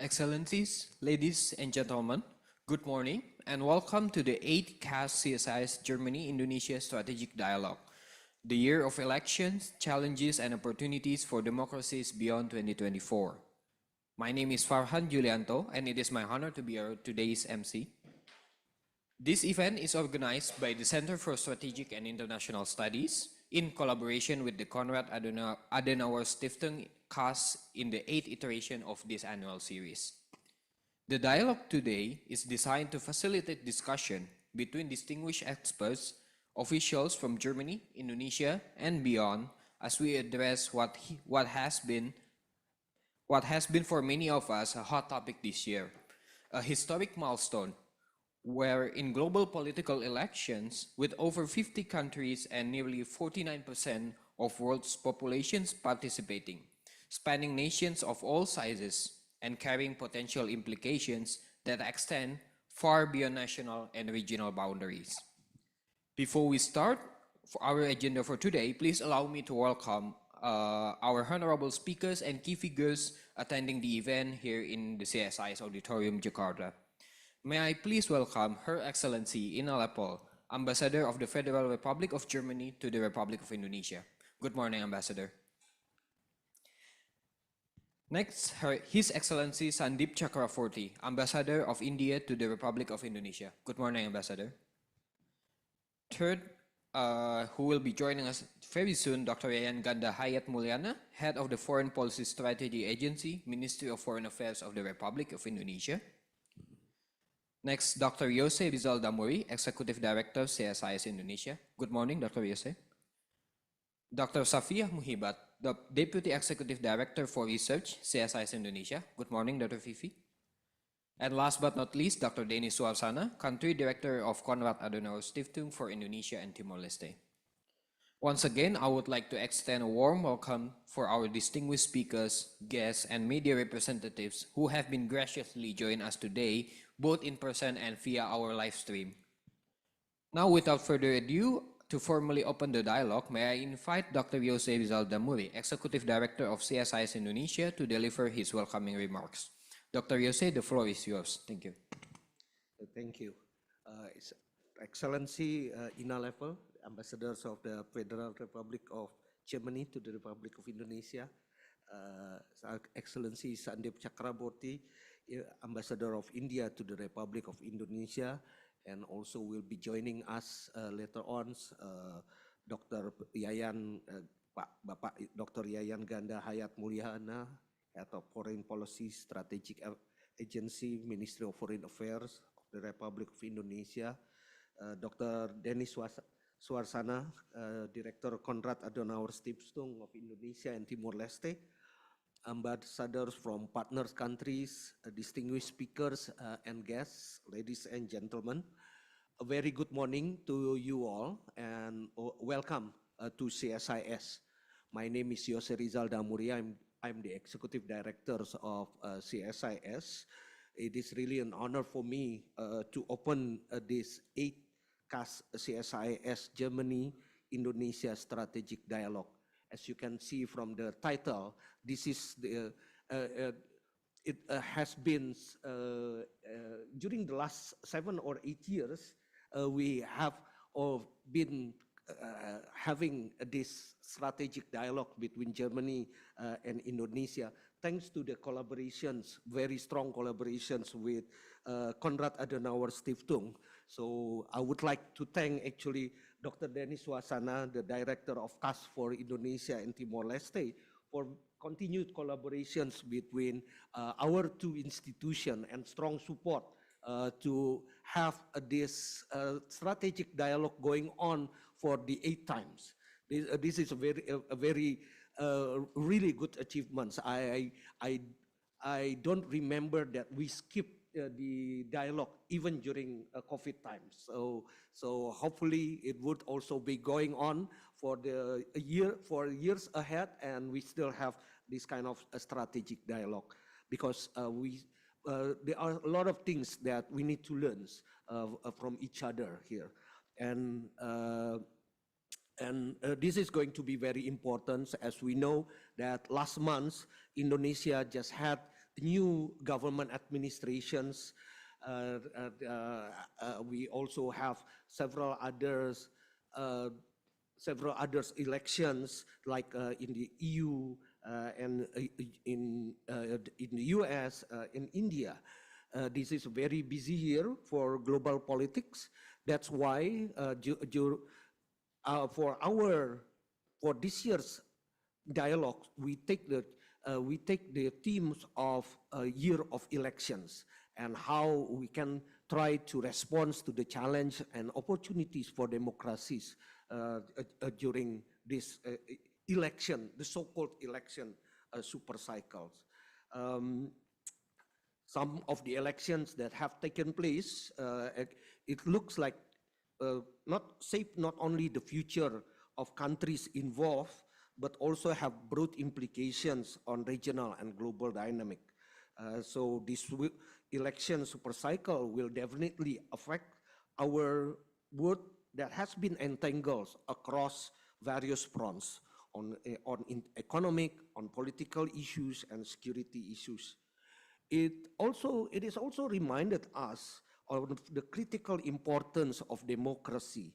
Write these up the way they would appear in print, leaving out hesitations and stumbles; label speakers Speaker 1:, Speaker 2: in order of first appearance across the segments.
Speaker 1: Excellencies, ladies and gentlemen, good morning and welcome to the 8th KAS-CSIS Germany-Indonesia Strategic Dialogue, the year of elections, challenges and opportunities for democracies beyond 2024. My name is Farhan Julianto and it is my honor to be today's MC. This event is organized by the Center for Strategic and International Studies in collaboration with the Konrad Adenauer Stiftung KAS in the 8th iteration of this annual series. The dialogue today is designed to facilitate discussion between distinguished experts, officials from Germany, Indonesia, and beyond as we address what has been for many of us a hot topic this year, a historic milestone where in global political elections with over 50 countries and nearly 49% of world's populations participating, spanning nations of all sizes and carrying potential implications that extend far beyond national and regional boundaries. Before we start our agenda for today, please allow me to welcome our honorable speakers and key figures attending the event here in the CSIS Auditorium, Jakarta. May I please welcome Her Excellency Ina Lepol, Ambassador of the Federal Republic of Germany to the Republic of Indonesia. Good morning, Ambassador. Next, His Excellency Sandeep Chakravorty, Ambassador of India to the Republic of Indonesia. Good morning, Ambassador. Third, who will be joining us very soon, Dr. Yayan Ganda Hayat Mulyana, Head of the Foreign Policy Strategy Agency, Ministry of Foreign Affairs of the Republic of Indonesia. Next, Dr. Yose Rizal Damuri, Executive Director, CSIS Indonesia. Good morning, Dr. Yose. Dr. Shafiah Muhibat, the Deputy Executive Director for Research, CSIS Indonesia. Good morning, Dr. Fifi. And last but not least, Dr. Denny Suarsana, Country Director of Konrad Adenauer Stiftung for Indonesia and Timor-Leste. Once again, I would like to extend a warm welcome for our distinguished speakers, guests, and media representatives who have been graciously joining us today, both in person and via our live stream. Now, without further ado, to formally open the dialogue, may I invite Dr. Yose Rizal Damuri, Executive Director of CSIS Indonesia, to deliver his welcoming remarks. Dr. Yose, the floor is yours. Thank you.
Speaker 2: Thank you. Excellency Ina Lepol, Ambassadors of the Federal Republic of Germany to the Republic of Indonesia, Excellency Sandeep Chakravorty, Ambassador of India to the Republic of Indonesia, and also will be joining us later on, Dr. Yayan, Bapak Dr. Yayan Ganda Hayat Mulyana, Head of Foreign Policy Strategic Agency, Ministry of Foreign Affairs of the Republic of Indonesia, Dr. Denny Suarsana, Director Konrad Adenauer Stiftung of Indonesia and Timor-Leste, ambassadors from partner countries, distinguished speakers and guests, ladies and gentlemen. A very good morning to you all and welcome to CSIS. My name is Yose Rizal Damuri. I'm the Executive Director of CSIS. It is really an honor for me to open this 8th KAS-CSIS Germany-Indonesia Strategic Dialogue. As you can see from the title, this is it has been during the last 7 or 8 years, we have been having this strategic dialogue between Germany and Indonesia, thanks to the collaborations, very strong collaborations with Konrad Adenauer Stiftung. So I would like to thank actually Dr. Denny Suarsana, the Director of KAS for Indonesia and Timor-Leste, for continued collaborations between our two institutions and strong support to have this strategic dialogue going on for the 8 times. This is a very really good achievement. I don't remember that we skipped the dialogue even during COVID times. So hopefully it would also be going on for years ahead, and we still have this kind of a strategic dialogue because there are a lot of things that we need to learn from each other here, and this is going to be very important, as we know that last month Indonesia just had new government administrations. We also have several others elections, like in the EU and in the US, in India. This is a very busy year for global politics. That's why for this year's dialogue, we take the themes of a year of elections and how we can try to respond to the challenge and opportunities for democracies during this election, the so-called election super cycles. Some of the elections that have taken place, it looks like shape not only the future of countries involved, but also have broad implications on regional and global dynamic. So this election super cycle will definitely affect our world that has been entangled across various fronts on economic, on political issues and security issues. It is also reminded us of the critical importance of democracy,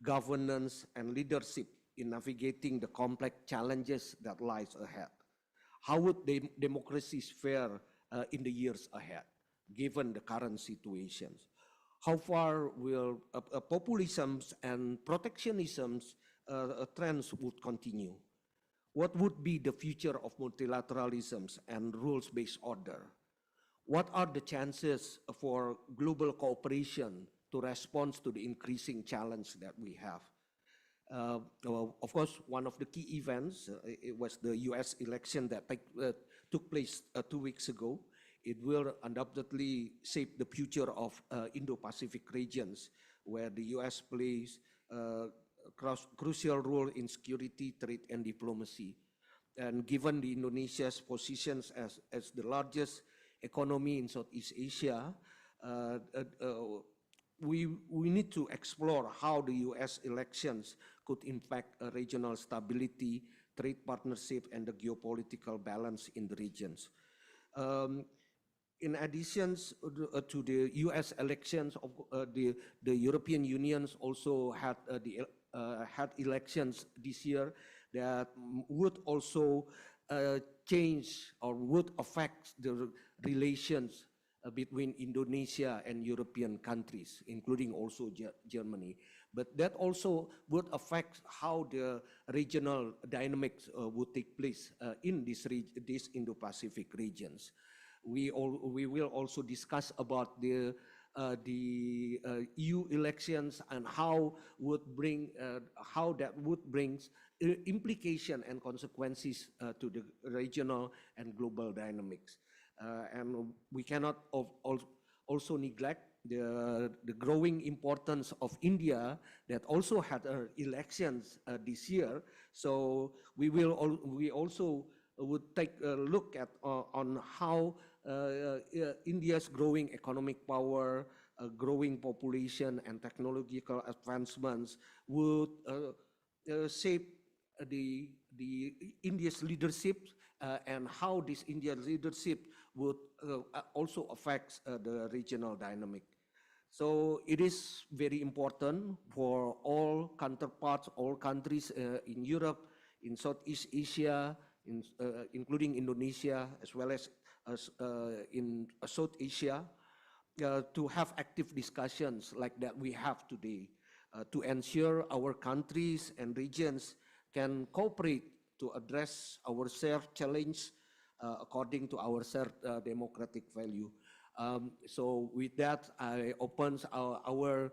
Speaker 2: governance and leadership in navigating the complex challenges that lies ahead. How would democracies fare in the years ahead, given the current situations? How far will populisms and protectionisms trends would continue? What would be the future of multilateralisms and rules-based order? What are the chances for global cooperation to respond to the increasing challenge that we have? Of course, one of the key events, it was the US election that took place 2 weeks ago. It will undoubtedly shape the future of Indo-Pacific regions, where the US plays a crucial role in security, trade, and diplomacy. And given the Indonesia's positions as the largest economy in Southeast Asia, we need to explore how the US elections could impact regional stability, trade partnership, and the geopolitical balance in the regions. In addition to the US elections, the European Union also had had elections this year that would also change or would affect the relations between Indonesia and European countries, including also Germany. But that also would affect how the regional dynamics would take place in these Indo-Pacific regions. We will also discuss about the EU elections and how that would bring implication and consequences to the regional and global dynamics. And we cannot also neglect the growing importance of India that also had elections this year. So we also would take a look at on how India's growing economic power, growing population, and technological advancements would shape the India's leadership and how this Indian leadership would also affect the regional dynamic. So it is very important for all counterparts, all countries in Europe, in Southeast Asia, including Indonesia, as well as in South Asia, to have active discussions like that we have today, to ensure our countries and regions can cooperate to address our shared challenge according to our shared democratic value. So with that, I open our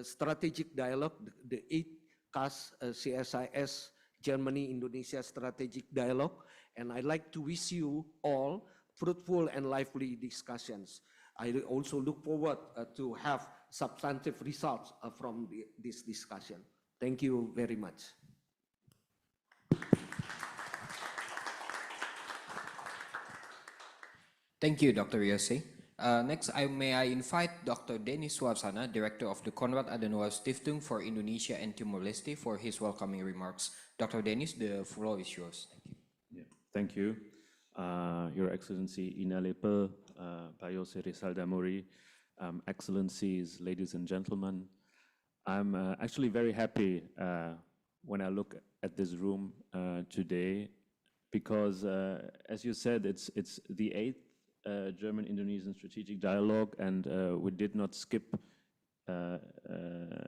Speaker 2: strategic dialogue, the 8th KAS-CSIS Germany-Indonesia Strategic Dialogue, and I'd like to wish you all fruitful and lively discussions. I also look forward to have substantive results from this discussion. Thank you very much.
Speaker 1: Thank you, Dr. Yose. Next, may I invite Dr. Dennis Suarsana, Director of the Konrad Adenauer Stiftung for Indonesia and Timor-Leste, for his welcoming remarks. Dr. Dennis, the floor is yours. Thank you.
Speaker 3: Yeah, thank you. Your Excellency Inalepe, Bayo Seri Saldamuri, Excellencies, ladies and gentlemen. I'm actually very happy when I look at this room today because, as you said, it's the 8th German-Indonesian Strategic Dialogue, and we did not skip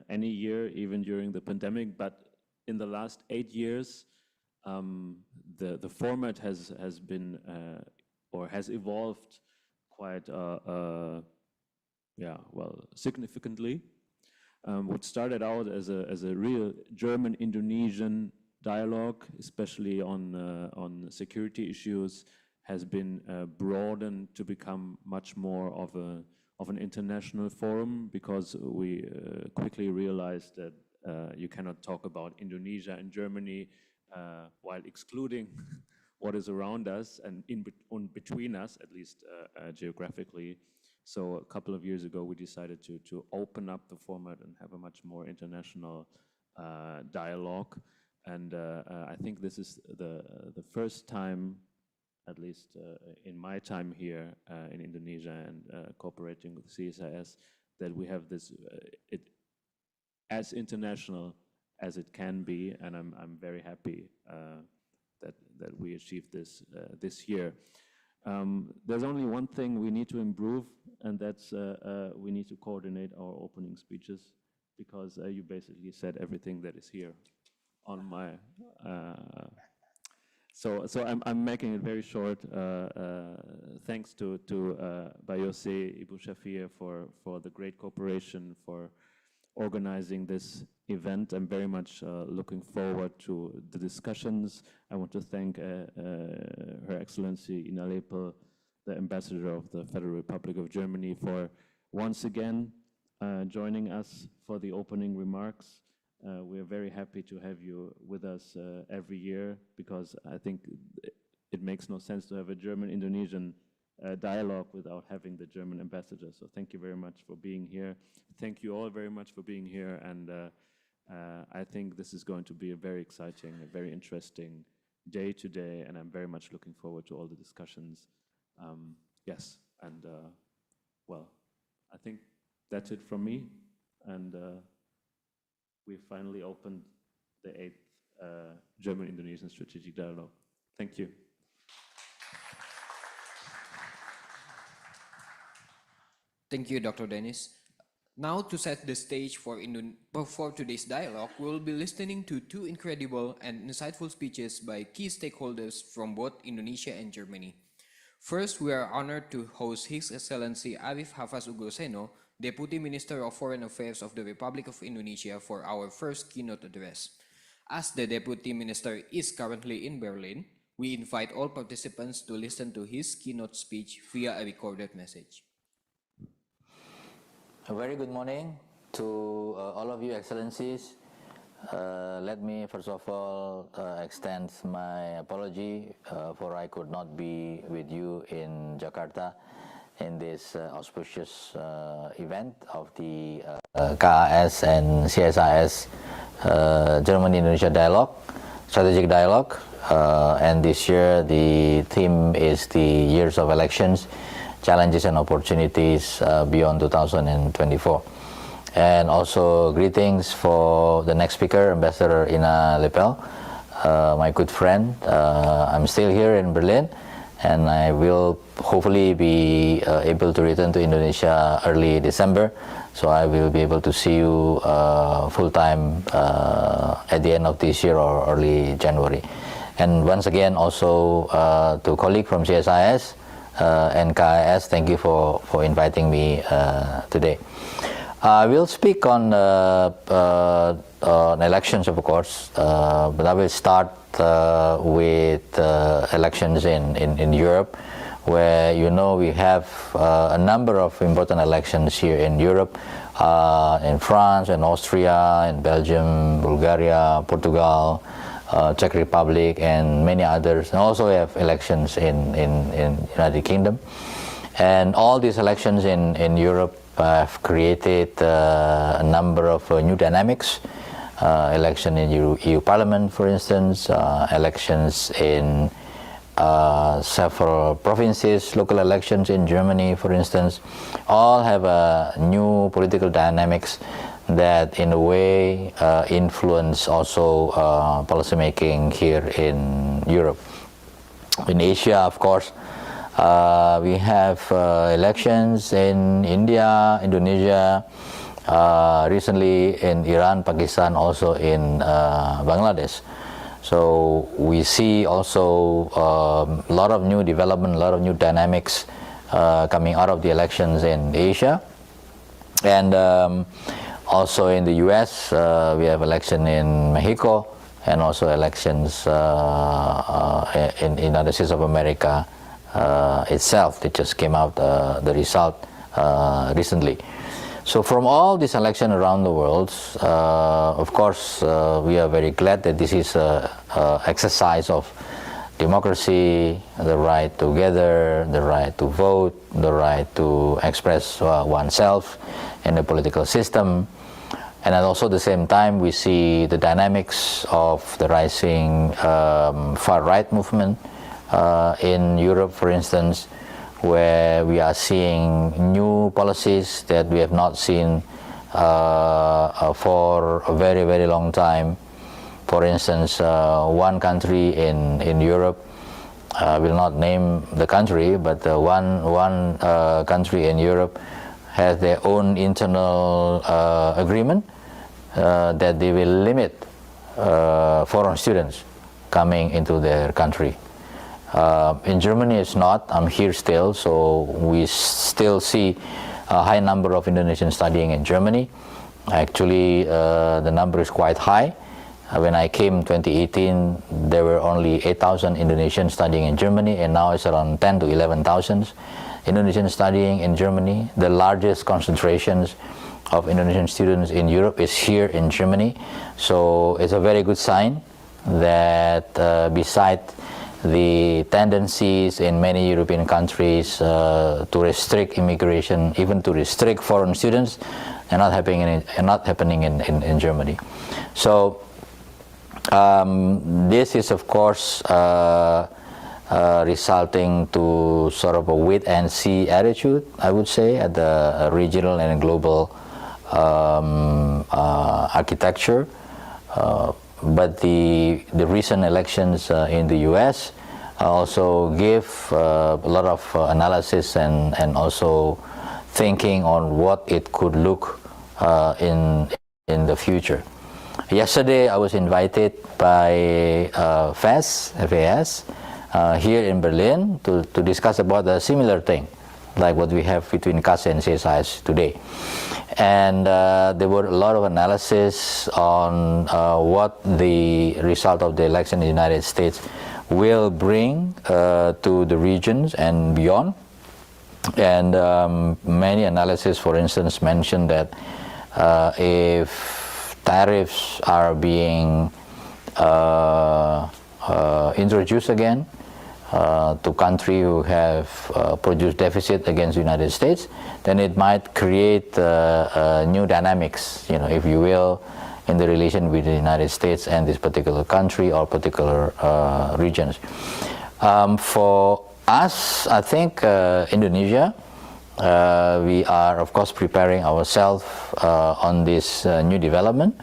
Speaker 3: any year, even during the pandemic, but in the last 8 years, the format has been or has evolved quite significantly. What started out as a real German-Indonesian dialogue, especially on security issues, has been broadened to become much more of an international forum, because we quickly realized that you cannot talk about Indonesia and Germany while excluding what is around us and in between us, at least geographically. So a couple of years ago, we decided to open up the format and have a much more international dialogue. And I think this is the first time, at least in my time here in Indonesia and cooperating with CSIS, that we have this it as international as it can be, and I'm very happy that we achieved this this year. There's only one thing we need to improve, and that's we need to coordinate our opening speeches, because you basically said everything that is here on my. So I'm making it very short. Thanks to Bayose, Ibu Shafiah for the great cooperation, for organizing this event. I'm very much looking forward to the discussions. I want to thank Her Excellency Inalepe, the Ambassador of the Federal Republic of Germany, for once again joining us for the opening remarks. We are very happy to have you with us every year, because I think it makes no sense to have a German-Indonesian dialogue without having the German ambassador. So thank you very much for being here. Thank you all very much for being here, and I think this is going to be a very exciting, a very interesting day today, and I'm very much looking forward to all the discussions. Yes, and well, I think that's it from me, and we finally opened the 8th German-Indonesian Strategic Dialogue. Thank you.
Speaker 1: Thank you, Dr. Dennis. Now, to set the stage for today's dialogue, we will be listening to two incredible and insightful speeches by key stakeholders from both Indonesia and Germany. First, we are honored to host His Excellency Arif Hafaz Ugoseno, Deputy Minister of Foreign Affairs of the Republic of Indonesia, for our first keynote address. As the Deputy Minister is currently in Berlin, we invite all participants to listen to his keynote speech via a recorded message.
Speaker 4: A very good morning to all of you, Excellencies. Let me first of all extend my apology for I could not be with you in Jakarta in this auspicious event of the KAS and CSIS Germany-Indonesia Dialogue, Strategic Dialogue. And this year the theme is the years of elections, challenges and opportunities beyond 2024. And also greetings for the next speaker, Ambassador Inalepe, my good friend. I'm still here in Berlin, and I will hopefully be able to return to Indonesia early December. So I will be able to see you full-time at the end of this year or early January. And once again, also to colleague from CSIS and KAS, thank you for inviting me today. I will speak on elections, of course, but I will start with elections in Europe, where we have a number of important elections here in Europe, in France, and Austria, in Belgium, Bulgaria, Portugal, Czech Republic, and many others. And also we have elections in United Kingdom. And all these elections in Europe have created a number of new dynamics. Election in EU Parliament, for instance, elections in several provinces, local elections in Germany, for instance, all have a new political dynamics that in a way influence also policymaking here in Europe. In Asia, of course, we have elections in India, Indonesia, recently in Iran, Pakistan, also in Bangladesh. So we see also a lot of new development, a lot of new dynamics coming out of the elections in Asia. And also in the US, we have election in Mexico and also elections in the United States of America itself. That just came out, the result recently. So from all these elections around the world, of course, we are very glad that this is an exercise of democracy, the right to gather, the right to vote, the right to express oneself in the political system. And then also at the same time, we see the dynamics of the rising far-right movement in Europe, for instance, where we are seeing new policies that we have not seen for a very, very long time. For instance, one country in Europe, I will not name the country, but one country in Europe has their own internal agreement that they will limit foreign students coming into their country. In Germany, it's not. I'm here still, so we still see a high number of Indonesians studying in Germany. Actually, the number is quite high. When I came in 2018, there were only 8,000 Indonesians studying in Germany, and now it's around 10 to 11,000 Indonesians studying in Germany. The largest concentrations of Indonesian students in Europe is here in Germany. So it's a very good sign that besides the tendencies in many European countries to restrict immigration, even to restrict foreign students, are not happening in Germany. So this is, of course, resulting to sort of a wait-and-see attitude, I would say, at the regional and global architecture. But the recent elections in the US also give a lot of analysis and also thinking on what it could look in the future. Yesterday, I was invited by FAS here in Berlin to discuss about a similar thing, like what we have between KAS and CSIS today. And there were a lot of analysis on what the result of the election in the United States will bring to the regions and beyond. And many analysis, for instance, mentioned that if tariffs are being introduced again to countries who have produced deficit against the United States, then it might create new dynamics, if you will, in the relation with the United States and this particular country or particular regions. For us, I think Indonesia, we are of course preparing ourselves on this new development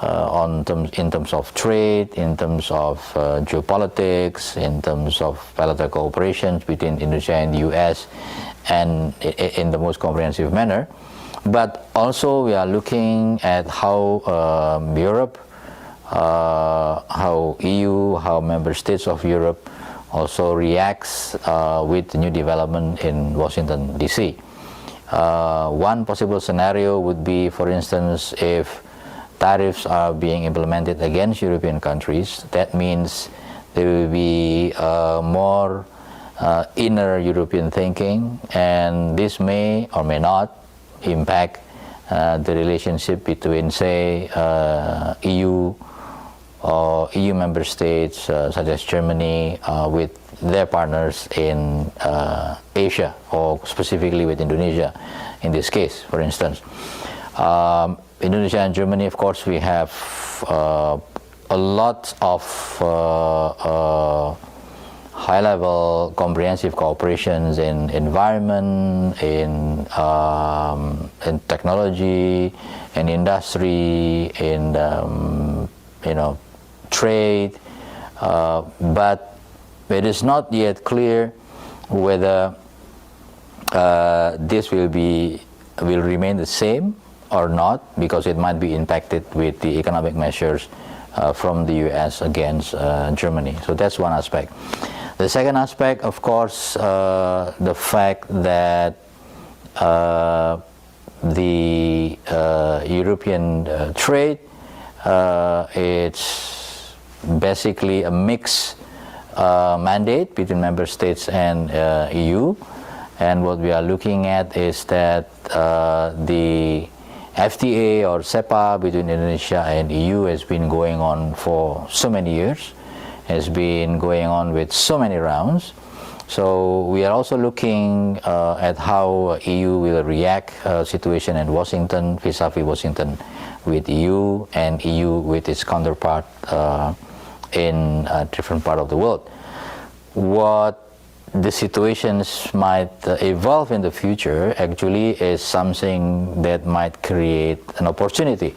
Speaker 4: in terms of trade, in terms of geopolitics, in terms of bilateral cooperation between Indonesia and the US, and in the most comprehensive manner. But also we are looking at how Europe, how EU, how member states of Europe also reacts with the new development in Washington, D.C. One possible scenario would be, for instance, if tariffs are being implemented against European countries, that means there will be more inner European thinking, and this may or may not impact the relationship between, say, EU or EU member states such as Germany with their partners in Asia, or specifically with Indonesia in this case, for instance. Indonesia and Germany, of course, we have a lot of high-level comprehensive cooperations in environment, in technology, in industry, in trade, but it is not yet clear whether this will remain the same or not, because it might be impacted with the economic measures from the US against Germany. So that's one aspect. The second aspect, of course, the fact that the European trade, it's basically a mixed mandate between member states and EU. And what we are looking at is that the FTA or SEPA between Indonesia and EU has been going on for so many years, has been going on with so many rounds. So we are also looking at how EU will react situation in Washington, vis-a-vis Washington with EU and EU with its counterpart in a different part of the world. What the situations might evolve in the future actually is something that might create an opportunity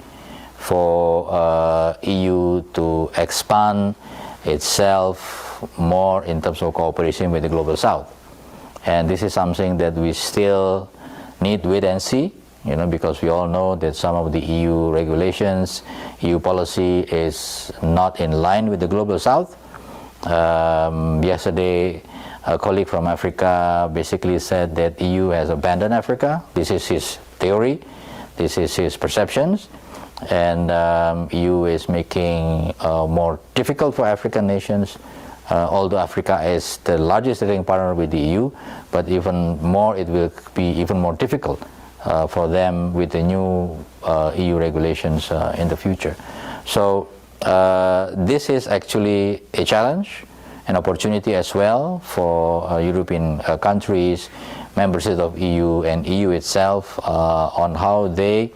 Speaker 4: for EU to expand itself more in terms of cooperation with the Global South. And this is something that we still need to wait and see, because we all know that some of the EU regulations, EU policy is not in line with the Global South. Yesterday, a colleague from Africa basically said that EU has abandoned Africa. This is his theory, this is his perceptions, and EU is making more difficult for African nations, although Africa is the largest trading partner with the EU, but even more, it will be even more difficult for them with the new EU regulations in the future. So this is actually a challenge, an opportunity as well for European countries, member states of EU and EU itself, on how they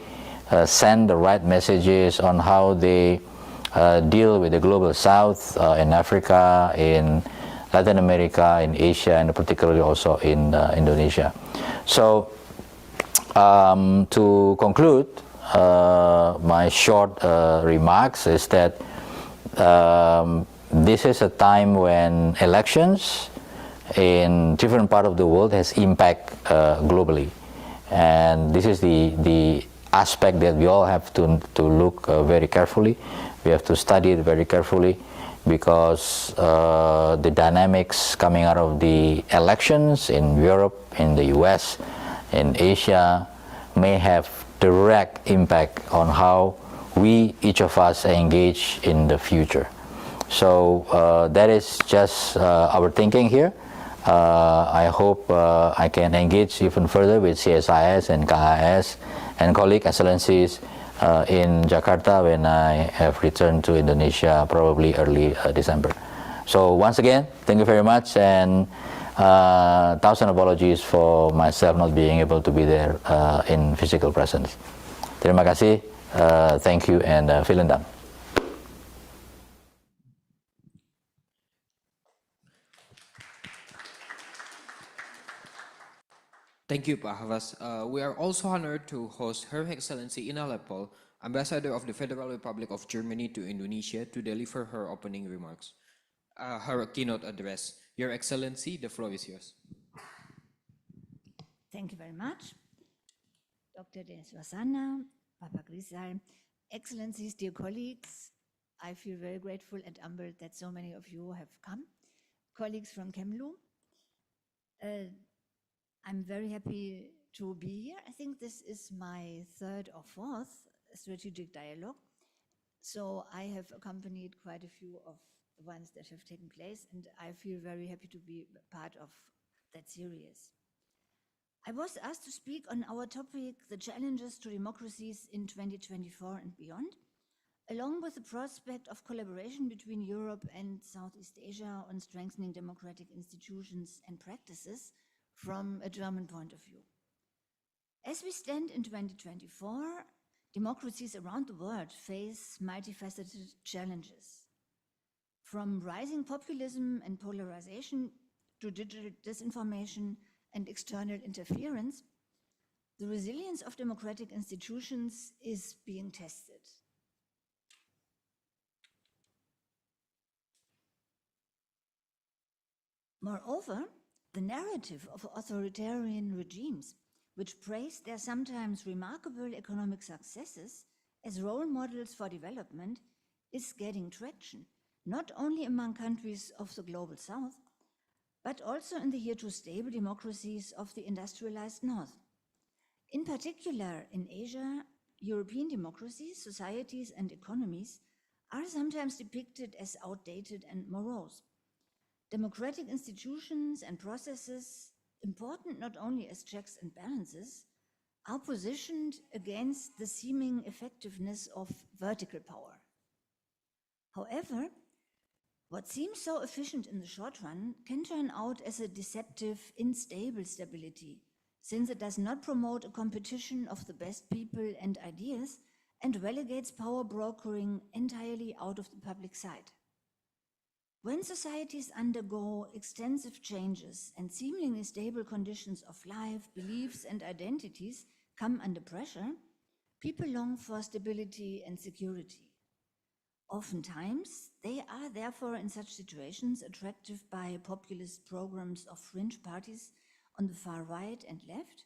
Speaker 4: send the right messages, on how they deal with the Global South in Africa, in Latin America, in Asia, and particularly also in Indonesia. So to conclude my short remarks is that this is a time when elections in different parts of the world has impact globally, and this is the aspect that we all have to look very carefully. We have to study it very carefully, because the dynamics coming out of the elections in Europe, in the US, in Asia may have direct impact on how we, each of us, engage in the future. So that is just our thinking here. I hope I can engage even further with CSIS and KAS and colleague excellencies in Jakarta when I have returned to Indonesia, probably early December. So once again, thank you very much, and thousand apologies for myself not being able to be there in physical presence. Terima kasih, thank you, and vielen Dank.
Speaker 1: Thank you, Pak Hafaz. We are also honored to host Her Excellency Ina Lepel, Ambassador of the Federal Republic of Germany to Indonesia, to deliver her opening remarks, her keynote address. Your Excellency, the floor is yours.
Speaker 5: Thank you very much. Dr. Zsuzsa, Waffaa Kharisma, Excellencies, dear colleagues, I feel very grateful and humbled that so many of you have come. Colleagues from KEMLU, I'm very happy to be here. I think this is my third or fourth strategic dialogue. So I have accompanied quite a few of the ones that have taken place, and I feel very happy to be part of that series. I was asked to speak on our topic, the challenges to democracies in 2024 and beyond, along with the prospect of collaboration between Europe and Southeast Asia on strengthening democratic institutions and practices from a German point of view. As we stand in 2024, democracies around the world face multifaceted challenges. From rising populism and polarization to digital disinformation and external interference, the resilience of democratic institutions is being tested. Moreover, the narrative of authoritarian regimes, which praise their sometimes remarkable economic successes as role models for development, is getting traction, not only among countries of the global south, but also in the hitherto stable democracies of the industrialized north. In particular, in Asia, European democracies, societies, and economies are sometimes depicted as outdated and morose. Democratic institutions and processes, important not only as checks and balances, are positioned against the seeming effectiveness of vertical power. However, what seems so efficient in the short run can turn out as a deceptive, unstable stability, since it does not promote a competition of the best people and ideas and relegates power brokering entirely out of the public sight. When societies undergo extensive changes and seemingly stable conditions of life, beliefs, and identities come under pressure, people long for stability and security. Oftentimes, they are therefore in such situations attracted by populist programs of fringe parties on the far right and left,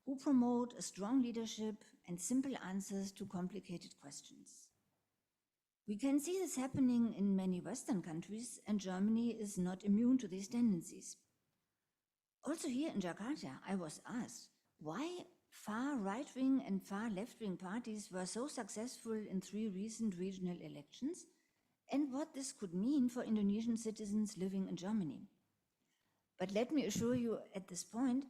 Speaker 5: who promote a strong leadership and simple answers to complicated questions. We can see this happening in many Western countries, and Germany is not immune to these tendencies. Also here in Jakarta, I was asked why far right-wing and far left-wing parties were so successful in 3 recent regional elections, and what this could mean for Indonesian citizens living in Germany. But let me assure you at this point,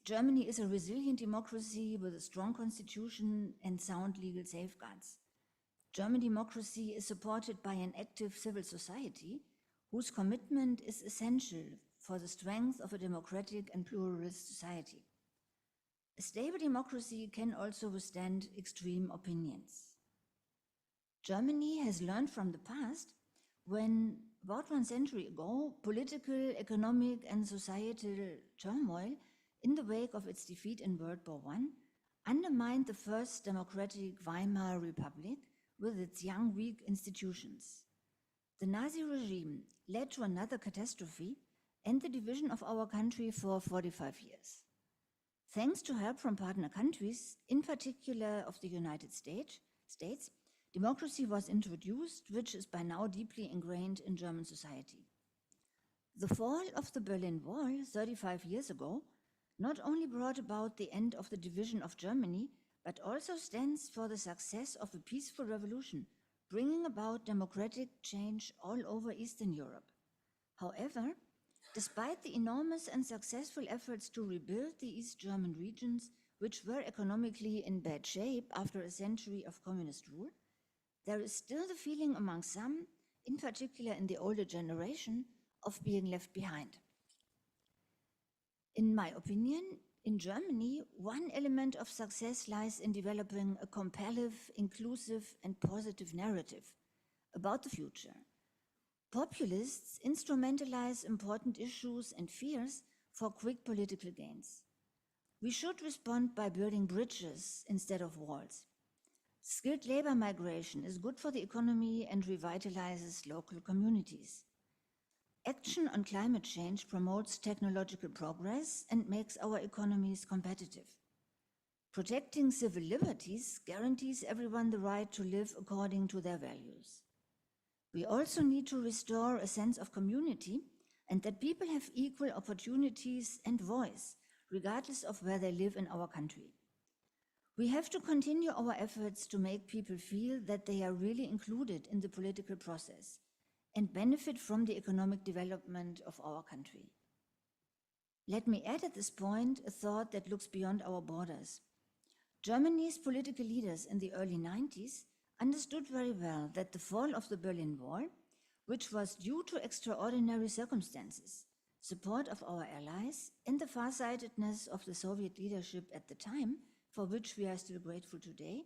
Speaker 5: Germany is a resilient democracy with a strong constitution and sound legal safeguards. German democracy is supported by an active civil society whose commitment is essential for the strength of a democratic and pluralist society. A stable democracy can also withstand extreme opinions. Germany has learned from the past when, about 1 century ago, political, economic, and societal turmoil in the wake of its defeat in World War I undermined the first democratic Weimar Republic with its young, weak institutions. The Nazi regime led to another catastrophe and the division of our country for 45 years. Thanks to help from partner countries, in particular of the United States, democracy was introduced, which is by now deeply ingrained in German society. The fall of the Berlin Wall 35 years ago not only brought about the end of the division of Germany, but also stands for the success of a peaceful revolution, bringing about democratic change all over Eastern Europe. However, despite the enormous and successful efforts to rebuild the East German regions, which were economically in bad shape after a century of communist rule, there is still the feeling among some, in particular in the older generation, of being left behind. In my opinion, in Germany, one element of success lies in developing a compelling, inclusive, and positive narrative about the future. Populists instrumentalize important issues and fears for quick political gains. We should respond by building bridges instead of walls. Skilled labor migration is good for the economy and revitalizes local communities. Action on climate change promotes technological progress and makes our economies competitive. Protecting civil liberties guarantees everyone the right to live according to their values. We also need to restore a sense of community and that people have equal opportunities and voice, regardless of where they live in our country. We have to continue our efforts to make people feel that they are really included in the political process and benefit from the economic development of our country. Let me add at this point a thought that looks beyond our borders. Germany's political leaders in the early 90s understood very well that the fall of the Berlin Wall, which was due to extraordinary circumstances, support of our allies, and the farsightedness of the Soviet leadership at the time, for which we are still grateful today,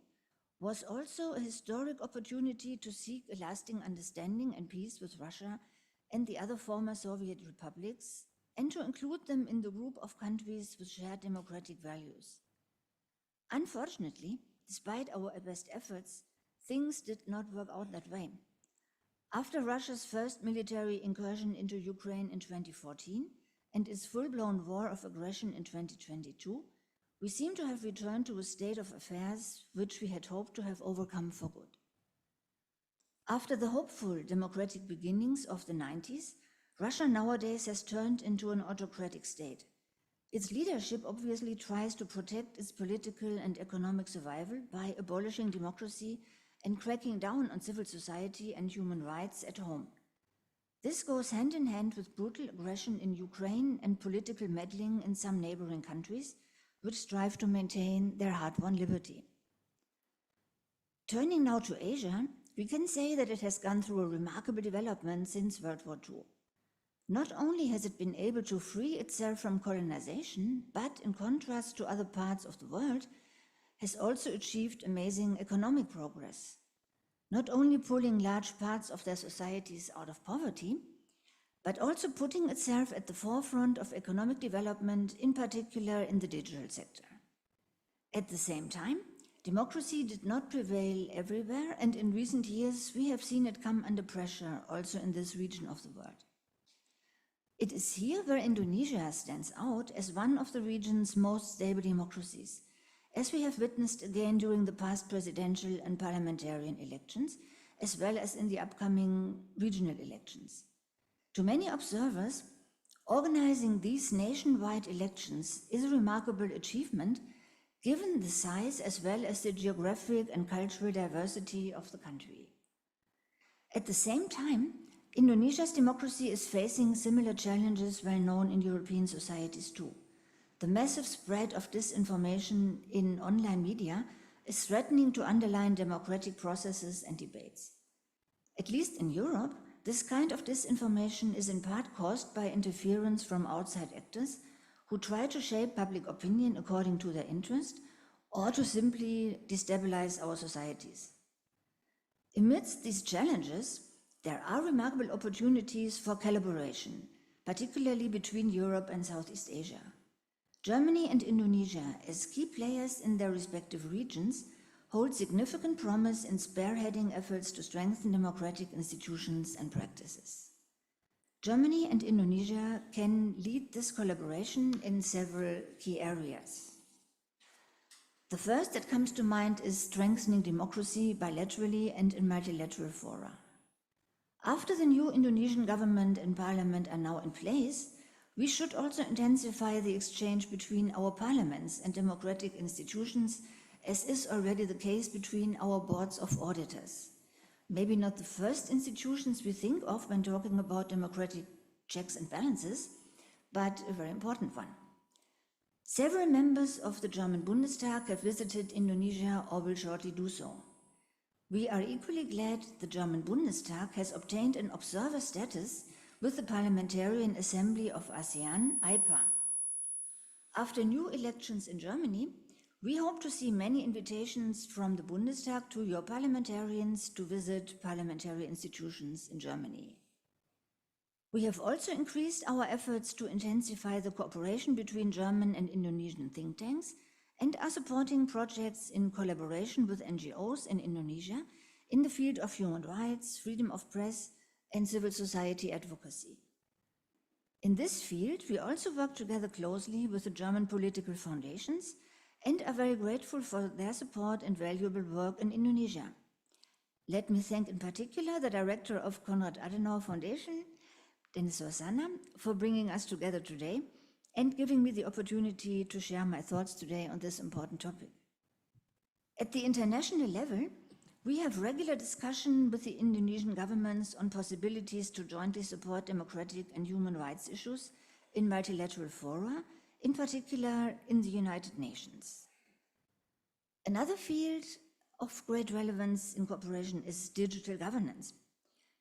Speaker 5: was also a historic opportunity to seek a lasting understanding and peace with Russia and the other former Soviet republics, and to include them in the group of countries with shared democratic values. Unfortunately, despite our best efforts, things did not work out that way. After Russia's first military incursion into Ukraine in 2014 and its full-blown war of aggression in 2022, we seem to have returned to a state of affairs which we had hoped to have overcome for good. After the hopeful democratic beginnings of the 90s, Russia nowadays has turned into an autocratic state. Its leadership obviously tries to protect its political and economic survival by abolishing democracy and cracking down on civil society and human rights at home. This goes hand in hand with brutal aggression in Ukraine and political meddling in some neighboring countries, which strive to maintain their hard-won liberty. Turning now to Asia, we can say that it has gone through a remarkable development since World War II. Not only has it been able to free itself from colonization, but in contrast to other parts of the world, has also achieved amazing economic progress, not only pulling large parts of their societies out of poverty, but also putting itself at the forefront of economic development, in particular in the digital sector. At the same time, democracy did not prevail everywhere, and in recent years we have seen it come under pressure also in this region of the world. It is here where Indonesia stands out as one of the region's most stable democracies, as we have witnessed again during the past presidential and parliamentarian elections, as well as in the upcoming regional elections. To many observers, organizing these nationwide elections is a remarkable achievement given the size as well as the geographic and cultural diversity of the country. At the same time, Indonesia's democracy is facing similar challenges well known in European societies too. The massive spread of disinformation in online media is threatening to undermine democratic processes and debates. At least in Europe, this kind of disinformation is in part caused by interference from outside actors who try to shape public opinion according to their interest or to simply destabilize our societies. Amidst these challenges, there are remarkable opportunities for collaboration, particularly between Europe and Southeast Asia. Germany and Indonesia, as key players in their respective regions, hold significant promise in spearheading efforts to strengthen democratic institutions and practices. Germany and Indonesia can lead this collaboration in several key areas. The first that comes to mind is strengthening democracy bilaterally and in multilateral fora. After the new Indonesian government and parliament are now in place, we should also intensify the exchange between our parliaments and democratic institutions, as is already the case between our boards of auditors. Maybe not the first institutions we think of when talking about democratic checks and balances, but a very important one. Several members of the German Bundestag have visited Indonesia or will shortly do so. We are equally glad the German Bundestag has obtained an observer status with the Parliamentarian Assembly of ASEAN, IPA. After new elections in Germany, we hope to see many invitations from the Bundestag to your parliamentarians to visit parliamentary institutions in Germany. We have also increased our efforts to intensify the cooperation between German and Indonesian think tanks and are supporting projects in collaboration with NGOs in Indonesia in the field of human rights, freedom of press, and civil society advocacy. In this field, we also work together closely with the German political foundations and are very grateful for their support and valuable work in Indonesia. Let me thank in particular the director of Konrad Adenauer Foundation, Dennis Zsuzsa, for bringing us together today and giving me the opportunity to share my thoughts today on this important topic. At the international level, we have regular discussion with the Indonesian governments on possibilities to jointly support democratic and human rights issues in multilateral fora, in particular in the United Nations. Another field of great relevance in cooperation is digital governance.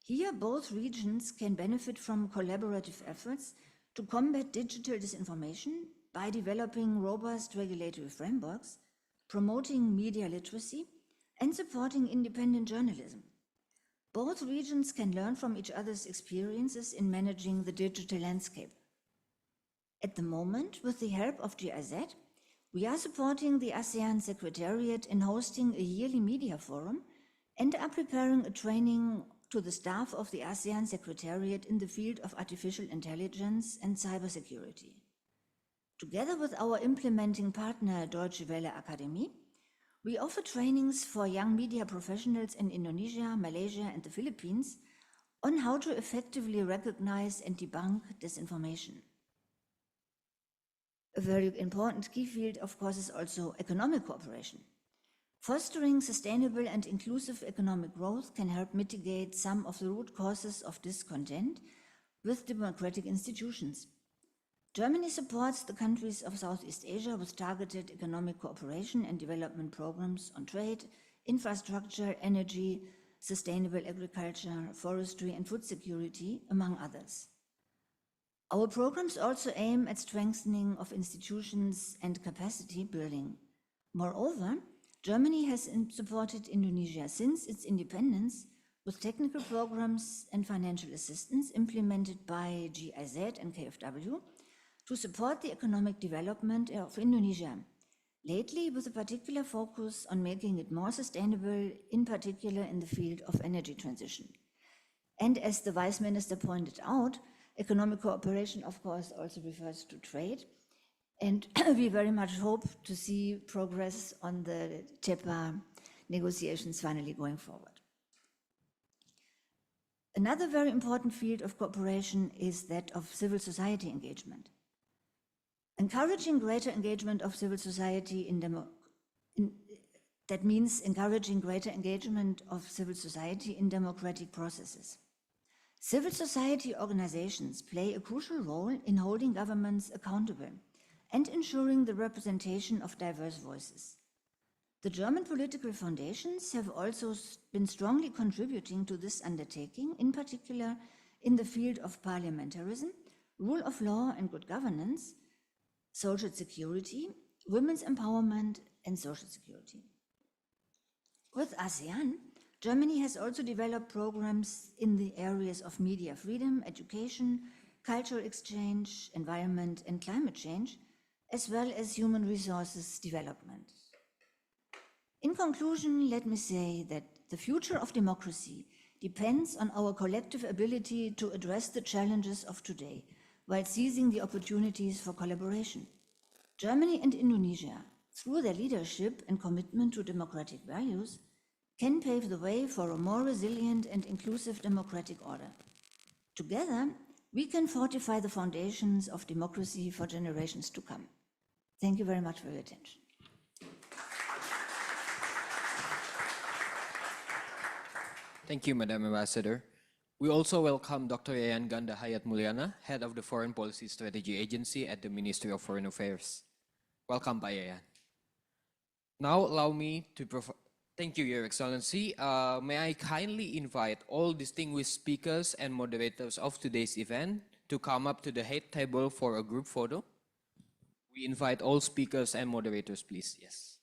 Speaker 5: Here, both regions can benefit from collaborative efforts to combat digital disinformation by developing robust regulatory frameworks, promoting media literacy, and supporting independent journalism. Both regions can learn from each other's experiences in managing the digital landscape. At the moment, with the help of GIZ, we are supporting the ASEAN Secretariat in hosting a yearly media forum and are preparing a training to the staff of the ASEAN Secretariat in the field of artificial intelligence and cybersecurity. Together with our implementing partner Deutsche Welle Akademie, we offer trainings for young media professionals in Indonesia, Malaysia, and the Philippines on how to effectively recognize and debunk disinformation. A very important key field, of course, is also economic cooperation. Fostering sustainable and inclusive economic growth can help mitigate some of the root causes of discontent with democratic institutions. Germany supports the countries of Southeast Asia with targeted economic cooperation and development programs on trade, infrastructure, energy, sustainable agriculture, forestry, and food security, among others. Our programs also aim at strengthening of institutions and capacity building. Moreover, Germany has supported Indonesia since its independence with technical programs and financial assistance implemented by GIZ and KfW to support the economic development of Indonesia, lately with a particular focus on making it more sustainable, in particular in the field of energy transition. And as the Vice Minister pointed out, economic cooperation, of course, also refers to trade. And we very much hope to see progress on the TEPA negotiations finally going forward. Another very important field of cooperation is that of civil society engagement. Encouraging greater engagement of civil society that means encouraging greater engagement of civil society in democratic processes. Civil society organizations play a crucial role in holding governments accountable and ensuring the representation of diverse voices. The German political foundations have also been strongly contributing to this undertaking, in particular in the field of parliamentarism, rule of law and good governance, social security, women's empowerment, and social security. With ASEAN, Germany has also developed programs in the areas of media freedom, education, cultural exchange, environment, and climate change, as well as human resources development. In conclusion, let me say that the future of democracy depends on our collective ability to address the challenges of today while seizing the opportunities for collaboration. Germany and Indonesia, through their leadership and commitment to democratic values, can pave the way for a more resilient and inclusive democratic order. Together, we can fortify the foundations of democracy for generations to come. Thank you very much for your attention.
Speaker 1: Thank you, Madam Ambassador. We also welcome Dr. Yayan Ganda Hayat Mulyana, Head of the Foreign Policy Strategy Agency at the Ministry of Foreign Affairs. Welcome, Pak Yayan. Now allow me to provide. Thank you, Your Excellency. May I kindly invite all distinguished speakers and moderators of today's event to come up to the head table for a group photo. We invite all speakers and moderators, please. Yes.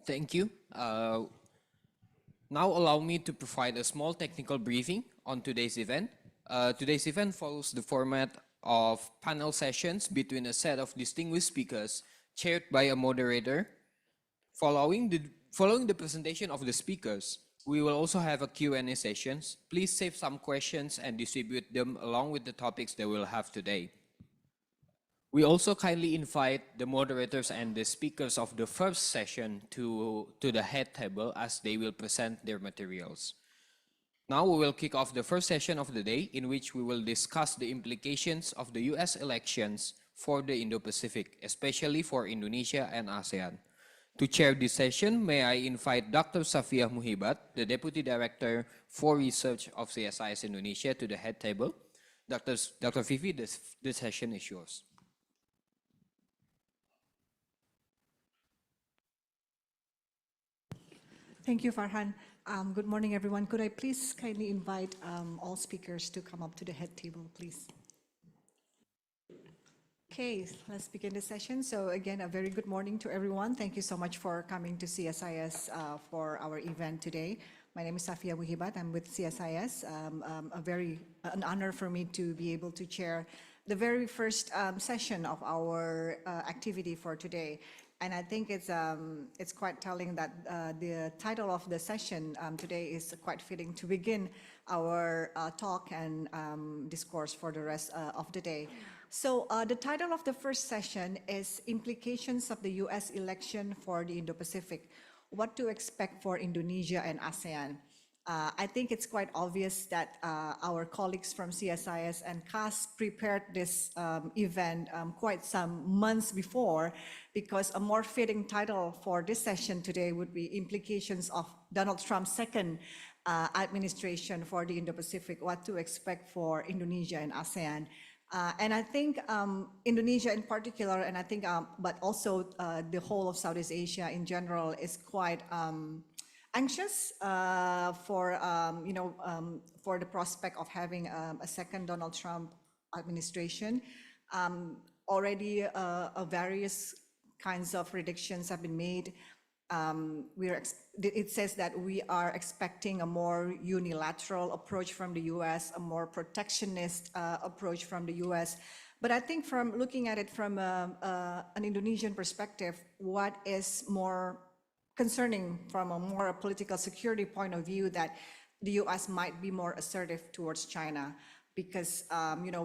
Speaker 1: Thank you. Now allow me to provide a small technical briefing on today's event. Today's event follows the format of panel sessions between a set of distinguished speakers chaired by a moderator. Following the presentation of the speakers, we will also have a Q&A sessions. Please save some questions and distribute them along with the topics that we'll have today. We also kindly invite the moderators and the speakers of the first session to the head table as they will present their materials. Now we will kick off the first session of the day, in which we will discuss the implications of the US elections for the Indo-Pacific, especially for Indonesia and ASEAN. To chair this session, may I invite Dr. Shafiah Muhibat, the Deputy Director for Research of CSIS Indonesia, to the head table. Dr. Fifi, this session is yours.
Speaker 6: Thank you, Farhan. Good morning, everyone. Could I please kindly invite all speakers to come up to the head table, please? Okay, let's begin the session. So again, a very good morning to everyone. Thank you so much for coming to CSIS for our event today. My name is Shafiah Muhibat. I'm with CSIS. An honor for me to be able to chair the very first session of our activity for today. And I think it's quite telling that the title of the session today is quite fitting to begin our talk and discourse for the rest of the day. So the title of the first session is Implications of the US Election for the Indo-Pacific, What to Expect for Indonesia and ASEAN. I think it's quite obvious that our colleagues from CSIS and KAS prepared this event quite some months before, because a more fitting title for this session today would be Implications of Donald Trump's second administration for the Indo-Pacific, What to Expect for Indonesia and ASEAN. And I think Indonesia in particular, and I think, but also the whole of Southeast Asia in general is quite anxious for the prospect of having a second Donald Trump administration. Already various kinds of predictions have been made. It says that we are expecting a more unilateral approach from the US, a more protectionist approach from the US. But I think from looking at it from an Indonesian perspective, what is more concerning from a more political security point of view, that the US might be more assertive towards China, because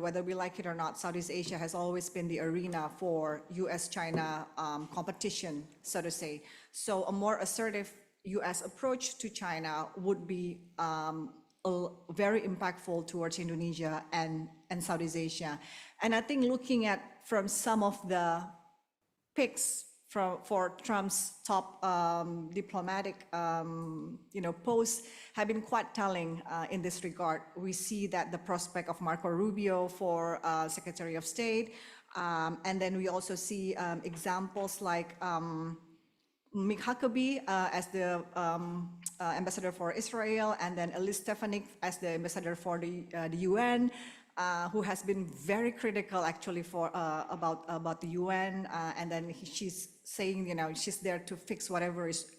Speaker 6: whether we like it or not, Southeast Asia has always been the arena for US-China competition, so to say. So a more assertive US approach to China would be very impactful towards Indonesia and Southeast Asia. And I think looking at from some of the picks for Trump's top diplomatic posts have been quite telling in this regard. We see that the prospect of Marco Rubio for Secretary of State, and then we also see examples like Mick Huckabee as the ambassador for Israel, and then Elise Stefanik as the ambassador for the UN. Who has been very critical actually for about the UN, and then she's saying she's there to fix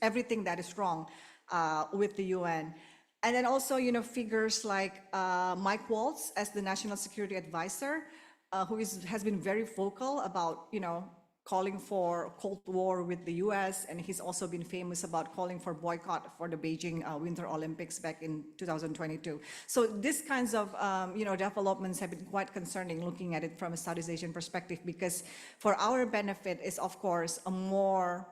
Speaker 6: everything that is wrong with the UN. And then also figures like Mike Waltz as the National Security Advisor, who has been very vocal about calling for a Cold War with the US, and he's also been famous about calling for boycott for the Beijing Winter Olympics back in 2022. So these kinds of developments have been quite concerning looking at it from a Southeast Asian perspective, because for our benefit is of course a more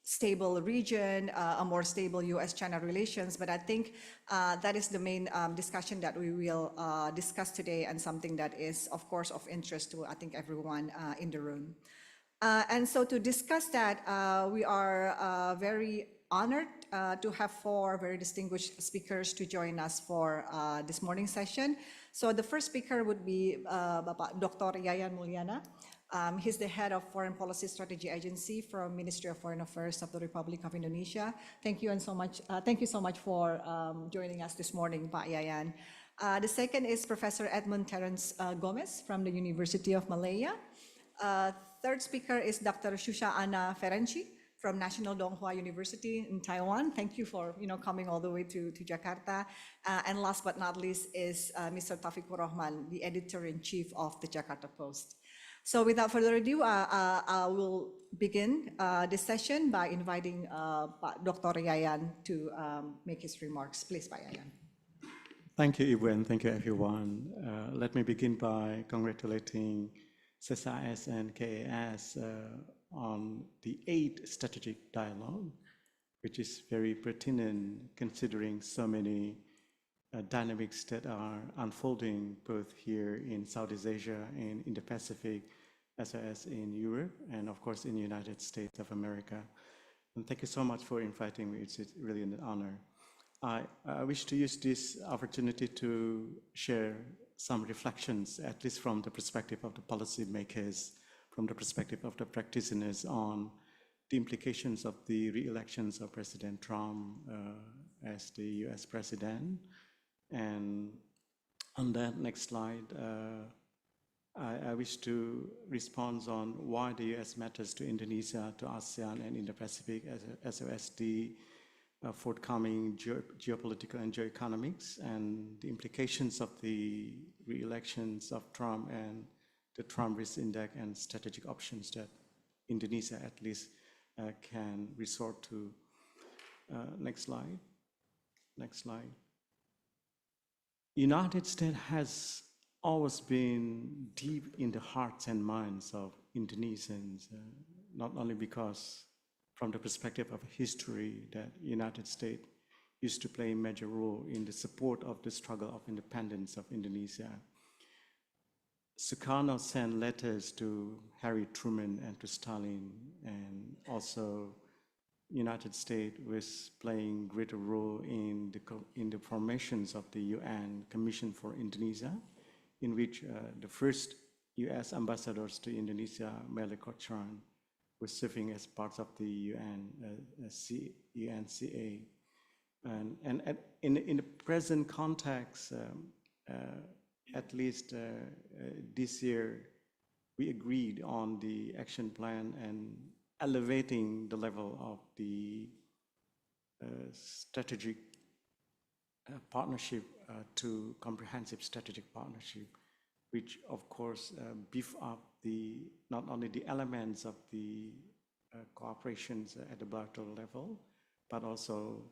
Speaker 6: stable region, a more stable US-China relations, but I think that is the main discussion that we will discuss today, and something that is of course of interest to I think everyone in the room. And so to discuss that, we are very honored to have four very distinguished speakers to join us for this morning's session. So the first speaker would be Dr. Yayan Mulyana. He's the head of Foreign Policy Strategy Agency from Ministry of Foreign Affairs of the Republic of Indonesia. Thank you so much for joining us this morning, Pak Yayan. The second is Professor Edmund Terence Gomez from the University of Malaya. Third speaker is Dr. Zsuzsa Ferenczy from National Donghua University in Taiwan. Thank you for coming all the way to Jakarta. And last but not least is Mr. Taufiqurrohman, the editor-in-chief of the Jakarta Post. So without further ado, I will begin this session by inviting Dr. Yayan to make his remarks. Please, Pak Yayan.
Speaker 7: Thank you, Ibu, and thank you, everyone. Let me begin by congratulating CSIS and KAS on the 8th Strategic Dialogue, which is very pertinent considering so many dynamics that are unfolding both here in Southeast Asia and in the Pacific, as well as in Europe, and of course in the United States of America. And thank you so much for inviting me. It's really an honor. I wish to use this opportunity to share some reflections, at least from the perspective of the policymakers, from the perspective of the practitioners, on the implications of the re-elections of President Trump as the US president. And on that next slide, I wish to respond on why the US matters to Indonesia, to ASEAN and Indo-Pacific, as well as the forthcoming geopolitical and geoeconomics and the implications of the re-elections of Trump and the Trump risk index and strategic options that Indonesia at least can resort to. Next slide. Next slide. United States has always been deep in the hearts and minds of Indonesians, not only because from the perspective of history that United States used to play a major role in the support of the struggle of independence of Indonesia. Sukarno sent letters to Harry Truman and to Stalin, and also United States was playing greater role in the formations of the UN Commission for Indonesia, in which the first US ambassadors to Indonesia, Mele Kochran, was serving as part of the UNCA. And in the present context, at least this year, we agreed on the action plan and elevating the level of the strategic partnership to comprehensive strategic partnership, which of course beef up not only the elements of the cooperations at the bilateral level, but also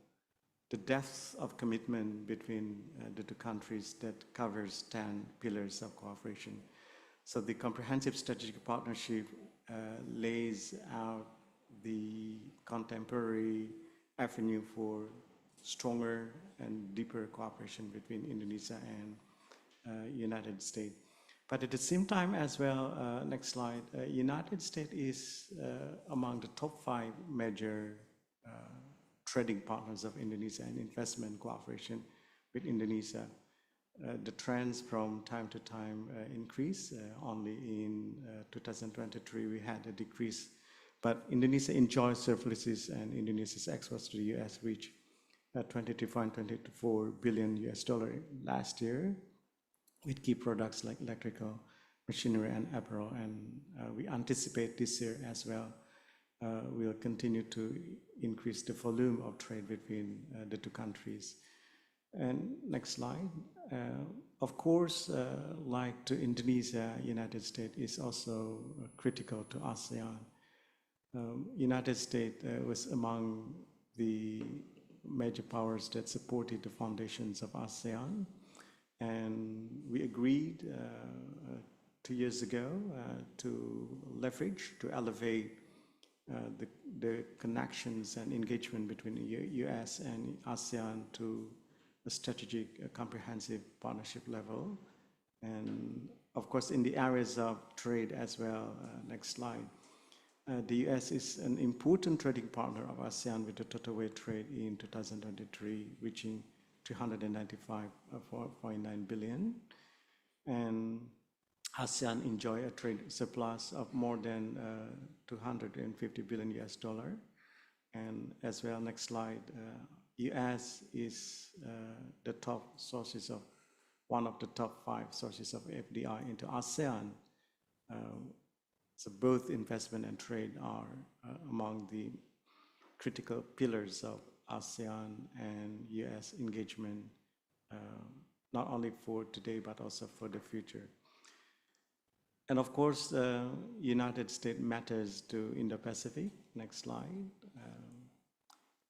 Speaker 7: the depth of commitment between the two countries that covers 10 pillars of cooperation. So the comprehensive strategic partnership lays out the contemporary avenue for stronger and deeper cooperation between Indonesia and United States. But at the same time as well, next slide, United States is among the top 5 major trading partners of Indonesia and investment cooperation with Indonesia. The trends from time to time increase. Only in 2023 we had a decrease, but Indonesia enjoys surpluses, and Indonesia's exports to the US reached $23.24 billion last year, with key products like electrical, machinery, and apparel. And we anticipate this year as well, we'll continue to increase the volume of trade between the two countries. And next slide. Of course, like to Indonesia, United States is also critical to ASEAN. United States was among the major powers that supported the foundations of ASEAN. And we agreed 2 years ago to leverage, to elevate the connections and engagement between the US and ASEAN to a strategic, comprehensive partnership level. And of course, in the areas of trade as well, next slide. The US is an important trading partner of ASEAN with the total weight trade in 2023 reaching $395.9 billion. And ASEAN enjoy a trade surplus of more than $250 billion. And as well, next slide, US is the top sources of, one of the top 5 sources of FDI into ASEAN. So both investment and trade are among the critical pillars of ASEAN and US engagement, not only for today, but also for the future. And of course, United States matters to Indo-Pacific. Next slide.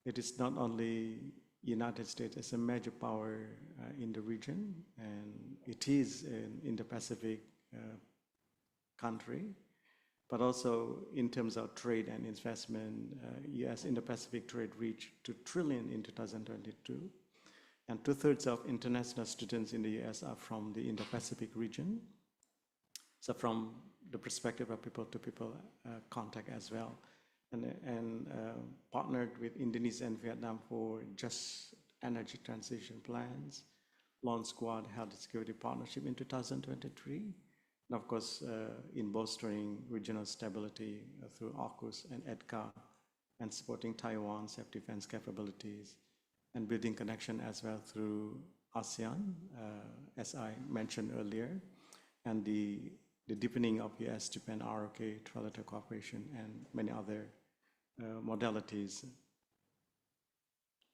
Speaker 7: It is not only United States as a major power in the region, and it is an Indo-Pacific country, but also in terms of trade and investment, US Indo-Pacific trade reached $2 trillion in 2022, and 2/3 of international students in the US are from the Indo-Pacific region. So from the perspective of people-to-people contact as well, and partnered with Indonesia and Vietnam for just energy transition plans, Launch Squad Health Security Partnership in 2023, and of course in bolstering regional stability through AUKUS and EDCA, and supporting Taiwan's self-defense capabilities, and building connection as well through ASEAN, as I mentioned earlier, and the the deepening of US-Japan ROK trilateral cooperation, and many other modalities.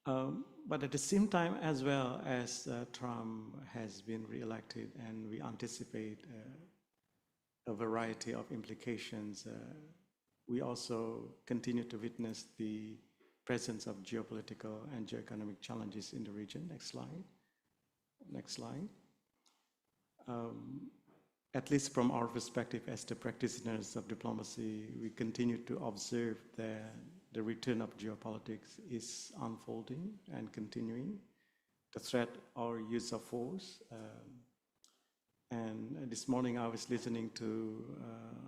Speaker 7: But at the same time, as well as Trump has been re-elected, and we anticipate a variety of implications, we also continue to witness the presence of geopolitical and geoeconomic challenges in the region. Next slide. Next slide. At least from our perspective as the practitioners of diplomacy, we continue to observe that the return of geopolitics is unfolding and continuing. The threat or use of force. And this morning I was listening to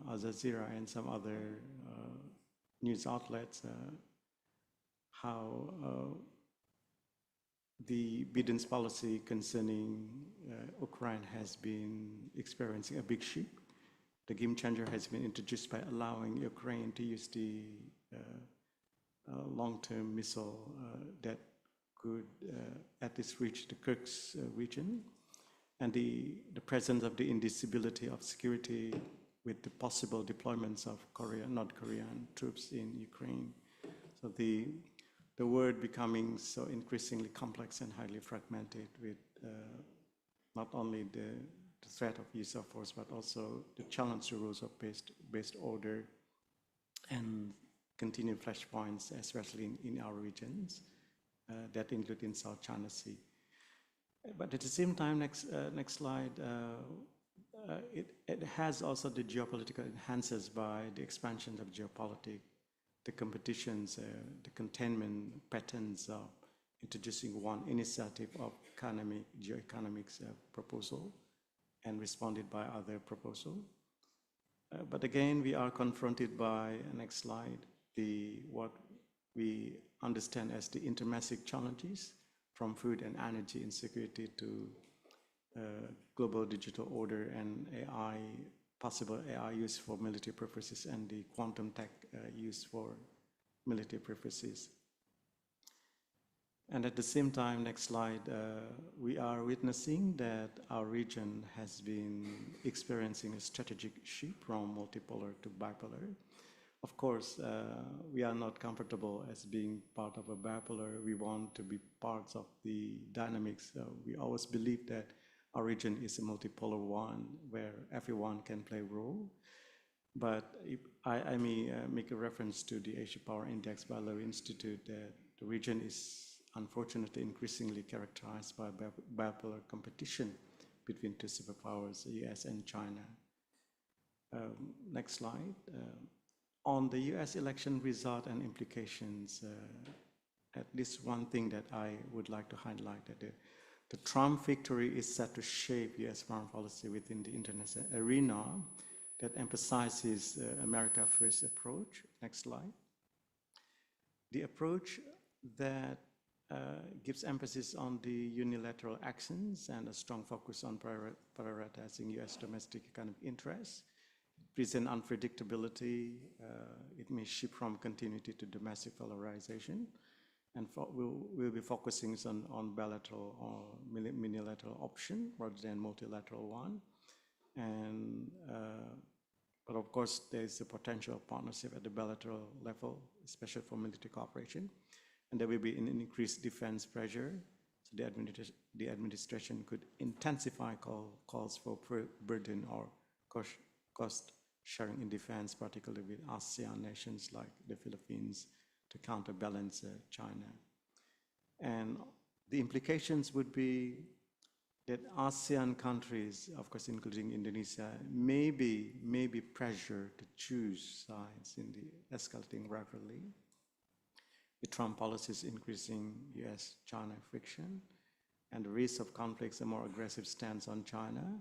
Speaker 7: Al Jazeera and some other news outlets, how the Biden's policy concerning Ukraine has been experiencing a big shift. The game changer has been introduced by allowing Ukraine to use the long-term missile that could at least reach the Kursk region, and the presence of the indissolubility of security with the possible deployments of North Korean troops in Ukraine. So the world becoming so increasingly complex and highly fragmented, with not only the threat of use of force, but also the challenge to rules of based order and continued flashpoints, especially in our regions that include in South China Sea. But at the same time, next slide, it has also the geopolitical enhances by the expansion of geopolitics, the competitions, the containment patterns of introducing one initiative of geoeconomics proposal and responded by other proposal. But again, we are confronted by, next slide, what we understand as the intermessic challenges from food and energy insecurity to global digital order and AI, possible AI use for military purposes, and the quantum tech use for military purposes. And at the same time, next slide, we are witnessing that our region has been experiencing a strategic shift from multipolar to bipolar. Of course, we are not comfortable as being part of a bipolar. We want to be parts of the dynamics. We always believe that our region is a multipolar one where everyone can play a role. But if I may make a reference to the Asia Power Index by Lowy Institute, that the region is unfortunately increasingly characterized by bipolar competition between two superpowers, the US and China. Next slide. On the US election result and implications, at least one thing that I would like to highlight, that the Trump victory is set to shape US foreign policy within the international arena that emphasizes America First approach. Next slide. The approach that gives emphasis on the unilateral actions and a strong focus on prioritizing US domestic economic interests, present unpredictability, it may shift from continuity to domestic polarization, and we'll be focusing on bilateral or unilateral option rather than multilateral one. And but of course, there is a potential partnership at the bilateral level, especially for military cooperation, and there will be an increased defense pressure. So the administration could intensify calls for burden or cost sharing in defense, particularly with ASEAN nations like the Philippines, to counterbalance China. And the implications would be that ASEAN countries, of course including Indonesia, may be pressured to choose sides in the escalating rivalry, with Trump policies increasing US-China friction, and the risk of conflicts, a more aggressive stance on China,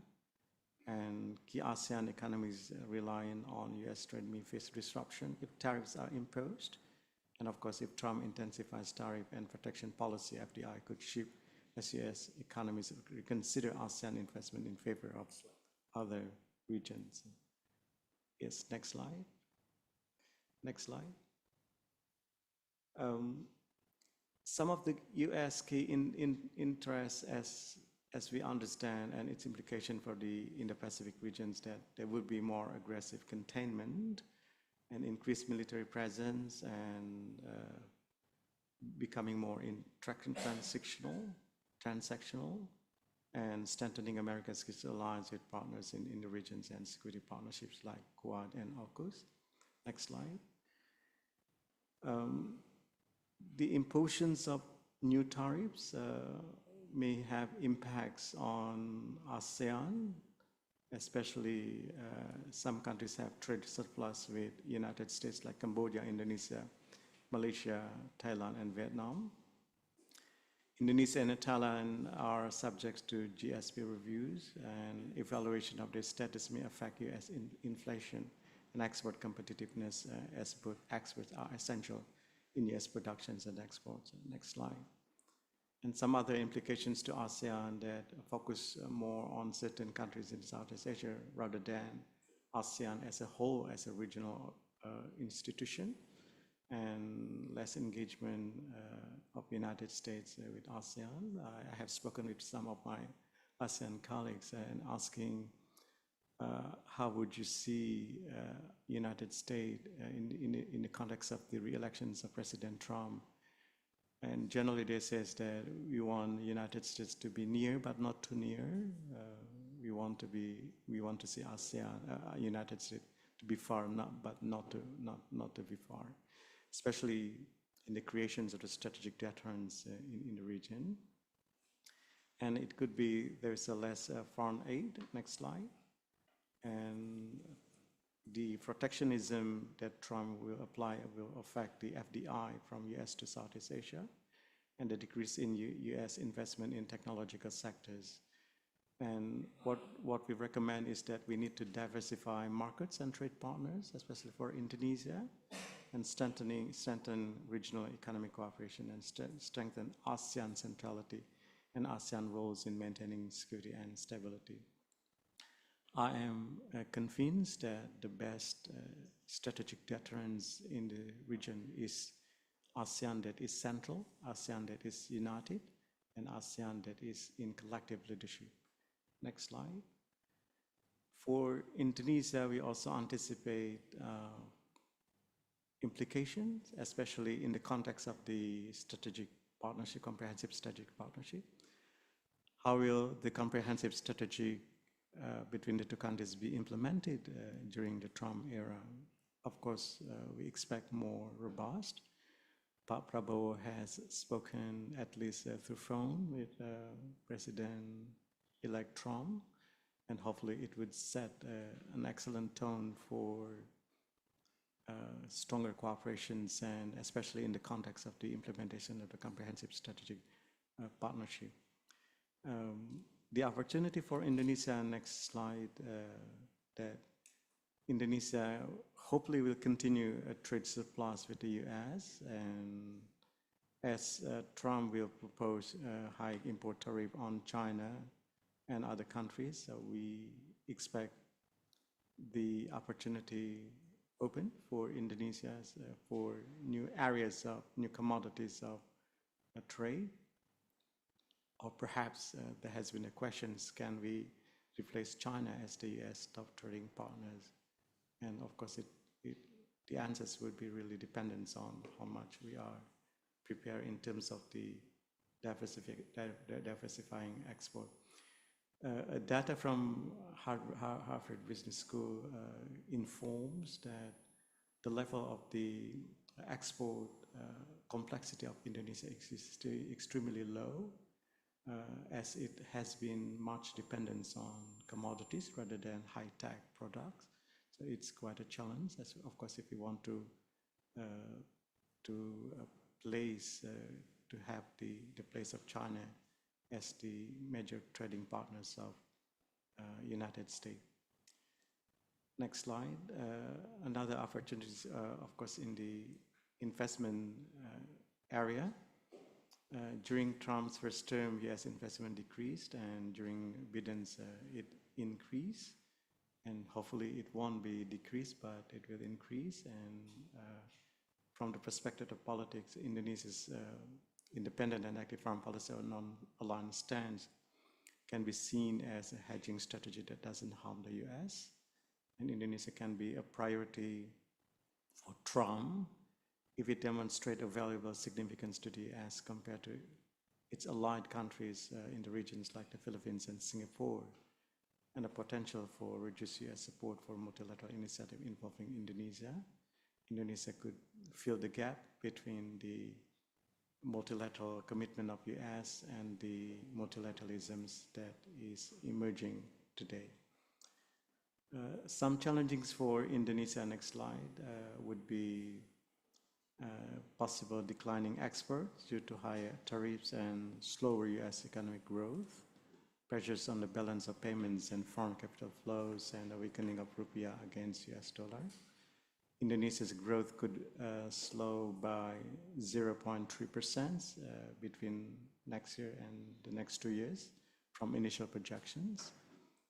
Speaker 7: and key ASEAN economies relying on US trade may face disruption if tariffs are imposed. And of course, if Trump intensifies tariff and protection policy, FDI could shift as US economies reconsider ASEAN investment in favor of other regions. Yes, next slide. Next slide. Some of the US key interests as we understand, and its implication for the Indo-Pacific regions, that there will be more aggressive containment and increased military presence and becoming more transactional, and strengthening America's alliance with partners in the regions and security partnerships like Quad and AUKUS. Next slide. The impositions of new tariffs may have impacts on ASEAN, especially some countries have trade surplus with United States like Cambodia, Indonesia, Malaysia, Thailand, and Vietnam. Indonesia and Thailand are subject to GSP reviews, and evaluation of their status may affect US inflation and export competitiveness, as both exports are essential in US productions and exports. Next slide. And some other implications to ASEAN that focus more on certain countries in Southeast Asia rather than ASEAN as a whole, as a regional institution, and less engagement of the United States with ASEAN. I have spoken with some of my ASEAN colleagues and asking how would you see United States in the context of the re-elections of President Trump. And generally they say that we want the United States to be near, but not too near. We want to see ASEAN, United States to be far, but not to be far, especially in the creations of the strategic deterrence in the region. And it could be there's a less foreign aid. Next slide. And the protectionism that Trump will apply will affect the FDI from US to Southeast Asia, and the decrease in US investment in technological sectors. And what we recommend is that we need to diversify markets and trade partners, especially for Indonesia, and strengthen regional economic cooperation and strengthen ASEAN centrality and ASEAN roles in maintaining security and stability. I am convinced that the best strategic deterrence in the region is ASEAN that is central, ASEAN that is united, and ASEAN that is in collective leadership. Next slide. For Indonesia, we also anticipate implications, especially in the context of the strategic partnership, comprehensive strategic partnership. How will the comprehensive strategy between the two countries be implemented during the Trump era? Of course, we expect more robust. Pak Prabowo has spoken, at least through phone, with President-elect Trump, and hopefully it would set an excellent tone for stronger cooperations, and especially in the context of the implementation of the comprehensive strategic partnership. The opportunity for Indonesia, next slide, that Indonesia hopefully will continue a trade surplus with the US, and as Trump will propose a high import tariff on China and other countries, so we expect the opportunity open for Indonesia for new areas of new commodities of trade. Or perhaps there has been a question, can we replace China as the US top trading partners? And of course, the answers would be really dependent on how much we are prepared in terms of the diversifying export. Data from Harvard Business School informs that the level of the export complexity of Indonesia is extremely low, as it has been much dependence on commodities rather than high-tech products. So it's quite a challenge. As of course, if you want to have the place of China as the major trading partners of United States. Next slide. Another opportunity, of course, in the investment area. During Trump's first term, US investment decreased, and during Biden's, it increased. And hopefully it won't be decreased, but it will increase. And from the perspective of politics, Indonesia's independent and active foreign policy or non-aligned stance can be seen as a hedging strategy that doesn't harm the US. And Indonesia can be a priority for Trump if it demonstrates a valuable significance to the US compared to its allied countries in the regions like the Philippines and Singapore, and a potential for reduced US support for multilateral initiative involving Indonesia. Indonesia could fill the gap between the multilateral commitment of US and the multilateralisms that is emerging today. Some challenges for Indonesia, next slide, would be possible declining exports due to higher tariffs and slower US economic growth, pressures on the balance of payments and foreign capital flows, and a weakening of rupiah against US dollar. Indonesia's growth could slow by 0.3% between next year and the next 2 years from initial projections.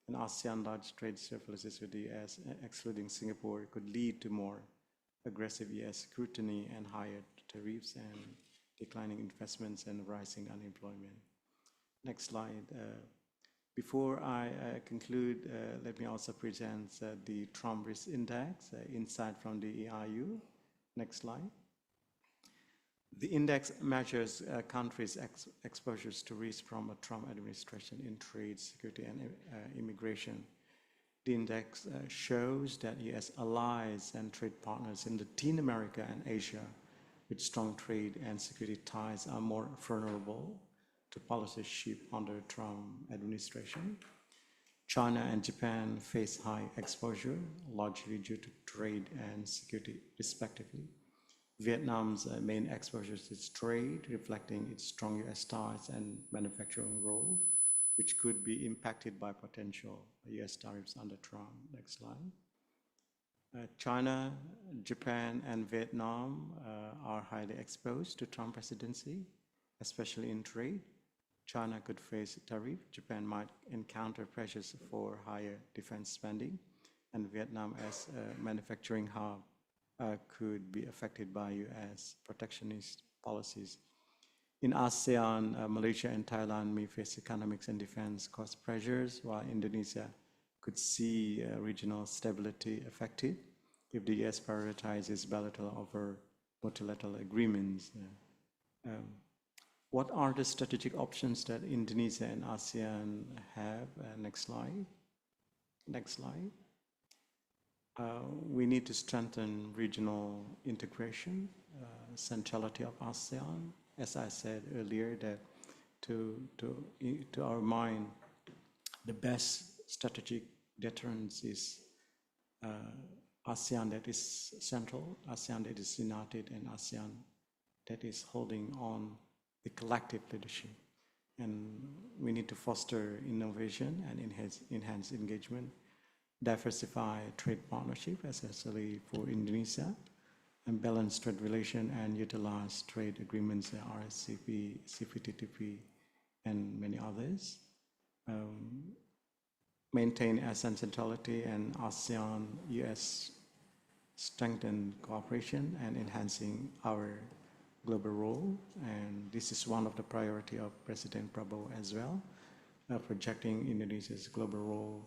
Speaker 7: And ASEAN large trade surpluses with the US, excluding Singapore, could lead to more aggressive US scrutiny and higher tariffs and declining investments and rising unemployment. Next slide. Before I conclude, let me also present the Trump Risk Index, insight from the EIU. Next slide. The index measures countries' exposures to risk from a Trump administration in trade, security, and immigration. The index shows that US allies and trade partners in Latin America and Asia with strong trade and security ties are more vulnerable to policy shift under Trump administration. China and Japan face high exposure, largely due to trade and security respectively. Vietnam's main exposure is trade, reflecting its strong US ties and manufacturing role, which could be impacted by potential US tariffs under Trump. Next slide. China, Japan, and Vietnam are highly exposed to Trump presidency, especially in trade. China could face a tariff, Japan might encounter pressures for higher defense spending, and Vietnam as a manufacturing hub could be affected by US protectionist policies. In ASEAN, Malaysia and Thailand may face economics and defense cost pressures, while Indonesia could see regional stability affected if the US prioritizes bilateral over multilateral agreements. What are the strategic options that Indonesia and ASEAN have? Next slide. Next slide. We need to strengthen regional integration, centrality of ASEAN. As I said earlier, that to our mind, the best strategic deterrence is ASEAN that is central, ASEAN that is united, and ASEAN that is holding on the collective leadership. And we need to foster innovation and enhance engagement, diversify trade partnership, especially for Indonesia, and balance trade relation and utilize trade agreements, RCEP, CPTPP, and many others. Maintain ASEAN centrality and ASEAN-US strengthen cooperation and enhancing our global role, and this is one of the priority of President Prabowo as well, projecting Indonesia's global role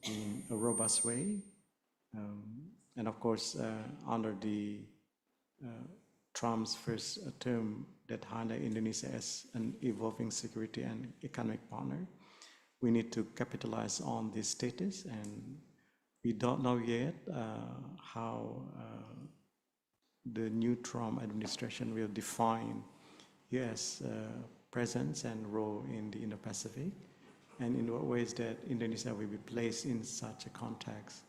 Speaker 7: in a robust way. And of course, under the Trump's first term that highlighted Indonesia as an evolving security and economic partner, we need to capitalize on this status, and we don't know yet how the new Trump administration will define US presence and role in the Indo-Pacific, and in what ways that Indonesia will be placed in such a context.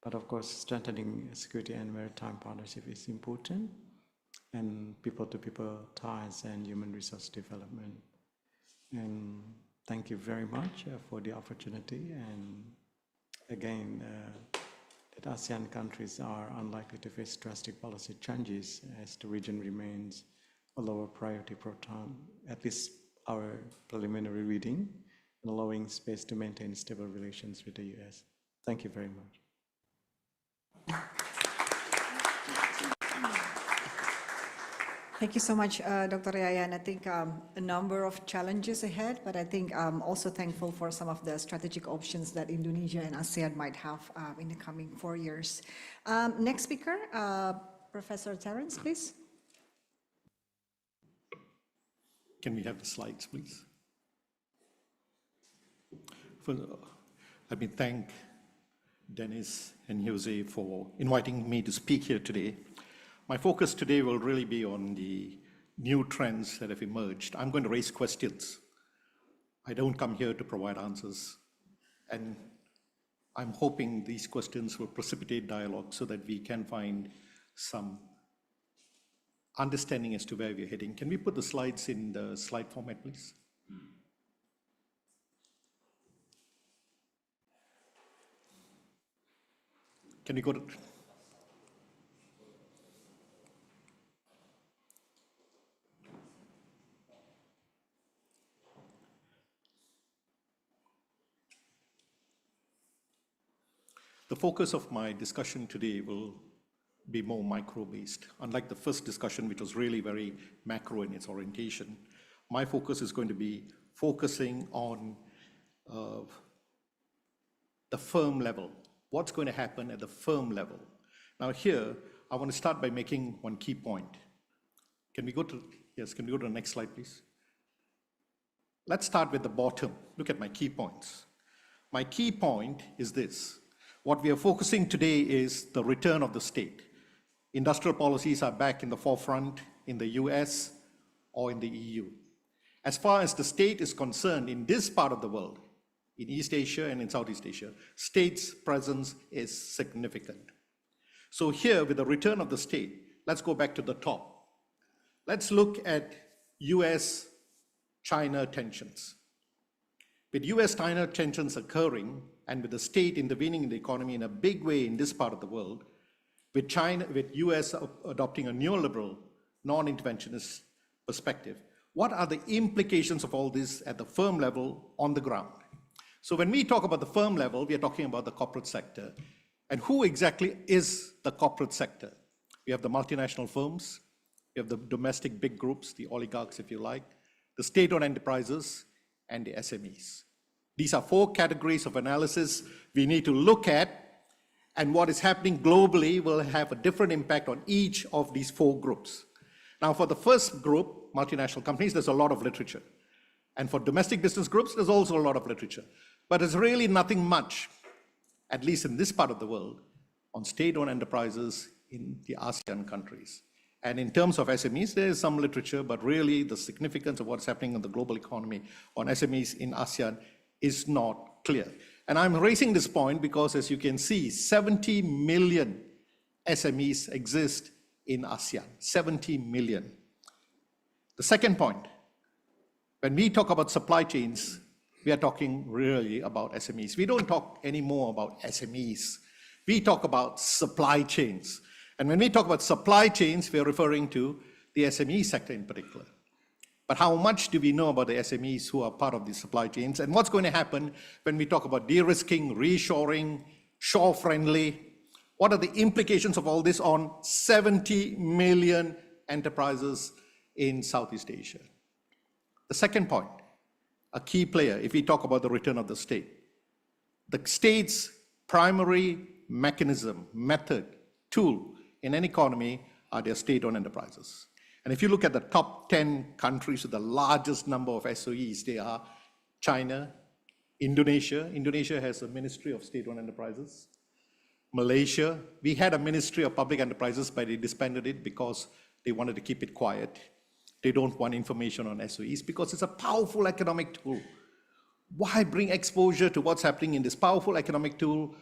Speaker 7: But of course, strengthening security and maritime partnership is important, and people-to-people ties and human resource development. And thank you very much for the opportunity. And again, that ASEAN countries are unlikely to face drastic policy changes as the region remains a lower priority for Trump, at least our preliminary reading, and allowing space to maintain stable relations with the US. Thank you very much.
Speaker 6: Thank you so much, Dr. Yayan. I think a number of challenges ahead, but I think I'm also thankful for some of the strategic options that Indonesia and ASEAN might have in the coming 4 years. Next speaker, Professor Terence, please.
Speaker 8: Can we have the slides, please? Let me thank Dennis and Jose for inviting me to speak here today. My focus today will really be on the new trends that have emerged. I'm going to raise questions. I don't come here to provide answers. And I'm hoping these questions will precipitate dialogue so that we can find some understanding as to where we're heading. Can we put the slides in the slide format, please? Can we go to... The focus of my discussion today will be more micro-based. Unlike the first discussion, which was really very macro in its orientation, my focus is going to be focusing on the firm level. What's going to happen at the firm level? Now here, I want to start by making one key point. Can we go to, yes, can we go to the next slide, please? Let's start with the bottom. Look at my key points. My key point is this. What we are focusing today is the return of the state. Industrial policies are back in the forefront in the US or in the EU. As far as the state is concerned in this part of the world, in East Asia and in Southeast Asia, state's presence is significant. So here, with the return of the state, let's go back to the top. Let's look at US-China tensions. With US-China tensions occurring, and with the state intervening in the economy in a big way in this part of the world, with US adopting a neoliberal, non-interventionist perspective, what are the implications of all this at the firm level on the ground? So when we talk about the firm level, we are talking about the corporate sector. And who exactly is the corporate sector? We have the multinational firms, we have the domestic big groups, the oligarchs if you like, the state-owned enterprises, and the SMEs. These are 4 categories of analysis we need to look at, and what is happening globally will have a different impact on each of these 4 groups. Now, for the first group, multinational companies, there's a lot of literature. And for domestic business groups, there's also a lot of literature. But there's really nothing much, at least in this part of the world, on state-owned enterprises in the ASEAN countries. And in terms of SMEs, there is some literature, but really the significance of what's happening in the global economy on SMEs in ASEAN is not clear. And I'm raising this point because, as you can see, 70 million SMEs exist in ASEAN, 70 million. The second point, when we talk about supply chains, we are talking really about SMEs. We don't talk anymore about SMEs. We talk about supply chains. And when we talk about supply chains, we are referring to the SME sector in particular. But how much do we know about the SMEs who are part of these supply chains? And what's going to happen when we talk about de-risking, reshoring, shore-friendly? What are the implications of all this on 70 million enterprises in Southeast Asia? The second point, a key player, if we talk about the return of the state. The state's primary mechanism, method, tool in an economy are their state-owned enterprises. And if you look at the top 10 countries with the largest number of SOEs, they are China, Indonesia. Indonesia has a Ministry of State-Owned Enterprises. Malaysia, we had a Ministry of Public Enterprises, but they disbanded it because they wanted to keep it quiet. They don't want information on SOEs because it's a powerful economic tool. Why bring exposure to what's happening in this powerful economic tool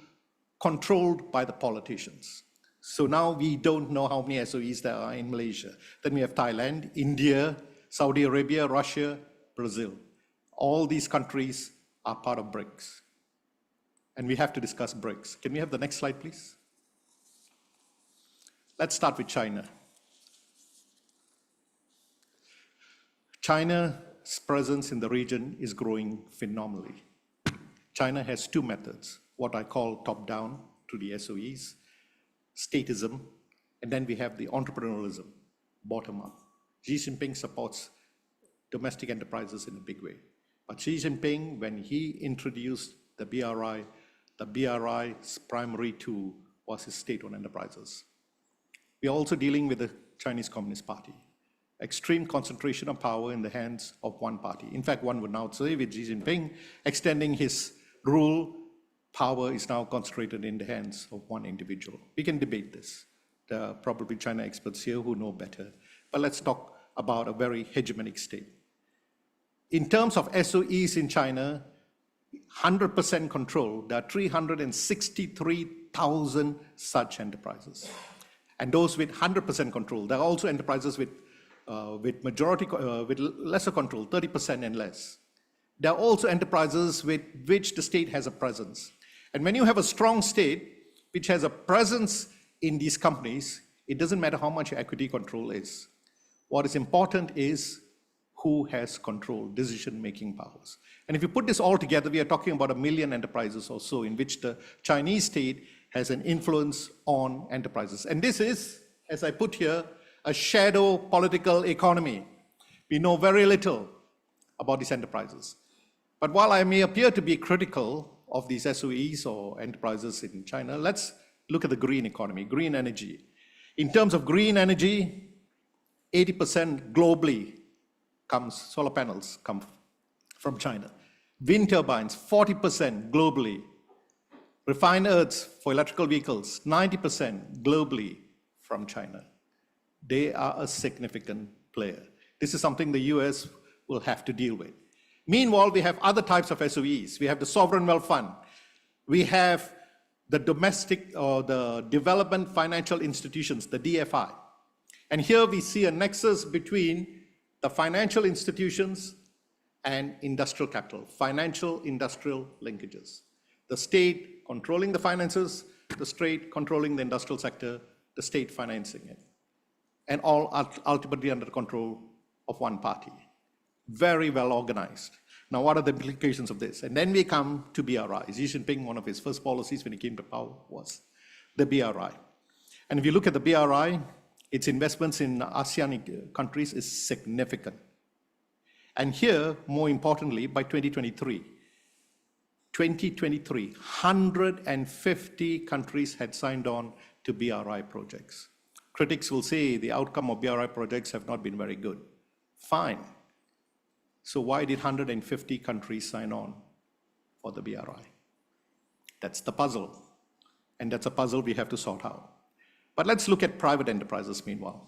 Speaker 8: controlled by the politicians? So now we don't know how many SOEs there are in Malaysia. Then we have Thailand, India, Saudi Arabia, Russia, Brazil. All these countries are part of BRICS. And we have to discuss BRICS. Can we have the next slide, please? Let's start with China. China's presence in the region is growing phenomenally. China has 2 methods, what I call top-down through the SOEs, statism, and then we have the entrepreneurialism, bottom-up. Xi Jinping supports domestic enterprises in a big way. But Xi Jinping, when he introduced the BRI's primary tool was his state-owned enterprises. We are also dealing with the Chinese Communist Party. Extreme concentration of power in the hands of one party. In fact, one would now say with Xi Jinping extending his rule, power is now concentrated in the hands of one individual. We can debate this. There are probably China experts here who know better. But let's talk about a very hegemonic state. In terms of SOEs in China, 100% control, there are 363,000 such enterprises. And those with 100% control, there are also enterprises with lesser control, 30% and less. There are also enterprises with which the state has a presence. And when you have a strong state which has a presence in these companies, it doesn't matter how much equity control is. What is important is who has control, decision-making powers. And if you put this all together, we are talking about 1 million enterprises or so in which the Chinese state has an influence on enterprises. And this is, as I put here, a shadow political economy. We know very little about these enterprises. But while I may appear to be critical of these SOEs or enterprises in China, let's look at the green economy, green energy. In terms of green energy, 80% globally solar panels come from China. Wind turbines, 40% globally. Refined earths for electrical vehicles, 90% globally from China. They are a significant player. This is something the US will have to deal with. Meanwhile, we have other types of SOEs. We have the Sovereign Wealth Fund. We have the domestic or the development financial institutions, the DFI. And here we see a nexus between the financial institutions and industrial capital, financial industrial linkages. The state controlling the finances, the state controlling the industrial sector, the state financing it, and all ultimately under the control of one party. Very well organized. Now, what are the implications of this? And then we come to BRI. Xi Jinping, one of his first policies when he came to power was the BRI. And if you look at the BRI, its investments in ASEAN countries is significant. And here, more importantly, by 2023, 150 countries had signed on to BRI projects. Critics will say the outcome of BRI projects have not been very good. Fine. So why did 150 countries sign on for the BRI? That's the puzzle. And that's a puzzle we have to sort out. But let's look at private enterprises meanwhile.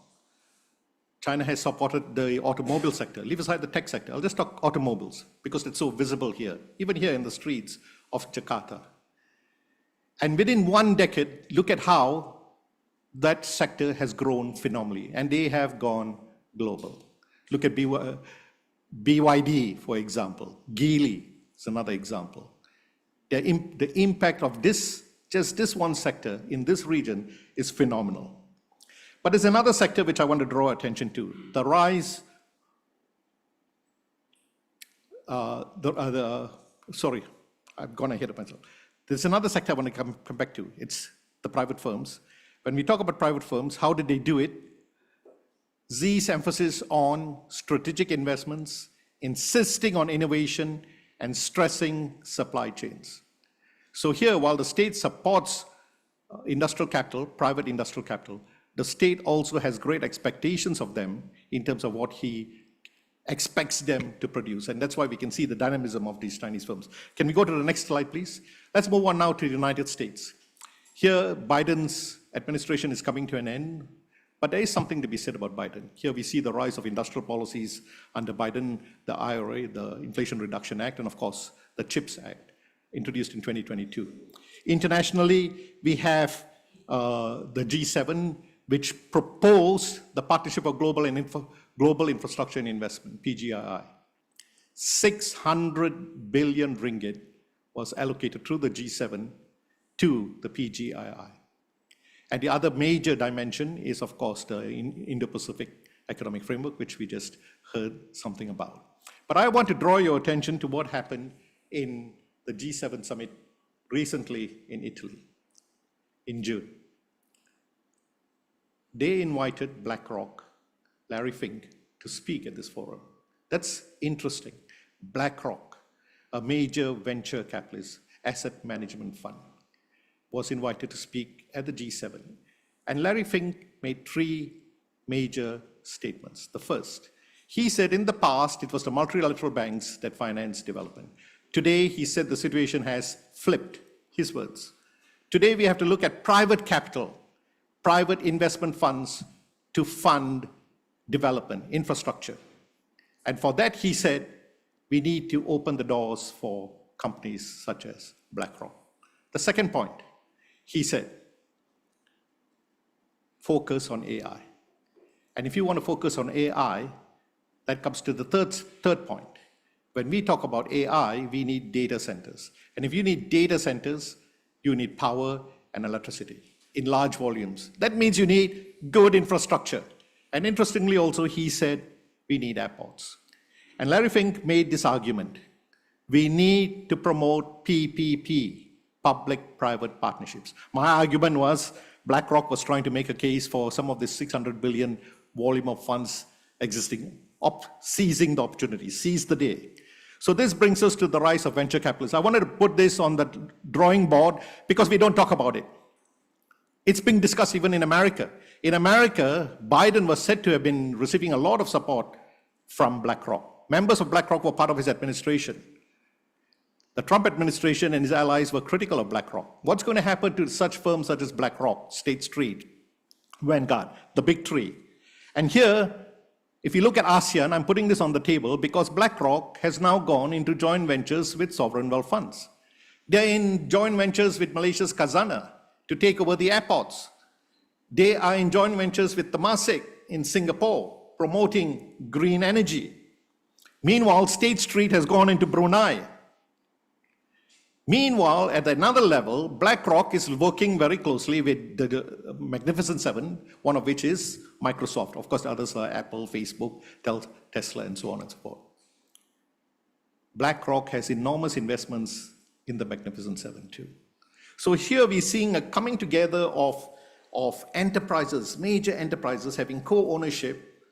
Speaker 8: China has supported the automobile sector. Leave aside the tech sector. I'll just talk automobiles because it's so visible here, even here in the streets of Jakarta. And within 1 decade, look at how that sector has grown phenomenally, and they have gone global. Look at BYD, for example. Geely is another example. The impact of just this one sector in this region is phenomenal. But there's another sector which I want to draw attention to. The rise, sorry, I've gone ahead of myself. There's another sector I want to come back to. It's the private firms. When we talk about private firms, how did they do it? Xi's emphasis on strategic investments, insisting on innovation, and stressing supply chains. So here, while the state supports industrial capital, private industrial capital, the state also has great expectations of them in terms of what he expects them to produce. And that's why we can see the dynamism of these Chinese firms. Can we go to the next slide, please? Let's move on now to the United States. Here, Biden's administration is coming to an end, but there is something to be said about Biden. Here we see the rise of industrial policies under Biden, the IRA, the Inflation Reduction Act, and of course, the CHIPS Act, introduced in 2022. Internationally, we have the G7, which proposed the Partnership of Global Infrastructure and Investment, PGII. 600 billion ringgit was allocated through the G7 to the PGII. And the other major dimension is, of course, the Indo-Pacific Economic Framework, which we just heard something about. But I want to draw your attention to what happened in the G7 summit recently in Italy in June. They invited BlackRock, Larry Fink, to speak at this forum. That's interesting. BlackRock, a major venture capitalist asset management fund, was invited to speak at the G7. And Larry Fink made three major statements. The first, he said in the past, it was the multilateral banks that financed development. Today, he said the situation has flipped, his words. Today, we have to look at private capital, private investment funds to fund development, infrastructure. And for that, he said, we need to open the doors for companies such as BlackRock. The second point, he said, focus on AI. And if you want to focus on AI, that comes to the third point. When we talk about AI, we need data centers. And if you need data centers, you need power and electricity in large volumes. That means you need good infrastructure. And interestingly also, he said, we need airports. And Larry Fink made this argument. We need to promote PPP, public-private partnerships. My argument was BlackRock was trying to make a case for some of this 600 billion volume of funds existing, seizing the opportunity, seize the day. So this brings us to the rise of venture capitalists. I wanted to put this on the drawing board because we don't talk about it. It's being discussed even in America. In America, Biden was said to have been receiving a lot of support from BlackRock. Members of BlackRock were part of his administration. The Trump administration and his allies were critical of BlackRock. What's going to happen to such firms such as BlackRock, State Street, Vanguard, the big three? And here, if you look at ASEAN, I'm putting this on the table because BlackRock has now gone into joint ventures with sovereign wealth funds. They're in joint ventures with Malaysia's Khazanah to take over the airports. They are in joint ventures with Temasek in Singapore, promoting green energy. Meanwhile, State Street has gone into Brunei. Meanwhile, at another level, BlackRock is working very closely with the Magnificent Seven, one of which is Microsoft. Of course, the others are Apple, Facebook, Tesla, and so on and so forth. BlackRock has enormous investments in the Magnificent Seven too. So here we're seeing a coming together of enterprises, major enterprises having co-ownership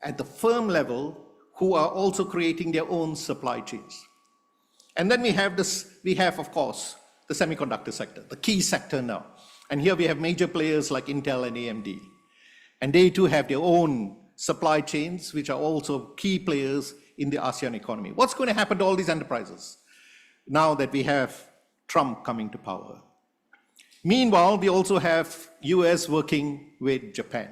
Speaker 8: at the firm level who are also creating their own supply chains. And then we have, of course, the semiconductor sector, the key sector now. And here we have major players like Intel and AMD. And they too have their own supply chains, which are also key players in the ASEAN economy. What's going to happen to all these enterprises now that we have Trump coming to power? Meanwhile, we also have US working with Japan,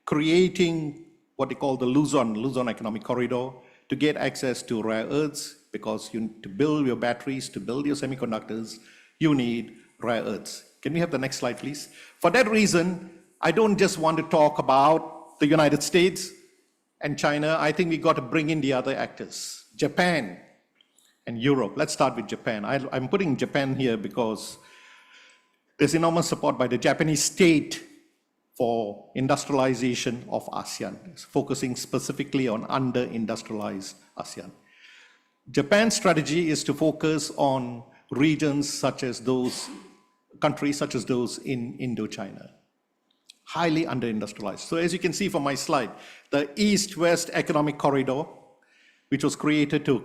Speaker 8: creating what they call the Luzon Economic Corridor to get access to rare earths, because to build your batteries, to build your semiconductors, you need rare earths. Can we have the next slide, please? For that reason, I don't just want to talk about the United States and China. I think we got to bring in the other actors, Japan and Europe. Let's start with Japan. I'm putting Japan here because there's enormous support by the Japanese state for industrialization of ASEAN, focusing specifically on under-industrialized ASEAN. Japan's strategy is to focus on regions such as those, countries such as those in Indochina, highly under-industrialized. So as you can see from my slide, the East-West Economic Corridor, which was created to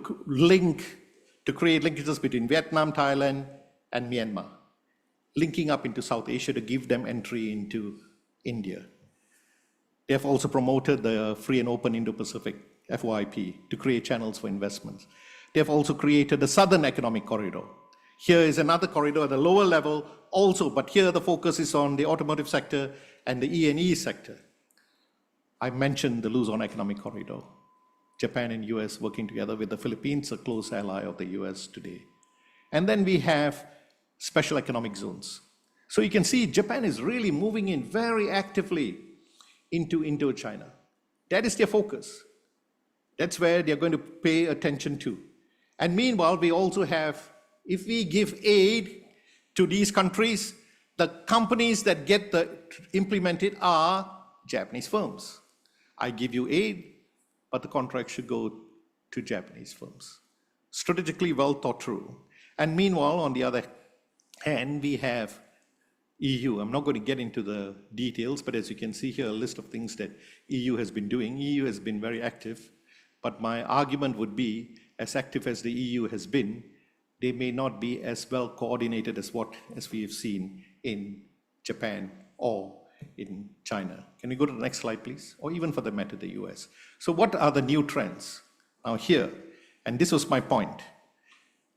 Speaker 8: create linkages between Vietnam, Thailand, and Myanmar, linking up into South Asia to give them entry into India. They have also promoted the free and open Indo-Pacific, FYP, to create channels for investments. They have also created the Southern Economic Corridor. Here is another corridor at the lower level also, but here the focus is on the automotive sector and the E&E sector. I mentioned the Luzon Economic Corridor. Japan and US working together with the Philippines, a close ally of the US today. And then we have special economic zones. So you can see Japan is really moving in very actively into Indochina. That is their focus. That's where they're going to pay attention to. And meanwhile, we also have, if we give aid to these countries, the companies that get implemented are Japanese firms. I give you aid, but the contract should go to Japanese firms. Strategically well thought through. And meanwhile, on the other hand, we have EU. I'm not going to get into the details, but as you can see here, a list of things that EU has been doing. EU has been very active, but my argument would be, as active as the EU has been, they may not be as well coordinated as we have seen in Japan or in China. Can we go to the next slide, please? Or even for the matter, the US. So what are the new trends? Now here, and this was my point,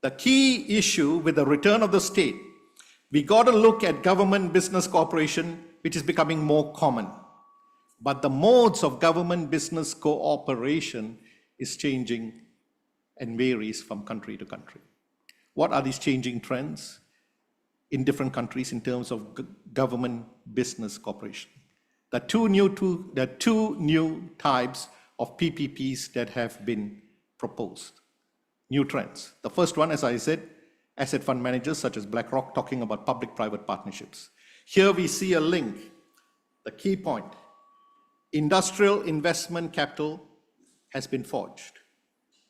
Speaker 8: the key issue with the return of the state, we got to look at government-business cooperation, which is becoming more common. But the modes of government-business cooperation is changing and varies from country to country. What are these changing trends in different countries in terms of government-business cooperation? There are two new types of PPPs that have been proposed. New trends. The first one, as I said, asset fund managers such as BlackRock talking about public-private partnerships. Here we see a link, the key point. Industrial investment capital has been forged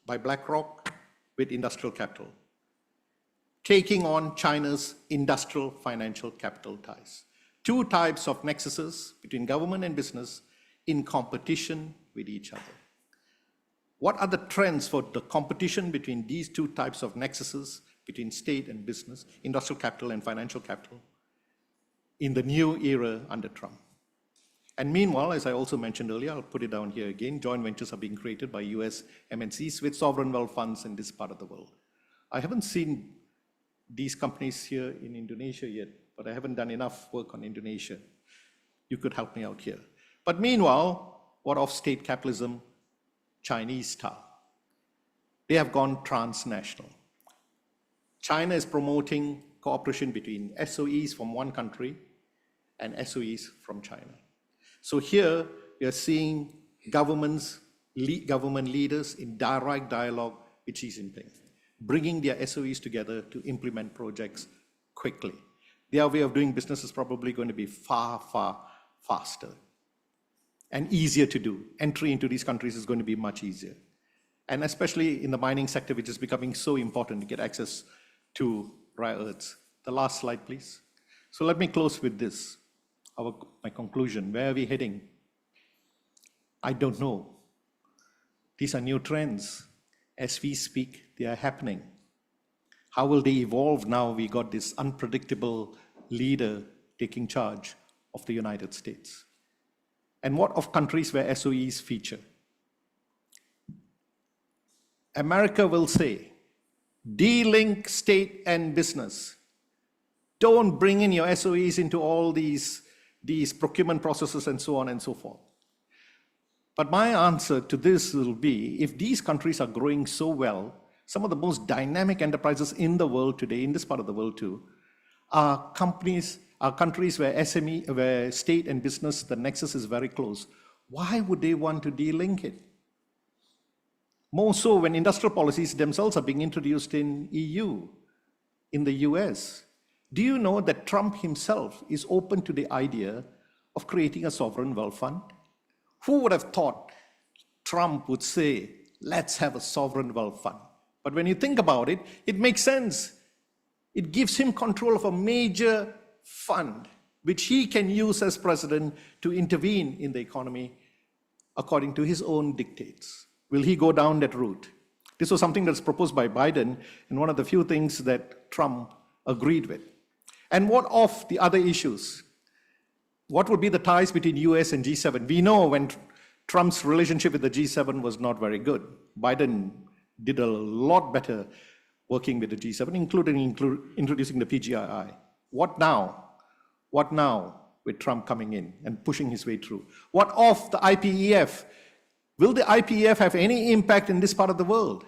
Speaker 8: by BlackRock with industrial capital, taking on China's industrial financial capital ties. Two types of nexuses between government and business in competition with each other. What are the trends for the competition between these two types of nexuses between state and business, industrial capital and financial capital, in the new era under Trump? And meanwhile, as I also mentioned earlier, I'll put it down here again, joint ventures are being created by US MNCs with sovereign wealth funds in this part of the world. I haven't seen these companies here in Indonesia yet, but I haven't done enough work on Indonesia. You could help me out here. But meanwhile, what of state capitalism? Chinese style. They have gone transnational. China is promoting cooperation between SOEs from one country and SOEs from China. So here we are seeing government leaders in direct dialogue with Xi Jinping, bringing their SOEs together to implement projects quickly. Their way of doing business is probably going to be far, far faster and easier to do. Entry into these countries is going to be much easier. And especially in the mining sector, which is becoming so important to get access to rare earths. The last slide, please. So let me close with this, my conclusion. Where are we heading? I don't know. These are new trends. As we speak, they are happening. How will they evolve now we got this unpredictable leader taking charge of the United States? And what of countries where SOEs feature? America will say, de-link state and business. Don't bring in your SOEs into all these procurement processes and so on and so forth. But my answer to this will be, if these countries are growing so well, some of the most dynamic enterprises in the world today, in this part of the world too, are countries where state and business, the nexus is very close. Why would they want to de-link it? More so when industrial policies themselves are being introduced in EU, in the US. Do you know that Trump himself is open to the idea of creating a sovereign wealth fund? Who would have thought Trump would say, let's have a sovereign wealth fund? But when you think about it, it makes sense. It gives him control of a major fund, which he can use as president to intervene in the economy according to his own dictates. Will he go down that route? This was something that's proposed by Biden and one of the few things that Trump agreed with. And what of the other issues? What would be the ties between US and G7? We know when Trump's relationship with the G7 was not very good. Biden did a lot better working with the G7, including introducing the PGII. What now? What now with Trump coming in and pushing his way through? What of the IPEF? Will the IPEF have any impact in this part of the world?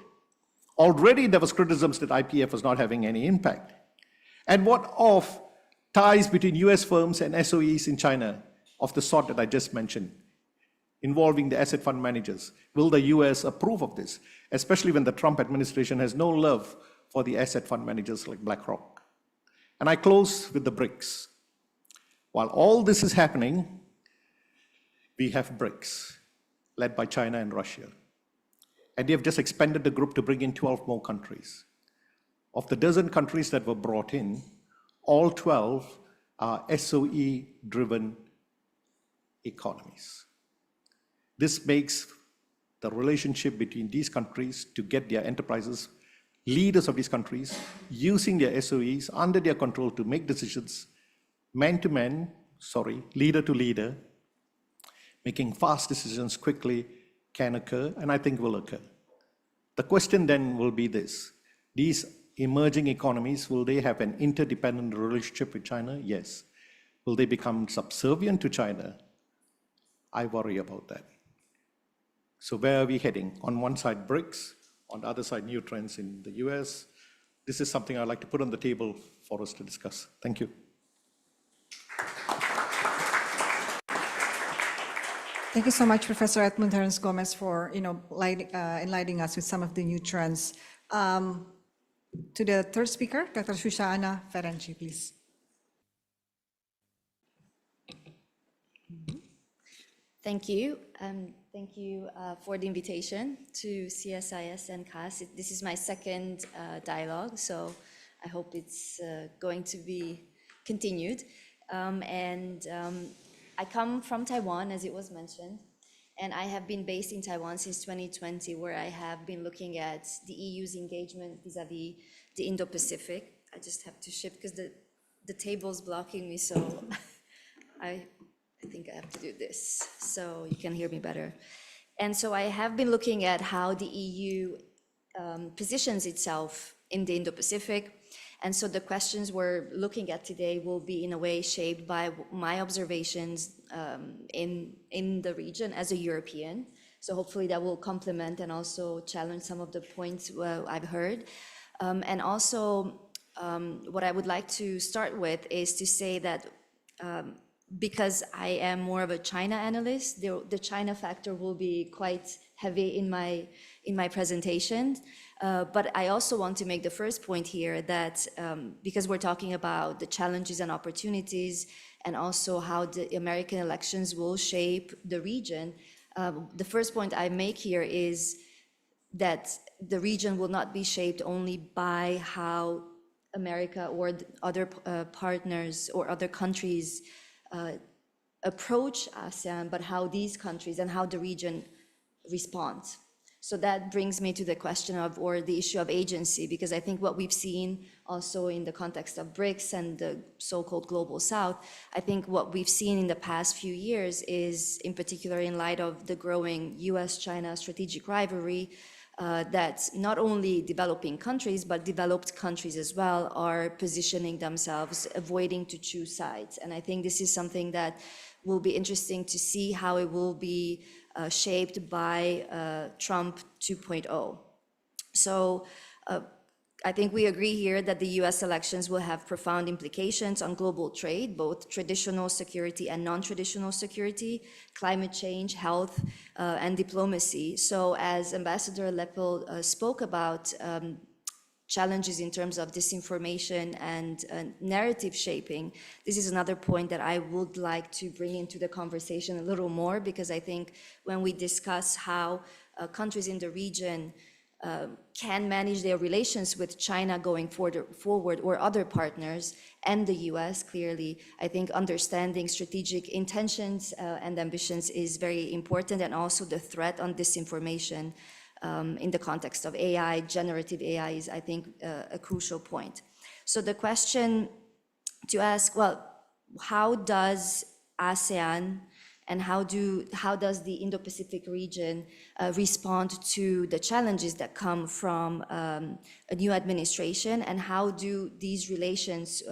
Speaker 8: Already there was criticisms that IPEF was not having any impact. And what of ties between US firms and SOEs in China of the sort that I just mentioned, involving the asset fund managers? Will the US approve of this, especially when the Trump administration has no love for the asset fund managers like BlackRock? And I close with the BRICS. While all this is happening, we have BRICS, led by China and Russia. And they have just expanded the group to bring in 12 more countries. Of the dozen countries that were brought in, all 12 are SOE-driven economies. This makes the relationship between these countries to get their enterprises, leaders of these countries, using their SOEs under their control to make decisions, man to man, leader to leader, making fast decisions quickly can occur, and I think will occur. The question then will be this: these emerging economies, will they have an interdependent relationship with China? Yes. Will they become subservient to China? I worry about that. So where are we heading? On one side, BRICS, on the other side, new trends in the US. This is something I'd like to put on the table for us to discuss. Thank you.
Speaker 6: Thank you so much, Professor Edmund Terence Gomez, for enlightening us with some of the new trends. To the third speaker, Dr. Zsuzsa Ferenczy, please.
Speaker 9: Thank you. Thank you for the invitation to CSIS and KAS. This is my second dialogue, so I hope it's going to be continued. I come from Taiwan, as it was mentioned, and I have been based in Taiwan since 2020, where I have been looking at the EU's engagement vis-a-vis the Indo-Pacific. I just have to shift because the table's blocking me, so I think I have to do this so you can hear me better. And so I have been looking at how the EU positions itself in the Indo-Pacific. And so the questions we're looking at today will be in a way shaped by my observations in the region as a European. So hopefully that will complement and also challenge some of the points I've heard. And also what I would like to start with is to say that because I am more of a China analyst, the China factor will be quite heavy in my presentation. But I also want to make the first point here that because we're talking about the challenges and opportunities and also how the American elections will shape the region, the first point I make here is that the region will not be shaped only by how America or other partners or other countries approach ASEAN, but how these countries and how the region responds. So that brings me to the question of, or the issue of agency, because I think what we've seen also in the context of BRICS and the so-called Global South, I think what we've seen in the past few years is, in particular in light of the growing US-China strategic rivalry, that not only developing countries, but developed countries as well are positioning themselves, avoiding to choose sides. And I think this is something that will be interesting to see how it will be shaped by Trump 2.0. So I think we agree here that the US elections will have profound implications on global trade, both traditional security and non-traditional security, climate change, health, and diplomacy. So as Ambassador Lepel spoke about challenges in terms of disinformation and narrative shaping, this is another point that I would like to bring into the conversation a little more, because I think when we discuss how countries in the region can manage their relations with China going forward or other partners and the US, clearly, I think understanding strategic intentions and ambitions is very important, and also the threat on disinformation in the context of AI, generative AI is, I think, a crucial point. So the question to ask, well, how does ASEAN and how does the Indo-Pacific region respond to the challenges that come from a new administration, and how do these relations,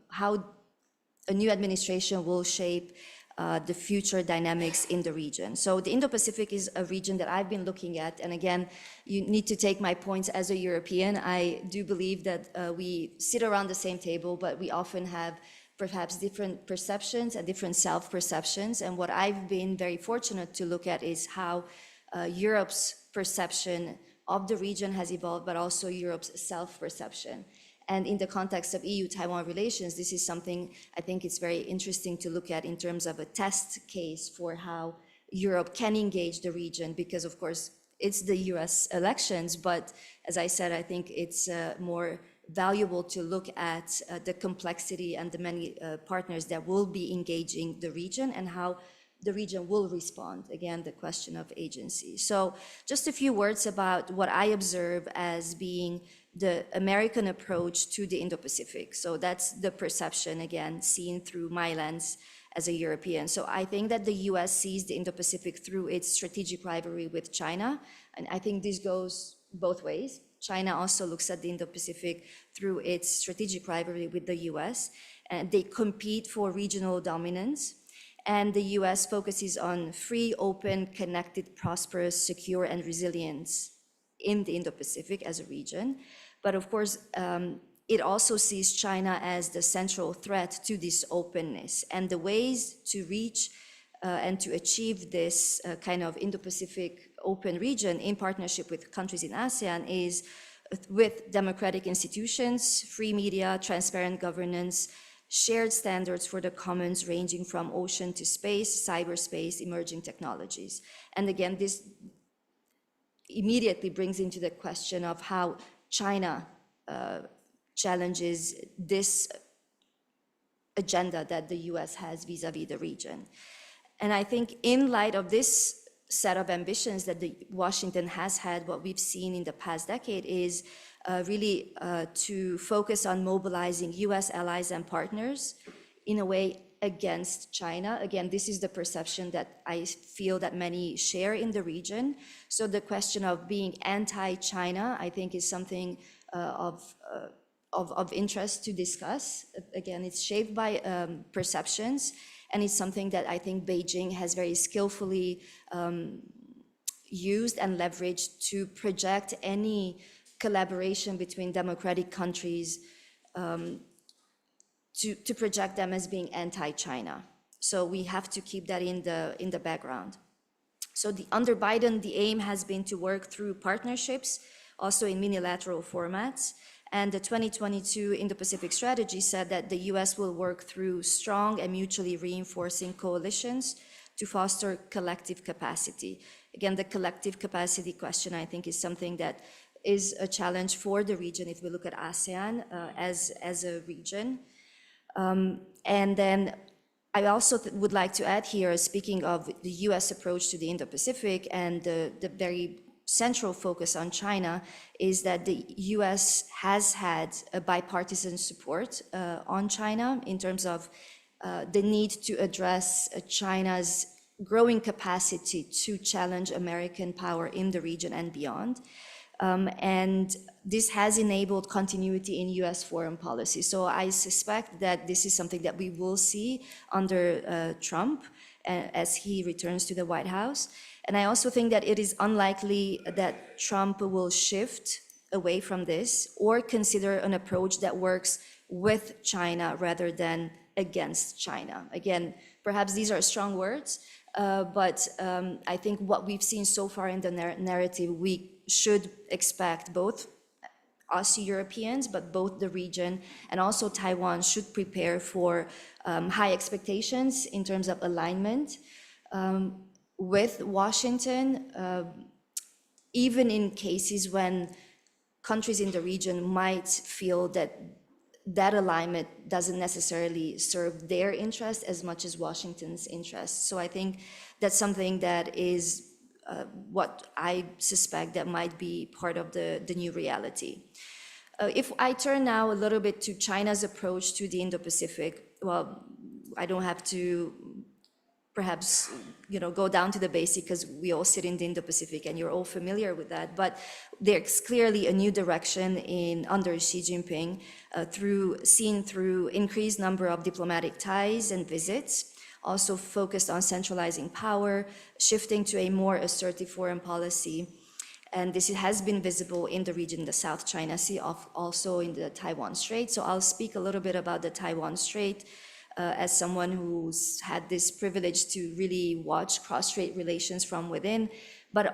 Speaker 9: how a new administration will shape the future dynamics in the region. So the Indo-Pacific is a region that I've been looking at, and again, you need to take my points as a European. I do believe that we sit around the same table, but we often have perhaps different perceptions and different self-perceptions. And what I've been very fortunate to look at is how Europe's perception of the region has evolved, but also Europe's self-perception. And in the context of EU-Taiwan relations, this is something I think it's very interesting to look at in terms of a test case for how Europe can engage the region, because of course it's the US elections, but as I said, I think it's more valuable to look at the complexity and the many partners that will be engaging the region and how the region will respond. Again, the question of agency. So just a few words about what I observe as being the American approach to the Indo-Pacific. So that's the perception, again, seen through my lens as a European. So I think that the US sees the Indo-Pacific through its strategic rivalry with China. And I think this goes both ways. China also looks at the Indo-Pacific through its strategic rivalry with the US, and they compete for regional dominance. And the US focuses on free, open, connected, prosperous, secure, and resilience in the Indo-Pacific as a region. But of course, it also sees China as the central threat to this openness. And the ways to reach and to achieve this kind of Indo-Pacific open region in partnership with countries in ASEAN is with democratic institutions, free media, transparent governance, shared standards for the commons ranging from ocean to space, cyberspace, emerging technologies. And again, this immediately brings into the question of how China challenges this agenda that the US has vis-a-vis the region. And I think in light of this set of ambitions that Washington has had, what we've seen in the past decade is really to focus on mobilizing US allies and partners in a way against China. Again, this is the perception that I feel that many share in the region. So the question of being anti-China, I think, is something of interest to discuss. Again, it's shaped by perceptions, and it's something that I think Beijing has very skillfully used and leveraged to project any collaboration between democratic countries, to project them as being anti-China. So we have to keep that in the background. So under Biden, the aim has been to work through partnerships, also in unilateral formats. And the 2022 Indo-Pacific strategy said that the US will work through strong and mutually reinforcing coalitions to foster collective capacity. Again, the collective capacity question, I think, is something that is a challenge for the region if we look at ASEAN as a region. And then I also would like to add here, speaking of the US approach to the Indo-Pacific and the very central focus on China, is that the US has had a bipartisan support on China in terms of the need to address China's growing capacity to challenge American power in the region and beyond. And this has enabled continuity in US foreign policy. So I suspect that this is something that we will see under Trump as he returns to the White House. And I also think that it is unlikely that Trump will shift away from this or consider an approach that works with China rather than against China. Again, perhaps these are strong words, but I think what we've seen so far in the narrative, we should expect both us Europeans, but both the region and also Taiwan should prepare for high expectations in terms of alignment with Washington, even in cases when countries in the region might feel that that alignment doesn't necessarily serve their interest as much as Washington's interest. So I think that's something that is what I suspect that might be part of the new reality. If I turn now a little bit to China's approach to the Indo-Pacific, well, I don't have to perhaps go down to the basic because we all sit in the Indo-Pacific and you're all familiar with that, but there's clearly a new direction under Xi Jinping seen through increased number of diplomatic ties and visits, also focused on centralizing power, shifting to a more assertive foreign policy. And this has been visible in the region, the South China Sea, also in the Taiwan Strait. So I'll speak a little bit about the Taiwan Strait as someone who's had this privilege to really watch cross-strait relations from within. But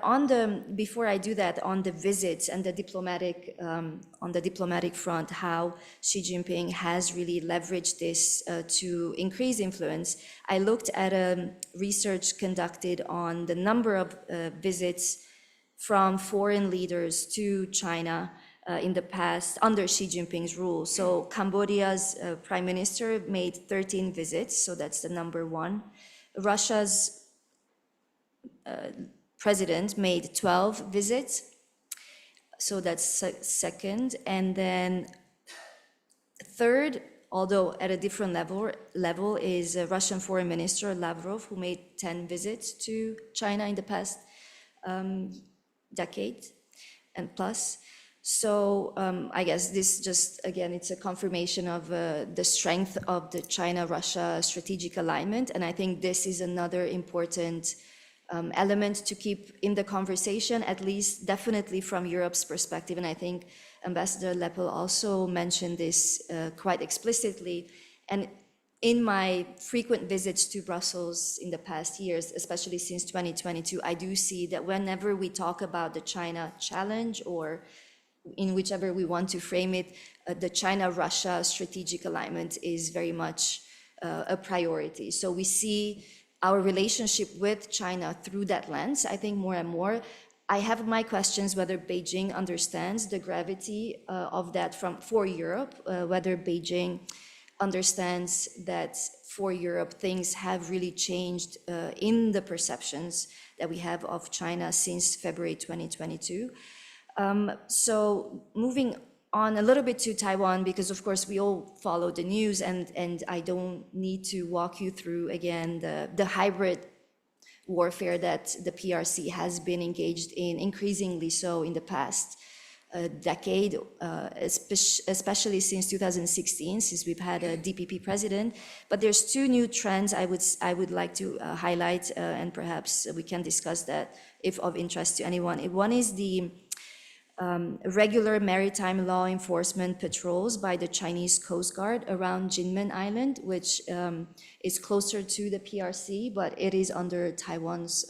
Speaker 9: before I do that, on the visits and on the diplomatic front, how Xi Jinping has really leveraged this to increase influence, I looked at a research conducted on the number of visits from foreign leaders to China in the past under Xi Jinping's rule. So Cambodia's prime minister made 13 visits, so that's the number one. Russia's president made 12 visits, so that's second. And then third, although at a different level is Russian Foreign Minister Lavrov, who made 10 visits to China in the past decade and plus. So I guess this just, again, it's a confirmation of the strength of the China-Russia strategic alignment. And I think this is another important element to keep in the conversation, at least definitely from Europe's perspective. And I think Ambassador Lepel also mentioned this quite explicitly. And in my frequent visits to Brussels in the past years, especially since 2022, I do see that whenever we talk about the China challenge, or in whichever we want to frame it, the China-Russia strategic alignment is very much a priority. So we see our relationship with China through that lens, I think, more and more. I have my questions whether Beijing understands the gravity of that for Europe, whether Beijing understands that for Europe things have really changed in the perceptions that we have of China since February 2022. So moving on a little bit to Taiwan, because of course we all follow the news, and I don't need to walk you through again the hybrid warfare that the PRC has been engaged in, increasingly so in the past decade, especially since 2016, since we've had a DPP president. But there's two new trends I would like to highlight, and perhaps we can discuss that if of interest to anyone. One is the regular maritime law enforcement patrols by the Chinese Coast Guard around Jinmen Island, which is closer to the PRC, but it is under Taiwan's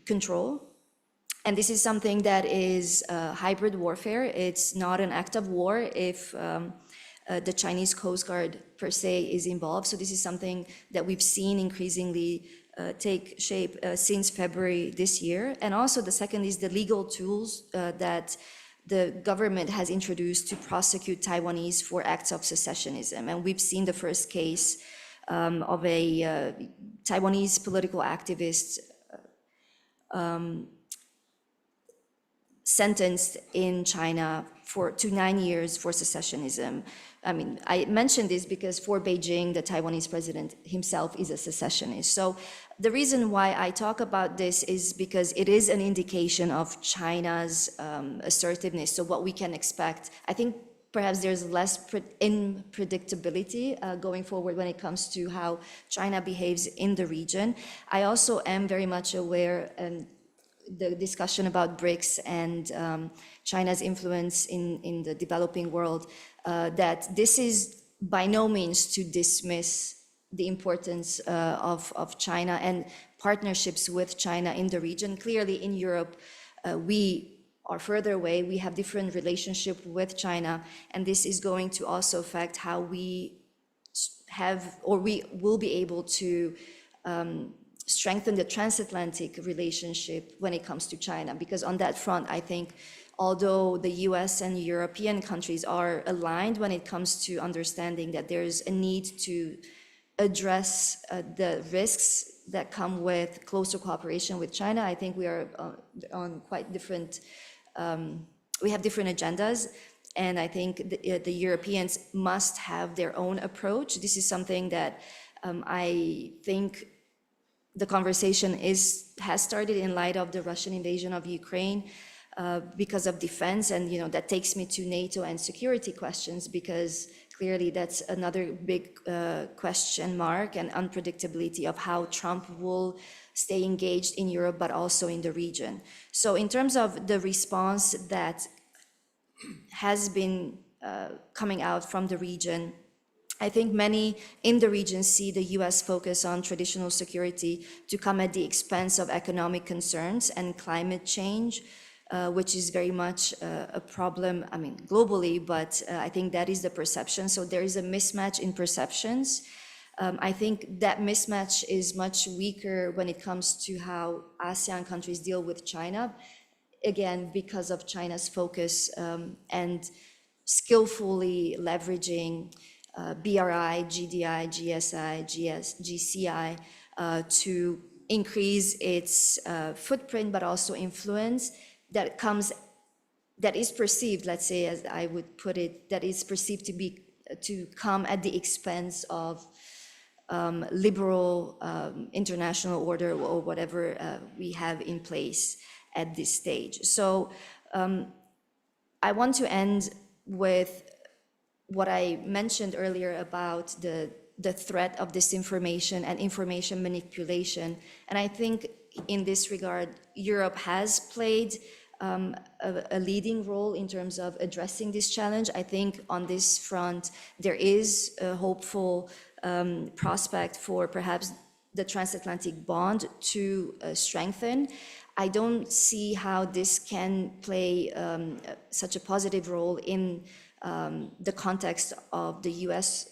Speaker 9: control. And this is something that is hybrid warfare. It's not an act of war if the Chinese Coast Guard per se is involved. So this is something that we've seen increasingly take shape since February this year. And also the second is the legal tools that the government has introduced to prosecute Taiwanese for acts of secessionism. And we've seen the first case of a Taiwanese political activist sentenced in China to 9 years for secessionism. I mean, I mentioned this because for Beijing, the Taiwanese president himself is a secessionist. So the reason why I talk about this is because it is an indication of China's assertiveness. So what we can expect, I think perhaps there's less unpredictability going forward when it comes to how China behaves in the region. I also am very much aware, and the discussion about BRICS and China's influence in the developing world, that this is by no means to dismiss the importance of China and partnerships with China in the region. Clearly in Europe, we are further away, we have different relationship with China, and this is going to also affect how we have, or we will be able to strengthen the transatlantic relationship when it comes to China. Because on that front, I think, although the US and European countries are aligned when it comes to understanding that there's a need to address the risks that come with closer cooperation with China, I think we are on quite different, we have different agendas. And I think the Europeans must have their own approach. This is something that I think the conversation has started in light of the Russian invasion of Ukraine because of defense. And that takes me to NATO and security questions, because clearly that's another big question mark and unpredictability of how Trump will stay engaged in Europe, but also in the region. So in terms of the response that has been coming out from the region, I think many in the region see the US focus on traditional security to come at the expense of economic concerns and climate change, which is very much a problem, I mean, globally, but I think that is the perception. So there is a mismatch in perceptions. I think that mismatch is much weaker when it comes to how ASEAN countries deal with China. again, because of China's focus and skillfully leveraging BRI, GDI, GSI, GCI to increase its footprint, but also influence that is perceived, let's say, as I would put it, that is perceived to come at the expense of liberal international order or whatever we have in place at this stage. So I want to end with what I mentioned earlier about the threat of disinformation and information manipulation. And I think in this regard, Europe has played a leading role in terms of addressing this challenge. I think on this front, there is a hopeful prospect for perhaps the transatlantic bond to strengthen. I don't see how this can play such a positive role in the context of the US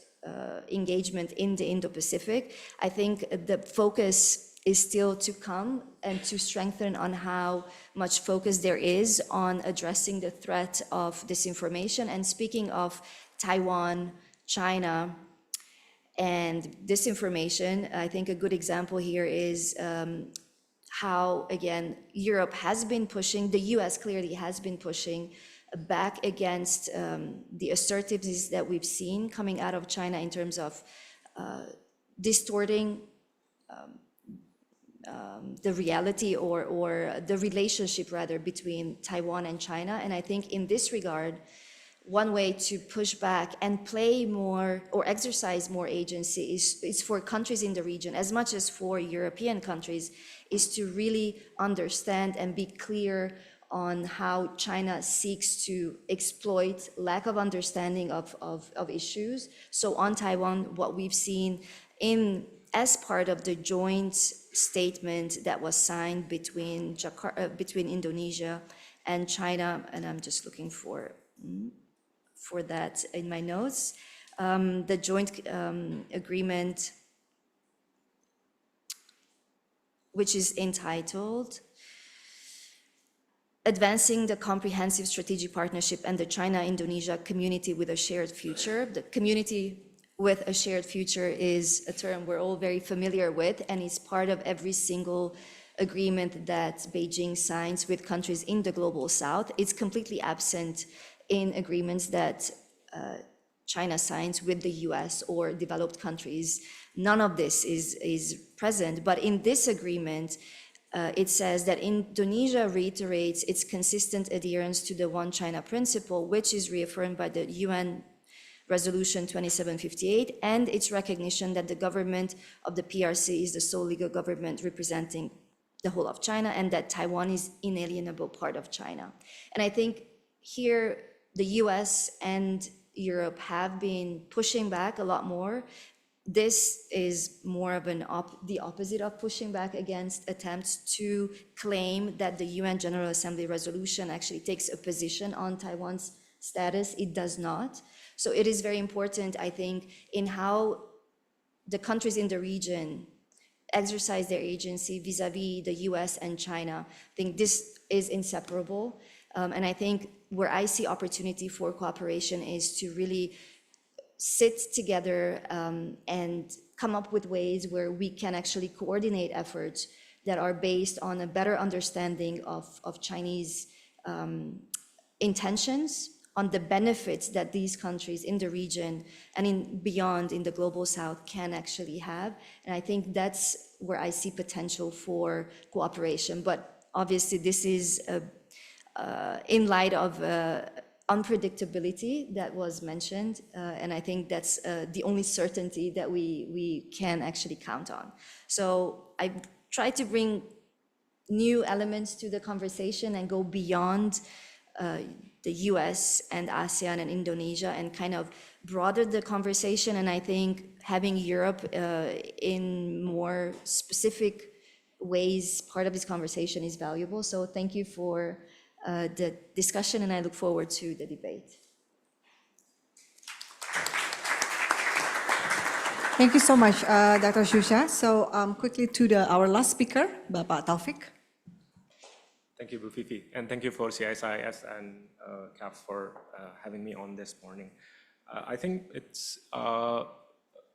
Speaker 9: engagement in the Indo-Pacific. I think the focus is still to come and to strengthen on how much focus there is on addressing the threat of disinformation. And speaking of Taiwan, China, and disinformation, I think a good example here is how, again, Europe has been pushing, the US clearly has been pushing back against the assertiveness that we've seen coming out of China in terms of distorting the reality or the relationship rather between Taiwan and China. And I think in this regard, one way to push back and play more or exercise more agency is for countries in the region, as much as for European countries, is to really understand and be clear on how China seeks to exploit lack of understanding of issues. So on Taiwan, what we've seen as part of the joint statement that was signed between Indonesia and China, and I'm just looking for that in my notes, the joint agreement, which is entitled Advancing the Comprehensive Strategic Partnership and the China-Indonesia Community with a Shared Future. The community with a shared future is a term we're all very familiar with, and is part of every single agreement that Beijing signs with countries in the global south. It's completely absent in agreements that China signs with the US or developed countries. None of this is present, but in this agreement, it says that Indonesia reiterates its consistent adherence to the One China principle, which is reaffirmed by the UN Resolution 2758, and its recognition that the government of the PRC is the sole legal government representing the whole of China, and that Taiwan is inalienable part of China. And I think here the US and Europe have been pushing back a lot more. This is more of the opposite of pushing back against attempts to claim that the UN General Assembly resolution actually takes a position on Taiwan's status. It does not. So it is very important, I think, in how the countries in the region exercise their agency vis-a-vis the US and China. I think this is inseparable. And I think where I see opportunity for cooperation is to really sit together and come up with ways where we can actually coordinate efforts that are based on a better understanding of Chinese intentions, on the benefits that these countries in the region and beyond in the global south can actually have. And I think that's where I see potential for cooperation. But obviously this is in light of unpredictability that was mentioned, and I think that's the only certainty that we can actually count on. So I try to bring new elements to the conversation and go beyond the US and ASEAN and Indonesia and kind of broaden the conversation. And I think having Europe in more specific ways part of this conversation is valuable. So thank you for the discussion, and I look forward to the debate.
Speaker 6: Thank you so much, Dr. Zsuzsa. So quickly to our last speaker, Bapak Taufik.
Speaker 10: Thank you, Bufifi, and thank you for CSIS and CAF for having me on this morning. I think it's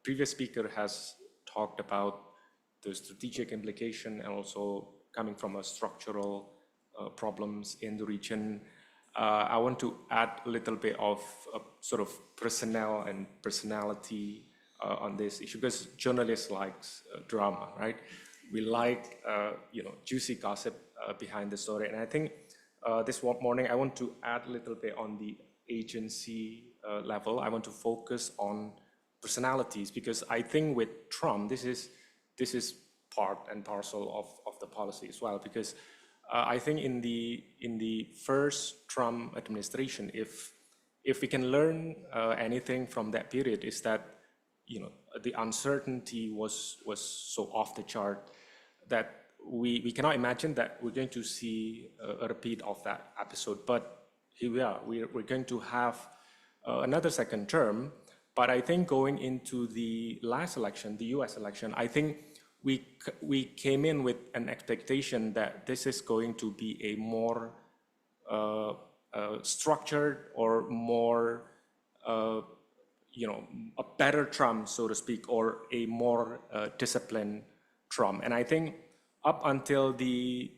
Speaker 10: previous speaker has talked about the strategic implication and also coming from a structural problems in the region. I want to add a little bit of sort of personnel and personality on this issue, because journalists likes drama, right? We like juicy gossip behind the story, and I think this morning I want to add a little bit on the agency level. I want to focus on personalities, because I think with Trump this is part and parcel of the policy as well, because I think in the first Trump administration, if we can learn anything from that period, is that the uncertainty was so off the chart that we cannot imagine that we're going to see a repeat of that episode. But here we are. We're going to have another second term. But I think going into the last election, the U.S. election, I think we came in with an expectation that this is going to be a more structured or more, a better Trump, so to speak, or a more disciplined Trump. And I think up until the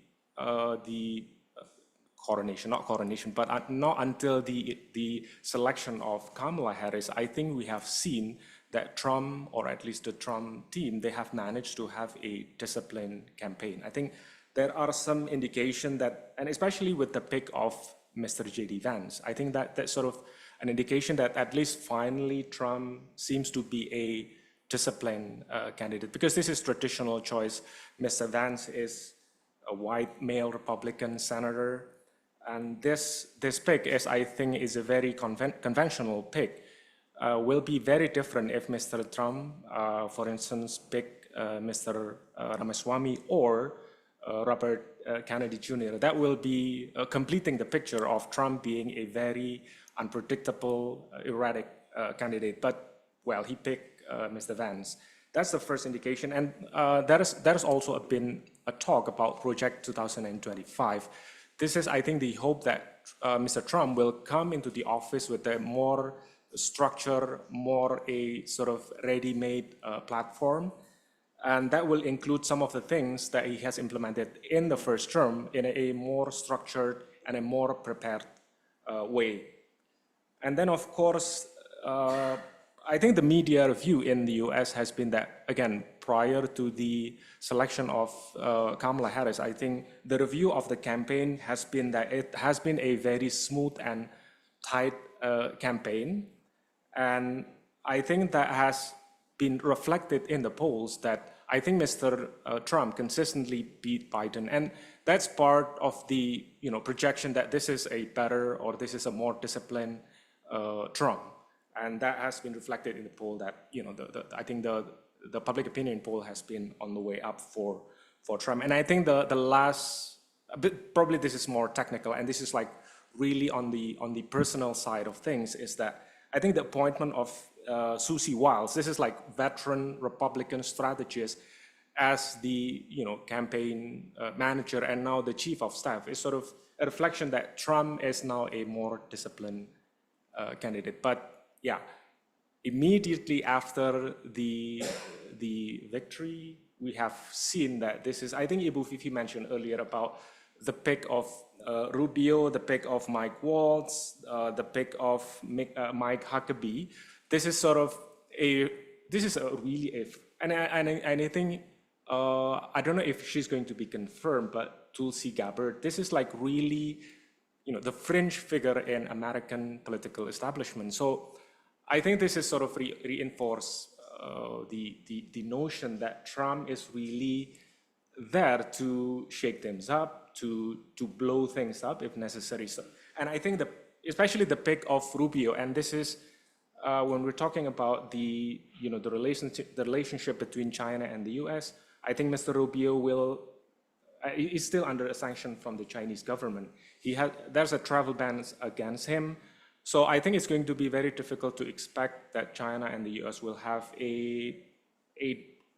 Speaker 10: coronation, but not until the selection of Kamala Harris, I think we have seen that Trump, or at least the Trump team, they have managed to have a disciplined campaign. I think there are some indication that, and especially with the pick of Mr. J.D. Vance, I think that's sort of an indication that at least finally Trump seems to be a disciplined candidate, because this is traditional choice. Mr. Vance is a white male Republican senator, and this pick is, I think, is a very conventional pick. Will be very different if Mr. Trump, for instance, pick Mr. Ramaswamy or Robert Kennedy Jr. That will be completing the picture of Trump being a very unpredictable, erratic candidate. But, well, he picked Mr. Vance. That's the first indication. And there's also been a talk about Project 2025. This is, I think, the hope that Mr. Trump will come into the office with a more structure, more a sort of ready-made platform. And that will include some of the things that he has implemented in the first term in a more structured and a more prepared way. And then, of course, I think the media review in the US has been that, again, prior to the selection of Kamala Harris, I think the review of the campaign has been that it has been a very smooth and tight campaign. And I think that has been reflected in the polls, that I think Mr. Trump consistently beat Biden. And that's part of the projection that this is a better, or this is a more disciplined Trump. And that has been reflected in the poll that, I think the public opinion poll has been on the way up for Trump. And I think the last, probably this is more technical, and this is like really on the personal side of things, is that I think the appointment of Susie Wiles, this is like veteran Republican strategist, as the campaign manager and now the chief of staff, is sort of a reflection that Trump is now a more disciplined candidate. But yeah, immediately after the victory, we have seen that this is, I think Ibu Fifi mentioned earlier about the pick of Rubio, the pick of Mike Waltz, the pick of Mike Huckabee. This is sort of and I think, I don't know if she's going to be confirmed, but Tulsi Gabbard, this is like really, the fringe figure in American political establishment. So I think this is sort of reinforce the notion that Trump is really there to shake things up, to blow things up if necessary. So, and I think especially the pick of Rubio, and this is when we're talking about the relationship between China and the U.S. I think Mr. Rubio is still under a sanction from the Chinese government. There's a travel ban against him. So I think it's going to be very difficult to expect that China and the U.S. will have a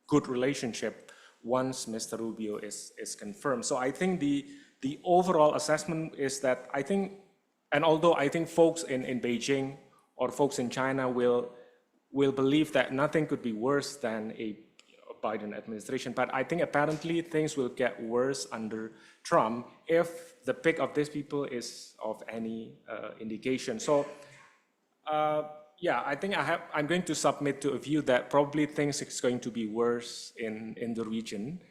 Speaker 10: good relationship once Mr. Rubio is confirmed. So I think the the overall assessment is that I think, and although I think folks in Beijing or folks in China will believe that nothing could be worse than a Biden administration, but I think apparently things will get worse under Trump if the pick of these people is of any indication. So yeah, I think I'm going to submit to a view that probably things is going to be worse in the region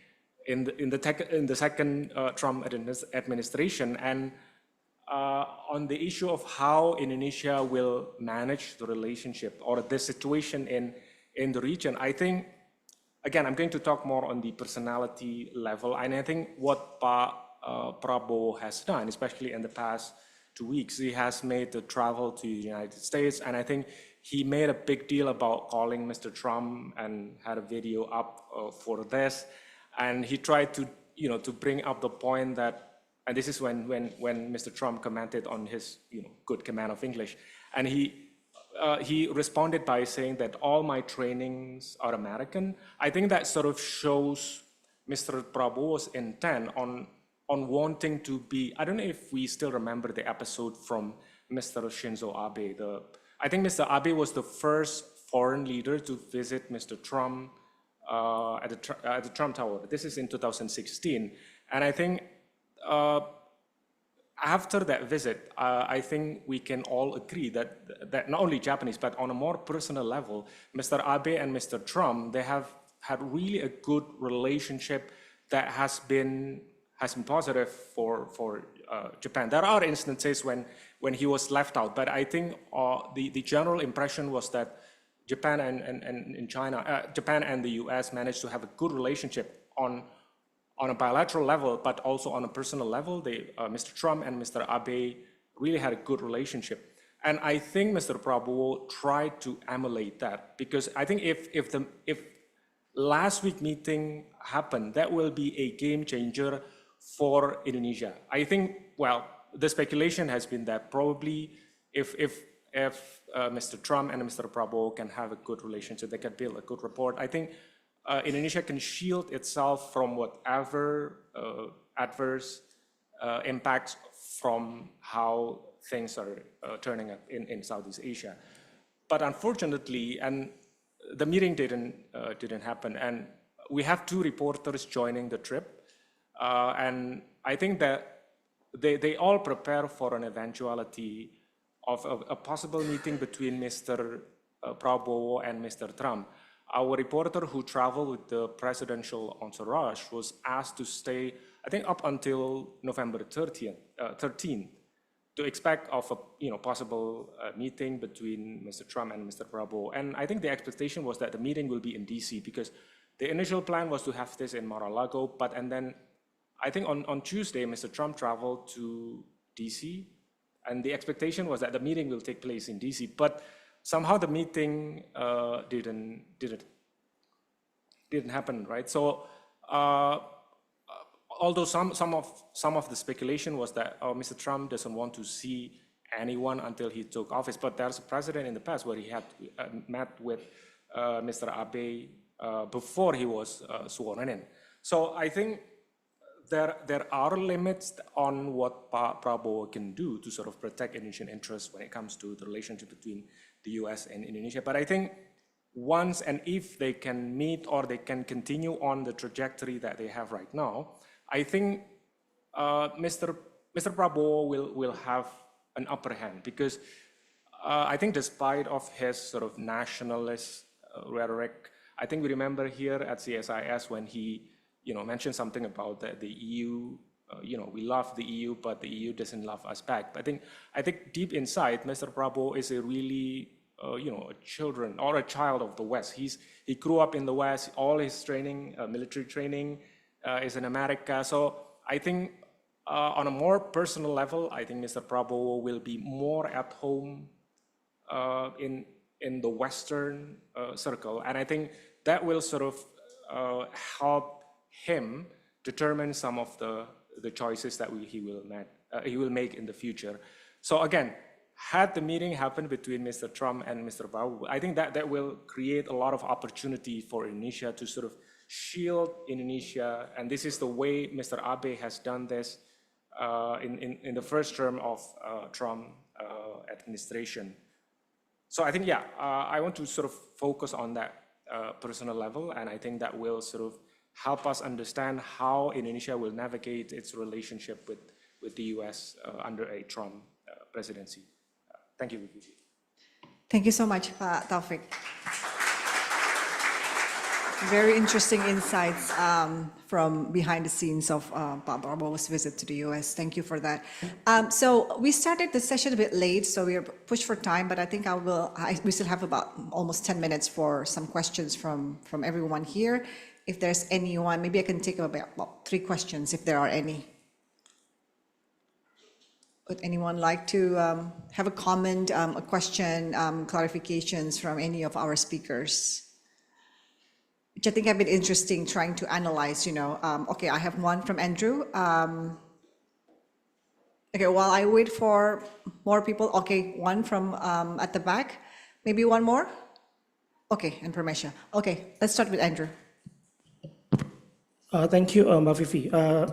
Speaker 10: in the second Trump administration, and on the issue of how Indonesia will manage the relationship or the situation in the region. I think, again, I'm going to talk more on the personality level, and I think what Prabowo has done, especially in the past 2 weeks, he has made the travel to the United States, and I think he made a big deal about calling Mr. Trump and had a video up for this, and he tried to, to bring up the point that, and this is when Mr. Trump commented on his, good command of English, and he responded by saying that all my trainings are American. I think that sort of shows Mr. Prabowo's intent on wanting to be, I don't know if we still remember the episode from Mr. Shinzo Abe. I think Mr. Abe was the first foreign leader to visit Mr. Trump at the Trump Tower. This is in 2016. And I think after that visit, I think we can all agree that not only Japanese, but on a more personal level, Mr. Abe and Mr. Trump, they have had really a good relationship that has been positive for Japan. There are instances when he was left out, but I think the general impression was that Japan and China, Japan and the US managed to have a good relationship on a bilateral level, but also on a personal level. Mr. Trump and Mr. Abe really had a good relationship. And I think Mr. Prabowo tried to emulate that, because I think if last week meeting happened, that will be a game changer for Indonesia. I think, well, the speculation has been that probably if Mr. Trump and Mr. Prabowo can have a good relationship, they can build a good rapport, I think Indonesia can shield itself from whatever adverse impacts from how things are turning up in Southeast Asia. But unfortunately, and the meeting didn't happen, and we have 2 reporters joining the trip, and I think that they all prepare for an eventuality of a possible meeting between Mr. Prabowo and Mr. Trump. Our reporter who traveled with the presidential entourage was asked to stay, I think, up until November 13th, to expect of a possible meeting between Mr. Trump and Mr. Prabowo. And I think the expectation was that the meeting will be in DC, because the initial plan was to have this in Mar-a-Lago, and then I think on Tuesday, Mr. Trump traveled to DC, and the expectation was that the meeting will take place in DC, but somehow the meeting didn't happen, right? So although some of the speculation was that Mr. Trump doesn't want to see anyone until he took office, but there's a precedent in the past where he had met with Mr. Abe before he was sworn in. So I think there are limits on what Prabowo can do to sort of protect Indonesian interests when it comes to the relationship between the US and Indonesia. But I think once and if they can meet or they can continue on the trajectory that they have right now, I think Mr. Prabowo will have an upper hand, because I think despite of his sort of nationalist rhetoric, I think we remember here at CSIS when he mentioned something about the EU, we love the EU, but the EU doesn't love us back. But I think deep inside, Mr. Prabowo is a really, a child of the West. He grew up in the West. All his training, military training, is in America. So I think on a more personal level, I think Mr. Prabowo will be more at home in the Western circle, and I think that will sort of help him determine some of the choices that he will make in the future. So again, had the meeting happened between Mr. Trump and Mr. Prabowo, I think that will create a lot of opportunity for Indonesia to sort of shield Indonesia, and this is the way Mr. Abe has done this in the first term of Trump administration. So I think, yeah, I want to sort of focus on that personal level, and I think that will sort of help us understand how Indonesia will navigate its relationship with the US under a Trump presidency. Thank you.
Speaker 6: Thank you so much, Pak Taufik. Very interesting insights from behind the scenes of Pak Prabowo's visit to the US. Thank you for that. So we started the session a bit late, so we are pushed for time, but I think we still have about almost 10 minutes for some questions from everyone here. If there's anyone, maybe I can take about 3 questions if there are any. Would anyone like to have a comment, a question, clarifications from any of our speakers? Which I think have been interesting trying to analyze, okay, I have one from Andrew. Okay, while I wait for more people, okay, one from at the back, maybe one more? Okay, and Premesha. Okay, let's start with Andrew.
Speaker 11: Thank you, Mbak Vivi.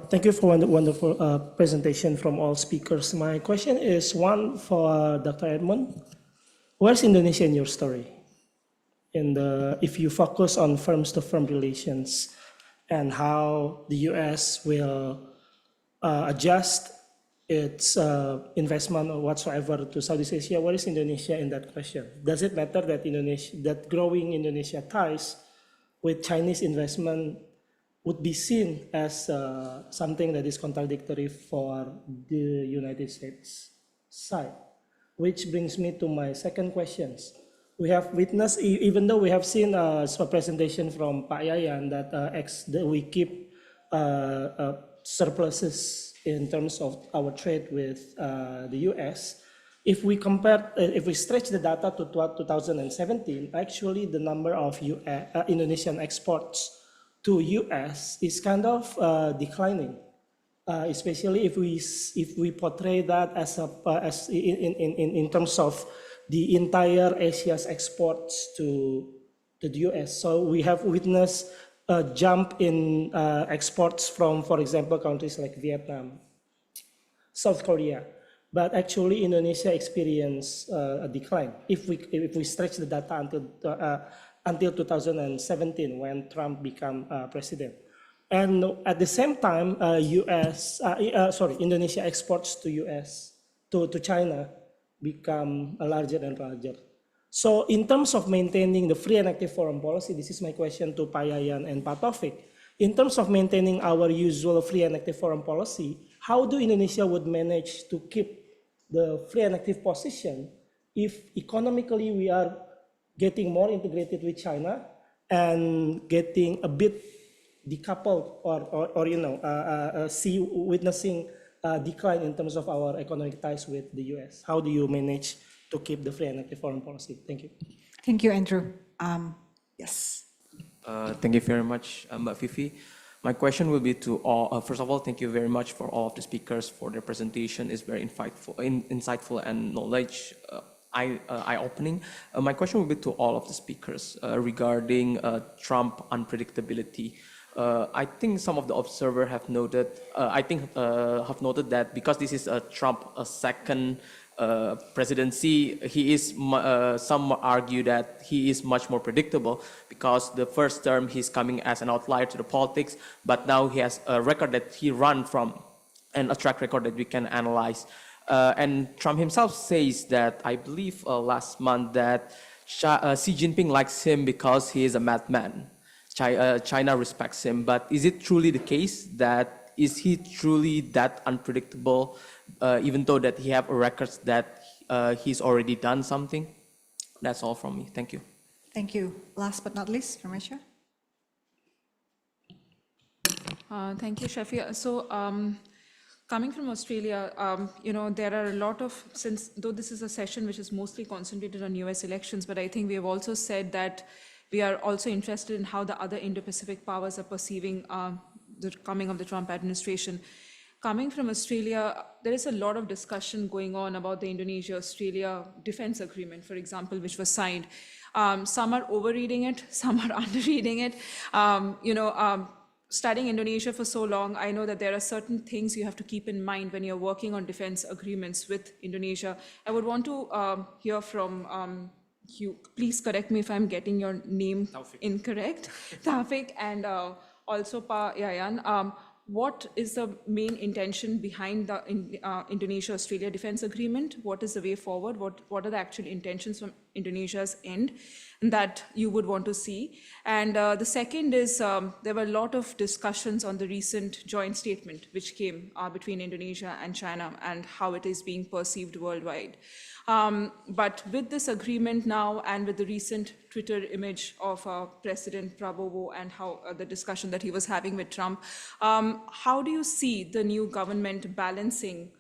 Speaker 11: Thank you for a wonderful presentation from all speakers. My question is one for Dr. Edmund. Where's Indonesia in your story? If you focus on firms-to-firm relations and how the US will adjust its investment or whatsoever to Southeast Asia, where is Indonesia in that question? Does it matter that growing Indonesia ties with Chinese investment would be seen as something that is contradictory for the United States side? Which brings me to my second questions. We have witnessed, even though we have seen a presentation from Pak Yayan that we keep surpluses in terms of our trade with the US. If we stretch the data to 2017, actually the number of Indonesian exports to US is kind of declining, especially if we portray that as in terms of the entire Asia's exports to the US. So we have witnessed a jump in exports from, for example, countries like Vietnam, South Korea. But actually Indonesia experienced a decline if we stretch the data until 2017 when Trump became president. And at the same time, Indonesia exports to to China become larger and larger. So in terms of maintaining the free and active foreign policy, this is my question to Pak Yayan and Pak Taufik. In terms of maintaining our usual free and active foreign policy, how do Indonesia would manage to keep the free and active position if economically we are getting more integrated with China and getting a bit decoupled or witnessing decline in terms of our economic ties with the US? How do you manage to keep the free and active foreign policy? Thank you.
Speaker 6: Thank you, Andrew. Yes.
Speaker 12: Thank you very much, Mbak Vivi. My question will be to all. First of all, thank you very much for all of the speakers for their presentation. It's very insightful and knowledge eye-opening. My question will be to all of the speakers regarding Trump unpredictability. I think some of the observers have noted. Have noted that because this is a Trump's second presidency, he is. Some argue that he is much more predictable because the first term he's coming as an outlier to the politics, but now he has a record that he ran from, and a track record that we can analyze. And Trump himself says that, I believe last month, that Xi Jinping likes him because he is a madman. China respects him, but is it truly the case that is he truly that unpredictable, even though that he have records that he's already done something? That's all from me. Thank you.
Speaker 6: Thank you. Last but not least, Premesha.
Speaker 13: Thank you, Shafiah. So, coming from Australia, there are a lot of, though this is a session which is mostly concentrated on US elections, but I think we have also said that we are also interested in how the other Indo-Pacific powers are perceiving the coming of the Trump administration. Coming from Australia, there is a lot of discussion going on about the Indonesia-Australia defense agreement, for example, which was signed. Some are overreading it, some are underreading it. studying Indonesia for so long, I know that there are certain things you have to keep in mind when you're working on defense agreements with Indonesia. I would want to hear from you. Please correct me if I'm getting your name incorrect, Tawfiq, and also Pa Yayan. What is the main intention behind the Indonesia-Australia Defense Agreement? What is the way forward? What are the actual intentions from Indonesia's end that you would want to see? And the second is there were a lot of discussions on the recent joint statement which came between Indonesia and China and how it is being perceived worldwide. But with this agreement now and with the recent Twitter image of President Prabowo and how the discussion that he was having with Trump, how do you see the new government balancing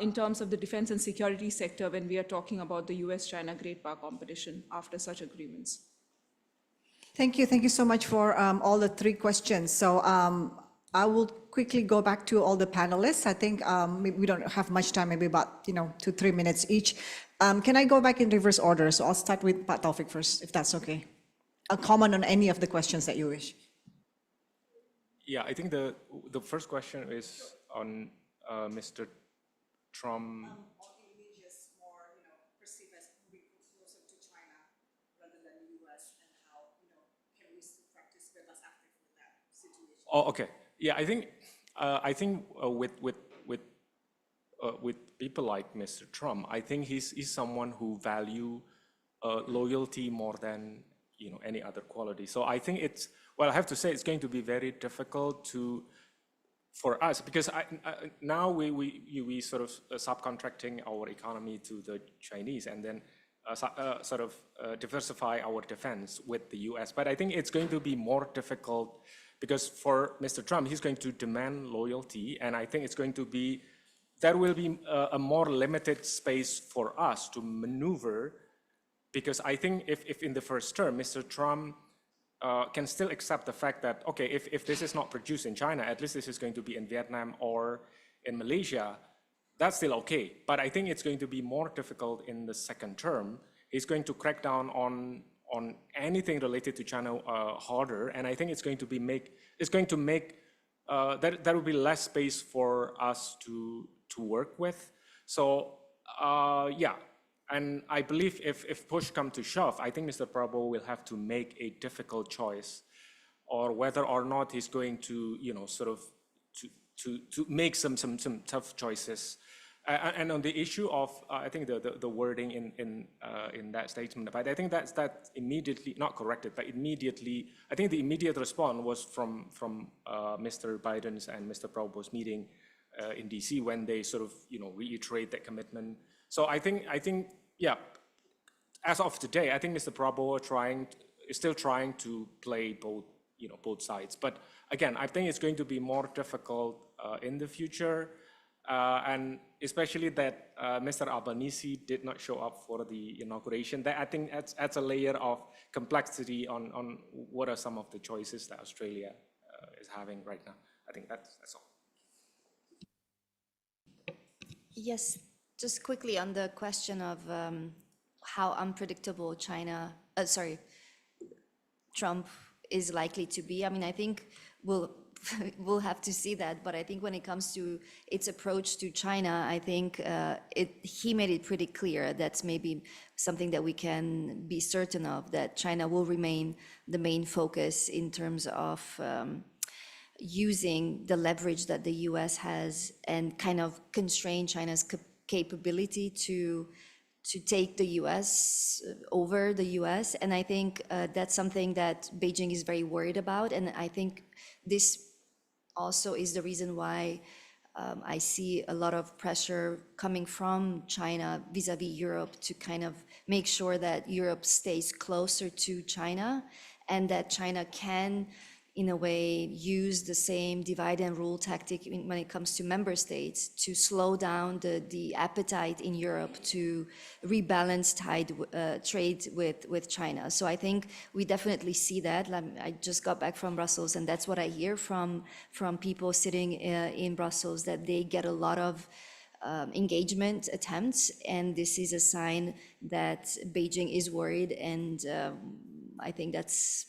Speaker 13: in terms of the defense and security sector when we are talking about the US-China Great Power competition after such agreements?
Speaker 6: Thank you. Thank you so much for all the three questions. So I will quickly go back to all the panelists. I think we don't have much time, maybe about 2-3 minutes each. Can I go back in reverse order? So I'll start with Pak Taufiq first, if that's okay. A comment on any of the questions that you wish.
Speaker 10: Yeah, I think the first question is on Mr. Trump.
Speaker 6: Indonesia's more, perceived as moving closer to China rather than the US, and how, can we still practice bebas aktif with that situation?
Speaker 10: Oh, okay. Yeah, I think with people like Mr. Trump, I think he's someone who value loyalty more than any other quality. So I think I have to say it's going to be very difficult for us, because now we sort of subcontracting our economy to the Chinese, and then sort of diversify our defense with the US. But I think it's going to be more difficult because for Mr. Trump, he's going to demand loyalty, and I think there will be a more limited space for us to maneuver, because I think if in the first term, Mr. Trump can still accept the fact that, okay, if this is not produced in China, at least this is going to be in Vietnam or in Malaysia, that's still okay. But I think it's going to be more difficult in the second term. He's going to crack down on anything related to China harder, and I think it's going to make there will be less space for us to work with. So yeah, and I believe if push comes to shove, I think Mr. Prabowo will have to make a difficult choice, or whether or not he's going to sort of to make some tough choices. And on the issue of I think the wording in that statement, but I think that's immediately not corrected, but immediately I think the immediate response was from Mr. Biden's and Mr. Prabowo's meeting in DC, when they sort of reiterate that commitment. So I think yeah, as of today, I think Mr. Prabowo is still trying to play both sides. But again, I think it's going to be more difficult in the future. And especially that Mr. Albanese did not show up for the inauguration. That I think adds a layer of complexity on what are some of the choices that Australia is having right now. I think that's all.
Speaker 9: Yes, just quickly on the question of how unpredictable Trump is likely to be. I mean, I think we'll have to see that, but I think when it comes to its approach to China, I think he made it pretty clear that's maybe something that we can be certain of, that China will remain the main focus in terms of using the leverage that the US has and kind of constrain China's capability to take the US over the US. And I think that's something that Beijing is very worried about. And I think this also is the reason why I see a lot of pressure coming from China vis-a-vis Europe to kind of make sure that Europe stays closer to China, and that China can, in a way, use the same divide and rule tactic when it comes to member states to slow down the appetite in Europe to rebalance trade with China. So I think we definitely see that. I just got back from Brussels, and that's what I hear from people sitting in Brussels, that they get a lot of engagement attempts, and this is a sign that Beijing is worried, and I think that's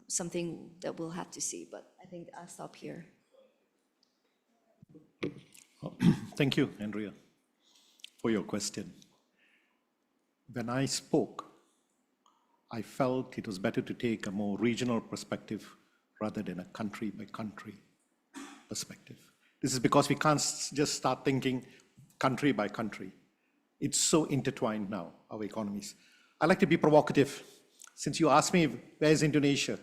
Speaker 9: something that we'll have to see, but I I think I'll stop here.
Speaker 8: Thank you, Andrea, for your question. When I spoke, I felt it was better to take a more regional perspective rather than a country-by-country perspective. This is because we can't just start thinking country by country. It's so intertwined now, our economies. I like to be provocative. Since you asked me, where's Indonesia?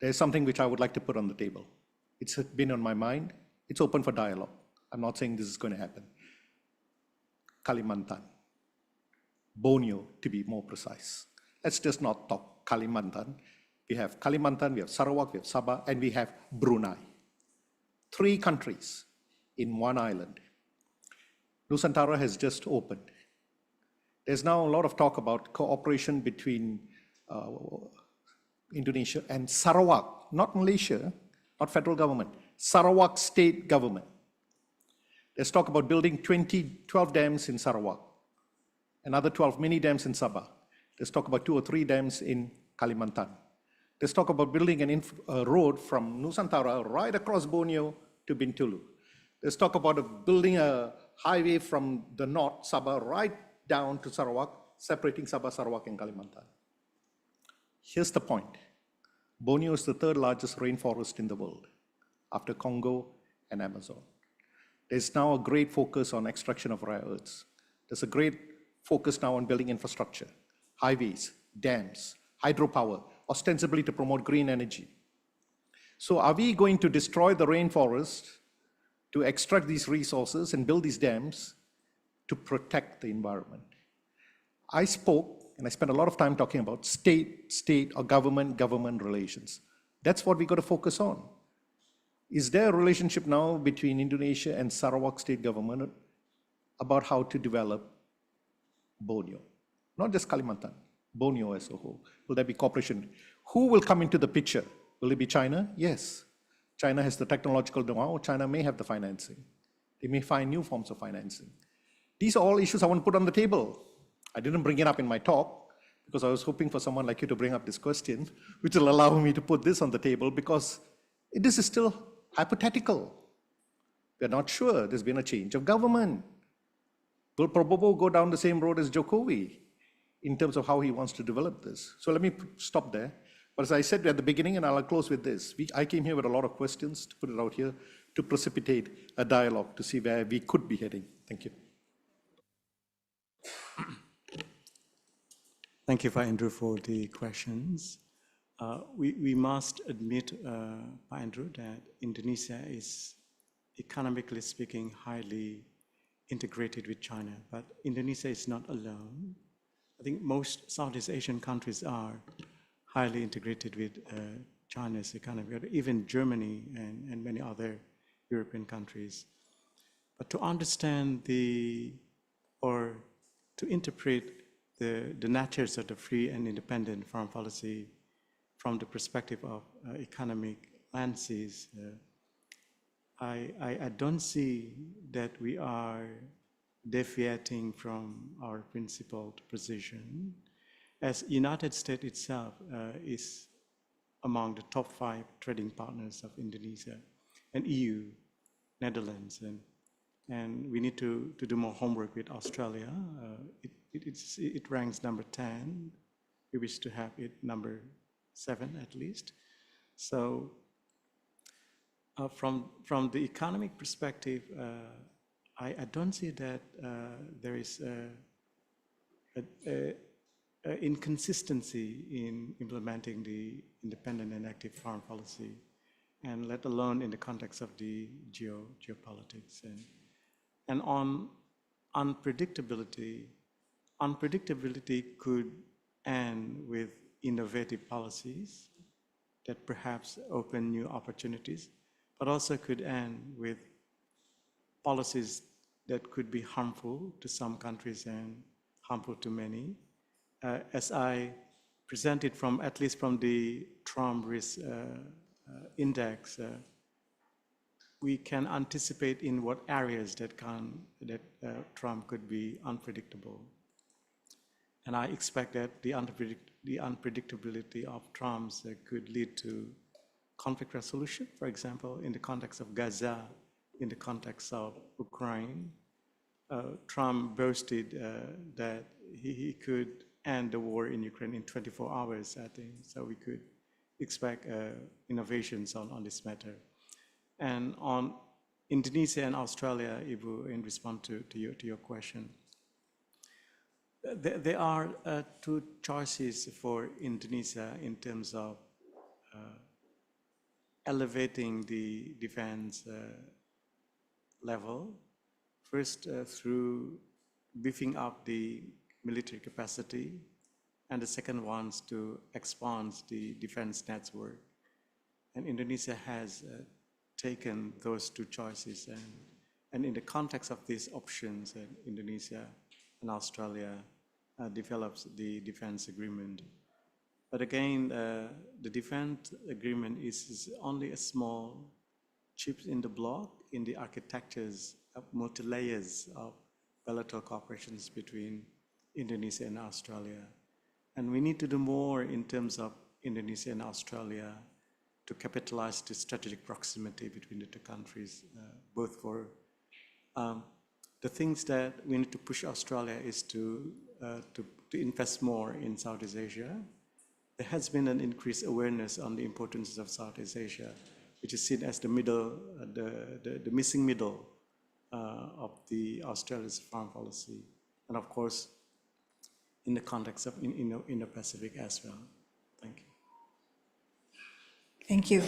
Speaker 8: There's something which I would like to put on the table. It's been on my mind. It's open for dialogue. I'm not saying this is going to happen. Kalimantan, Borneo, to be more precise. Let's just not talk Kalimantan. We have Kalimantan, we have Sarawak, we have Sabah, and we have Brunei. 3 countries in one island. Nusantara has just opened. There's now a lot of talk about cooperation between Indonesia and Sarawak, not Malaysia, not federal government, Sarawak state government. There's talk about building 12 dams in Sarawak, another 12 mini dams in Sabah. There's talk about 2 or 3 dams in Kalimantan. There's talk about building a road from Nusantara right across Borneo to Bintulu. There's talk about building a highway from the north, Sabah, right down to Sarawak, separating Sabah, Sarawak, and Kalimantan. Here's the point. Borneo is the 3rd largest rainforest in the world, after Congo and Amazon. There's now a great focus on extraction of rare earths. There's a great focus now on building infrastructure, highways, dams, hydropower, ostensibly to promote green energy. So are we going to destroy the rainforest to extract these resources and build these dams to protect the environment? I spoke, and I spent a lot of time talking about state or government relations. That's what we got to focus on. Is there a relationship now between Indonesia and Sarawak state government about how to develop Borneo? Not just Kalimantan, Borneo as a whole. Will there be cooperation? Who will come into the picture? Will it be China? Yes. China has the technological know-how. China may have the financing. They may find new forms of financing. These are all issues I want to put on the table. I didn't bring it up in my talk because I was hoping for someone like you to bring up this question, which will allow me to put this on the table because this is still hypothetical. We're not sure. There's been a change of government. Will Prabowo go down the same road as Jokowi in terms of how he wants to develop this? So let me stop there. But as I said at the beginning, and I'll close with this, I came here with a lot of questions to put it out here to precipitate a dialogue to see where we could be heading. Thank you.
Speaker 7: Thank you, Andrew, for the questions. We must admit, Andrew, that Indonesia is, economically speaking, highly integrated with China, but Indonesia is not alone. I think most Southeast Asian countries are highly integrated with China's economy, or even Germany and many other European countries. But to understand or to interpret the natures of the free and independent foreign policy from the perspective of economic lenses, I don't see that we are deviating from our principled position, as United States itself is among the top 5 trading partners of Indonesia, and EU, Netherlands, and we need to do more homework with Australia. It ranks number 10. We wish to have it number 7 at least. So from the economic perspective, I don't see that there is a inconsistency in implementing the independent and active foreign policy, and let alone in the context of the geopolitics. And on unpredictability could end with innovative policies that perhaps open new opportunities, but also could end with policies that could be harmful to some countries and harmful to many. As I presented at least from the Trump risk index, we can anticipate in what areas that Trump could be unpredictable. And I expect that the unpredictability of Trump's could lead to conflict resolution, for example, in the context of Gaza, in the context of Ukraine. Trump boasted that he could end the war in Ukraine in 24 hours, I think. So we could expect innovations on this matter. And on Indonesia and Australia, Ibu, in response to your question, there are two choices for Indonesia in terms of elevating the defense level. First, through beefing up the military capacity, and the second one is to expand the defense network. And Indonesia has taken those two choices, and in the context of these options, Indonesia and Australia develops the defense agreement. But again, the defense agreement is only a small chip in the block in the architectures of multi-layers of bilateral cooperations between Indonesia and Australia. And we need to do more in terms of Indonesia and Australia to capitalize the strategic proximity between the two countries, both for the things that we need to push Australia is to invest more in Southeast Asia. There has been an increased awareness on the importance of Southeast Asia, which is seen as the middle, the missing middle of the Australia's foreign policy, and of course, in the context of Indo-Pacific as well. Thank you.
Speaker 6: Thank you.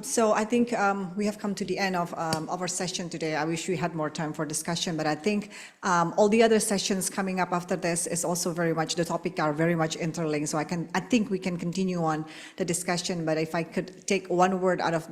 Speaker 6: So I think we have come to the end of our session today. I wish we had more time for discussion, but I think all the other sessions coming up after this is also very much, the topic are very much interlinked. So I think we can continue on the discussion, but if I could take one word out of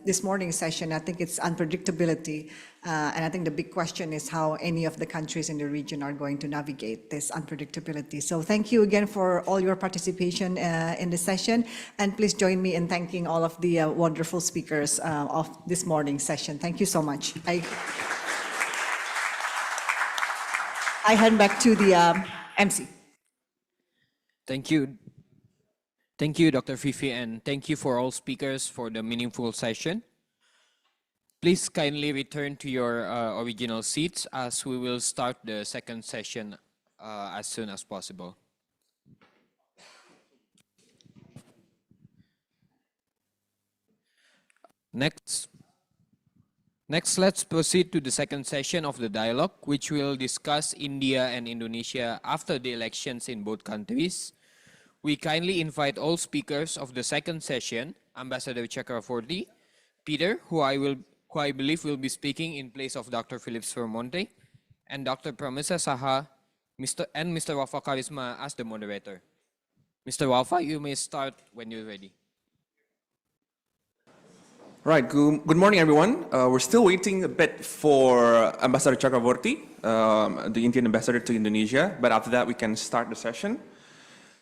Speaker 6: this morning's session, I think it's unpredictability. And I think the big question is how any of the countries in the region are going to navigate this unpredictability. So thank you again for all your participation in this session. And please join me in thanking all of the wonderful speakers of this morning's session. Thank you so much. I hand back to the MC.
Speaker 1: Thank you. Thank you, Dr. Fifi, and thank you for all speakers for the meaningful session. Please kindly return to your original seats as we will start the second session as soon as possible. Next, let's proceed to the second session of the dialogue, which will discuss India and Indonesia after the elections in both countries. We kindly invite all speakers of the second session, Ambassador Chakravorty, Peter, who I believe will be speaking in place of Dr. Vermonte, and Dr. Premesha Saha, Mr. Waffaa Kharisma as the moderator. Mr. Waffaa, you may start when you're ready.
Speaker 14: Right, good morning, everyone. We're still waiting a bit for Ambassador Chakravorty, the Indian ambassador to Indonesia, but after that we can start the session.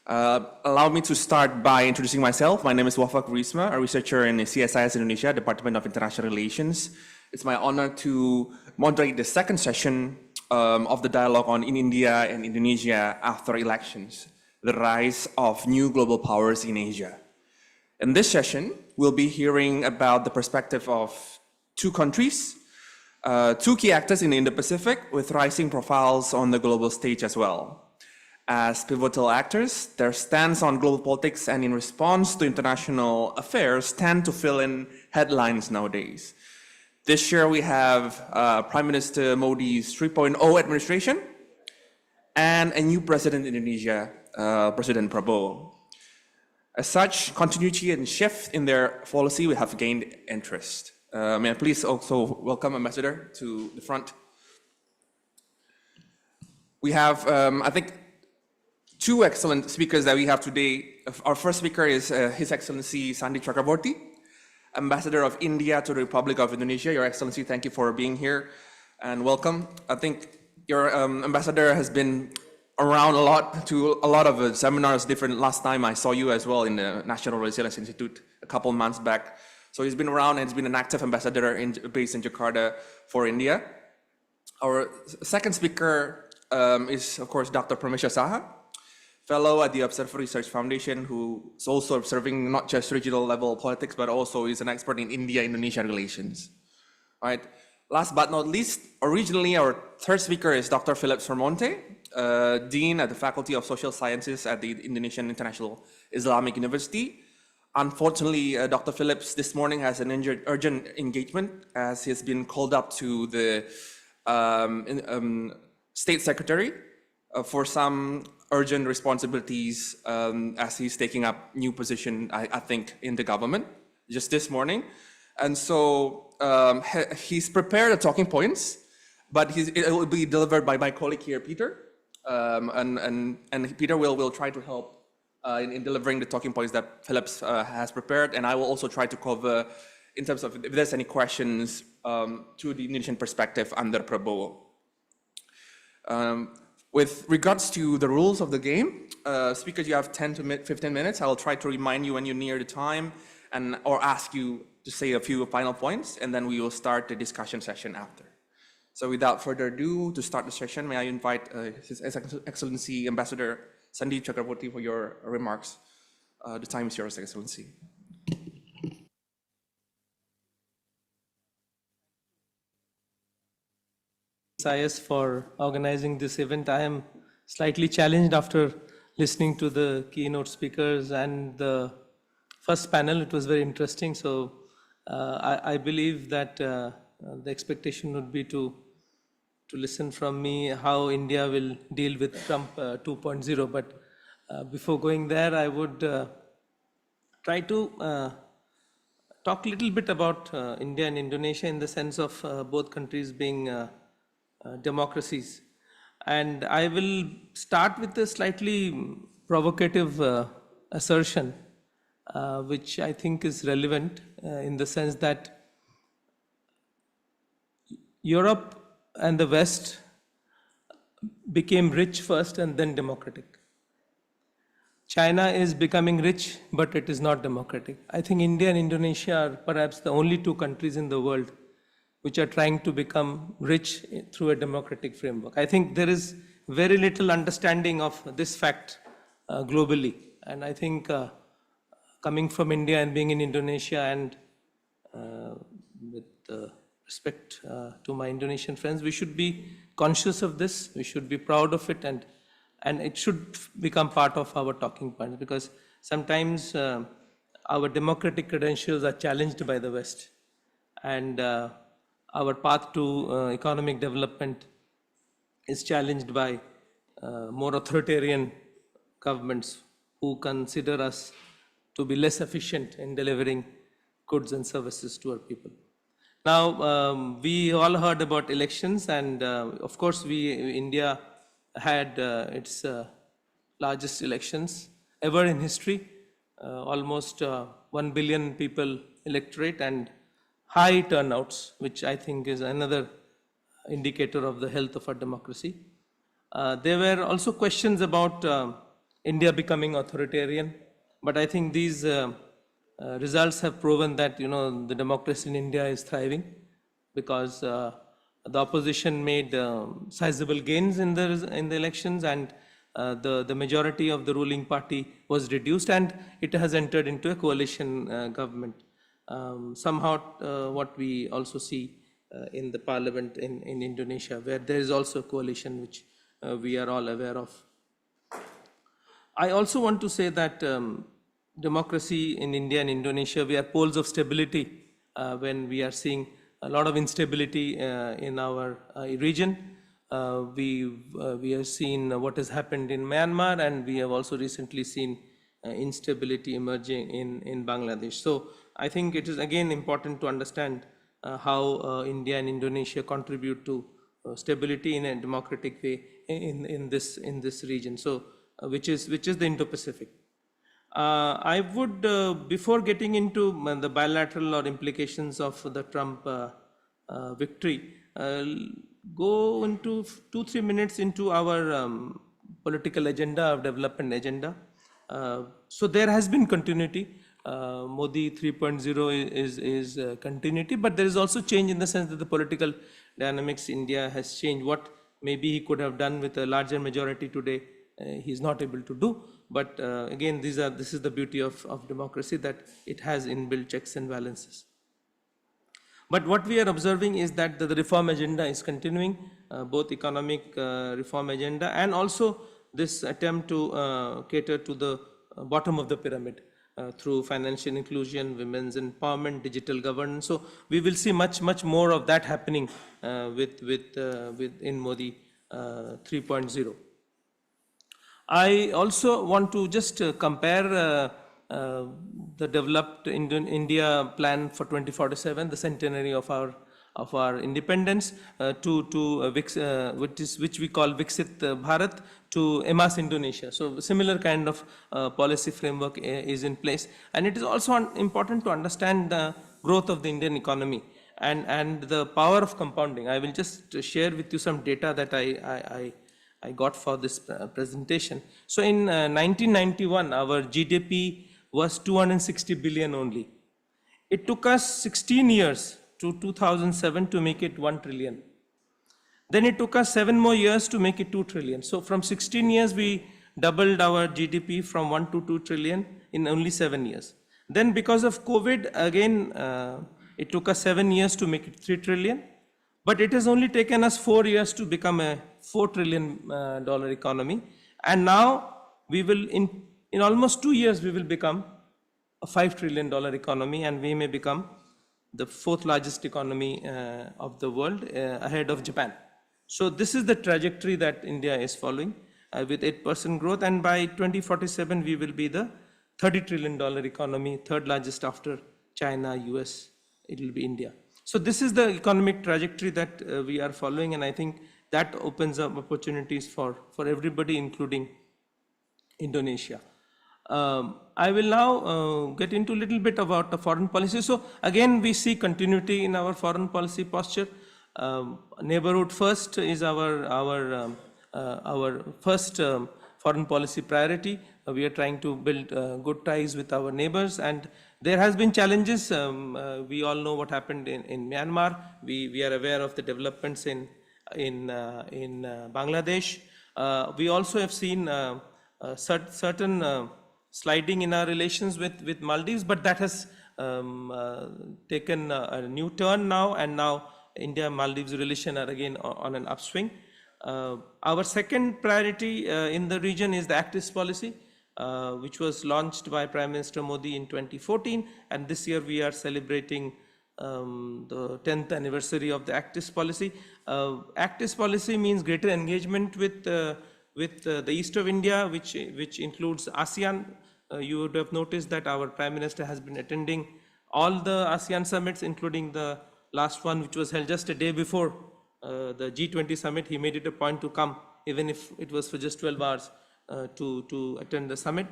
Speaker 14: Allow me to start by introducing myself. My name is Waffaa Kharisma, a researcher in the CSIS Indonesia, Department of International Relations. It's my honor to moderate the second session of the dialogue on India and Indonesia after elections, the rise of new global powers in Asia. In this session, we'll be hearing about the perspective of two countries, two key actors in the Indo-Pacific with rising profiles on the global stage as well. As pivotal actors, their stance on global politics and in response to international affairs tend to fill in headlines nowadays. This year we have Prime Minister Modi's 3.0 administration and a new president in Indonesia, President Prabowo. As such, continuity and shift in their policy will have gained interest. May I please also welcome Ambassador to the front. We have, I think, two excellent speakers that we have today. Our first speaker is His Excellency Sandeep Chakravorty, Ambassador of India to the Republic of Indonesia. Your Excellency, thank you for being here and welcome. I think your ambassador has been around a lot to a lot of seminars. Last time I saw you as well in the National Resilience Institute a couple months back. So he's been around and he's been an active ambassador based in Jakarta for India. Our second speaker is, of course, Dr. Premesha Saha, fellow at the Observer Research Foundation, who is also observing not just regional level politics, but also is an expert in India-Indonesia relations. All right. Last but not least, originally our third speaker is Dr. Philips Vermonte, Dean at the Faculty of Social Sciences at the Indonesian International Islamic University. Unfortunately, Dr. Philips this morning has an urgent engagement as he has been called up to the State Secretary for some urgent responsibilities as he's taking up new position, I think, in the government just this morning. And so he's prepared the talking points, but it will be delivered by my colleague here, Peter. And Peter will try to help in delivering the talking points that Philips has prepared. And I will also try to cover in terms of if there's any questions to the Indonesian perspective under Prabowo. With regards to the rules of the game, speakers, you have 10 to 15 minutes. I'll try to remind you when you're near the time or ask you to say a few final points, and then we will start the discussion session after. So without further ado, to start the session, may I invite His Excellency Ambassador Sandeep Chakravorty for your remarks. The time is yours, Excellency.
Speaker 15: CSIS for organizing this event. I am slightly challenged after listening to the keynote speakers and the first panel. It was very interesting. So I believe that the expectation would be to listen from me how India will deal with Trump 2.0. But before going there, I would try to talk a little bit about India and Indonesia in the sense of both countries being democracies. And I will start with a slightly provocative assertion, which I think is relevant in the sense that Europe and the West became rich first and then democratic. China is becoming rich, but it is not democratic. I think India and Indonesia are perhaps the only two countries in the world which are trying to become rich through a democratic framework. I think there is very little understanding of this fact globally. And I think coming from India and being in Indonesia and with respect to my Indonesian friends, we should be conscious of this, we should be proud of it, and it should become part of our talking points, because sometimes our democratic credentials are challenged by the West. And our path to economic development is challenged by more authoritarian governments who consider us to be less efficient in delivering goods and services to our people. Now, we all heard about elections, and of course, India had its largest elections ever in history, almost 1 billion people electorate and high turnouts, which I think is another indicator of the health of our democracy. There were also questions about India becoming authoritarian, but I think these results have proven that the democracy in India is thriving, because the opposition made sizable gains in the elections, and the majority of the ruling party was reduced, and it has entered into a coalition government. Somehow what we also see in the parliament in Indonesia, where there is also a coalition which we are all aware of. I also want to say that democracy in India and Indonesia, we are poles of stability when we are seeing a lot of instability in our region. We have seen what has happened in Myanmar, and we have also recently seen instability emerging in Bangladesh. So I think it is again important to understand how India and Indonesia contribute to stability in a democratic way in this region. So which is the Indo-Pacific. I would, before getting into the bilateral or implications of the Trump victory, go into 2-3 minutes into our political agenda, our development agenda. So there has been continuity. Modi 3.0 is continuity, but there is also change in the sense that the political dynamics in India has changed. What maybe he could have done with a larger majority today he's not able to do. But again, this is the beauty of democracy, that it has inbuilt checks and balances. But what we are observing is that the reform agenda is continuing, both economic reform agenda and also this attempt to cater to the bottom of the pyramid through financial inclusion, women's empowerment, digital governance. So we will see much more of that happening in Modi 3.0. I also want to just compare the developed India plan for 2047, the centenary of our independence, which we call Viksit Bharat, to EMAS Indonesia. So similar kind of policy framework is in place, and it is also important to understand the growth of the Indian economy and the power of compounding. I will just share with you some data that I got for this presentation. So in 1991, our GDP was 260 billion only. It took us 16 years to 2007 to make it 1 trillion. Then it took us 7 more years to make it 2 trillion. So from 16 years, we doubled our GDP from 1 to 2 trillion in only 7 years. Then because of COVID, again, it took us 7 years to make it 3 trillion. But it has only taken us 4 years to become a $4 trillion economy. And now we will, in almost 2 years, we will become a $5 trillion economy, and we may become the 4th largest economy of the world, ahead of Japan. So this is the trajectory that India is following, with 8% growth, and by 2047 we will be the $30 trillion economy, 3rd largest after China, US, it will be India. So this is the economic trajectory that we are following, and I think that opens up opportunities for everybody, including Indonesia. I will now get into a little bit about the foreign policy. So again, we see continuity in our foreign policy posture. Neighborhood first is our first foreign policy priority. We are trying to build good ties with our neighbors, and there has been challenges. We all know what happened in Myanmar. We are aware of the developments in Bangladesh. We also have seen certain sliding in our relations with Maldives, but that has taken a new turn now, and now India-Maldives relation are again on an upswing. Our second priority in the region is the Act East policy, which was launched by Prime Minister Modi in 2014, and this year we are celebrating the 10th anniversary of the Act East policy. Act East policy means greater engagement with the east of India, which includes ASEAN. You would have noticed that our Prime Minister has been attending all the ASEAN summits, including the last one, which was held just a day before the G20 summit. He made it a point to come, even if it was for just 12 hours, to attend the summit.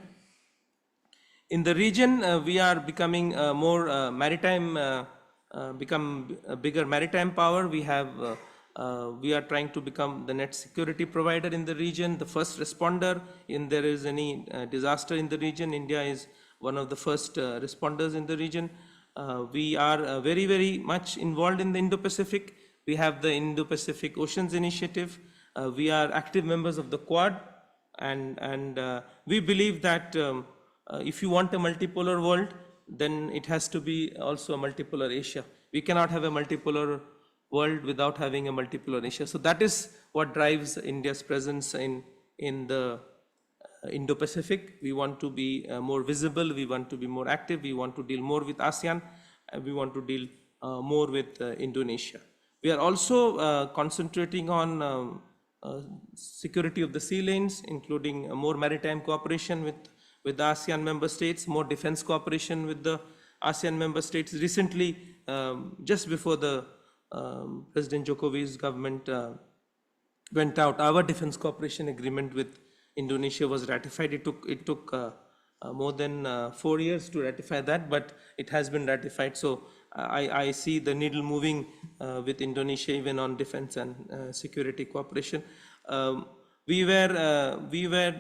Speaker 15: In the region, we are becoming more maritime, become a bigger maritime power. We are trying to become the net security provider in the region, the first responder. If there is any disaster in the region, India is one of the first responders in the region. We are very, very much involved in the Indo-Pacific. We have the Indo-Pacific Oceans Initiative. We are active members of the Quad, and we believe that if you want a multipolar world, then it has to be also a multipolar Asia. We cannot have a multipolar world without having a multipolar Asia. So that is what drives India's presence in the Indo-Pacific. We want to be more visible, we want to be more active, we want to deal more with ASEAN, and we want to deal more with Indonesia. We are also concentrating on security of the sea lanes, including more maritime cooperation with the ASEAN member states, more defense cooperation with the ASEAN member states. Recently, just before the President Jokowi's government went out, our defense cooperation agreement with Indonesia was ratified. It took more than 4 years to ratify that, but it has been ratified. So I see the needle moving with Indonesia even on defense and security cooperation. We were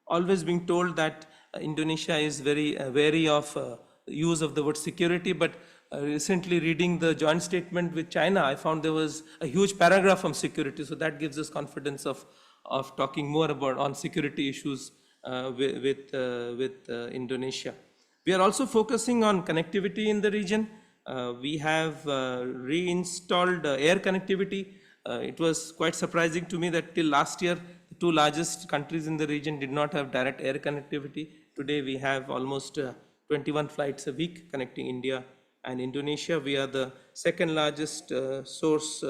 Speaker 15: always being told that Indonesia is very wary of use of the word security, but recently reading the joint statement with China, I found there was a huge paragraph on security. So that gives us confidence of of talking more about on security issues with Indonesia. We are also focusing on connectivity in the region. We have reinstalled air connectivity. It was quite surprising to me that till last year, the two largest countries in the region did not have direct air connectivity. Today we have almost 21 flights a week connecting India and Indonesia. We are the second largest source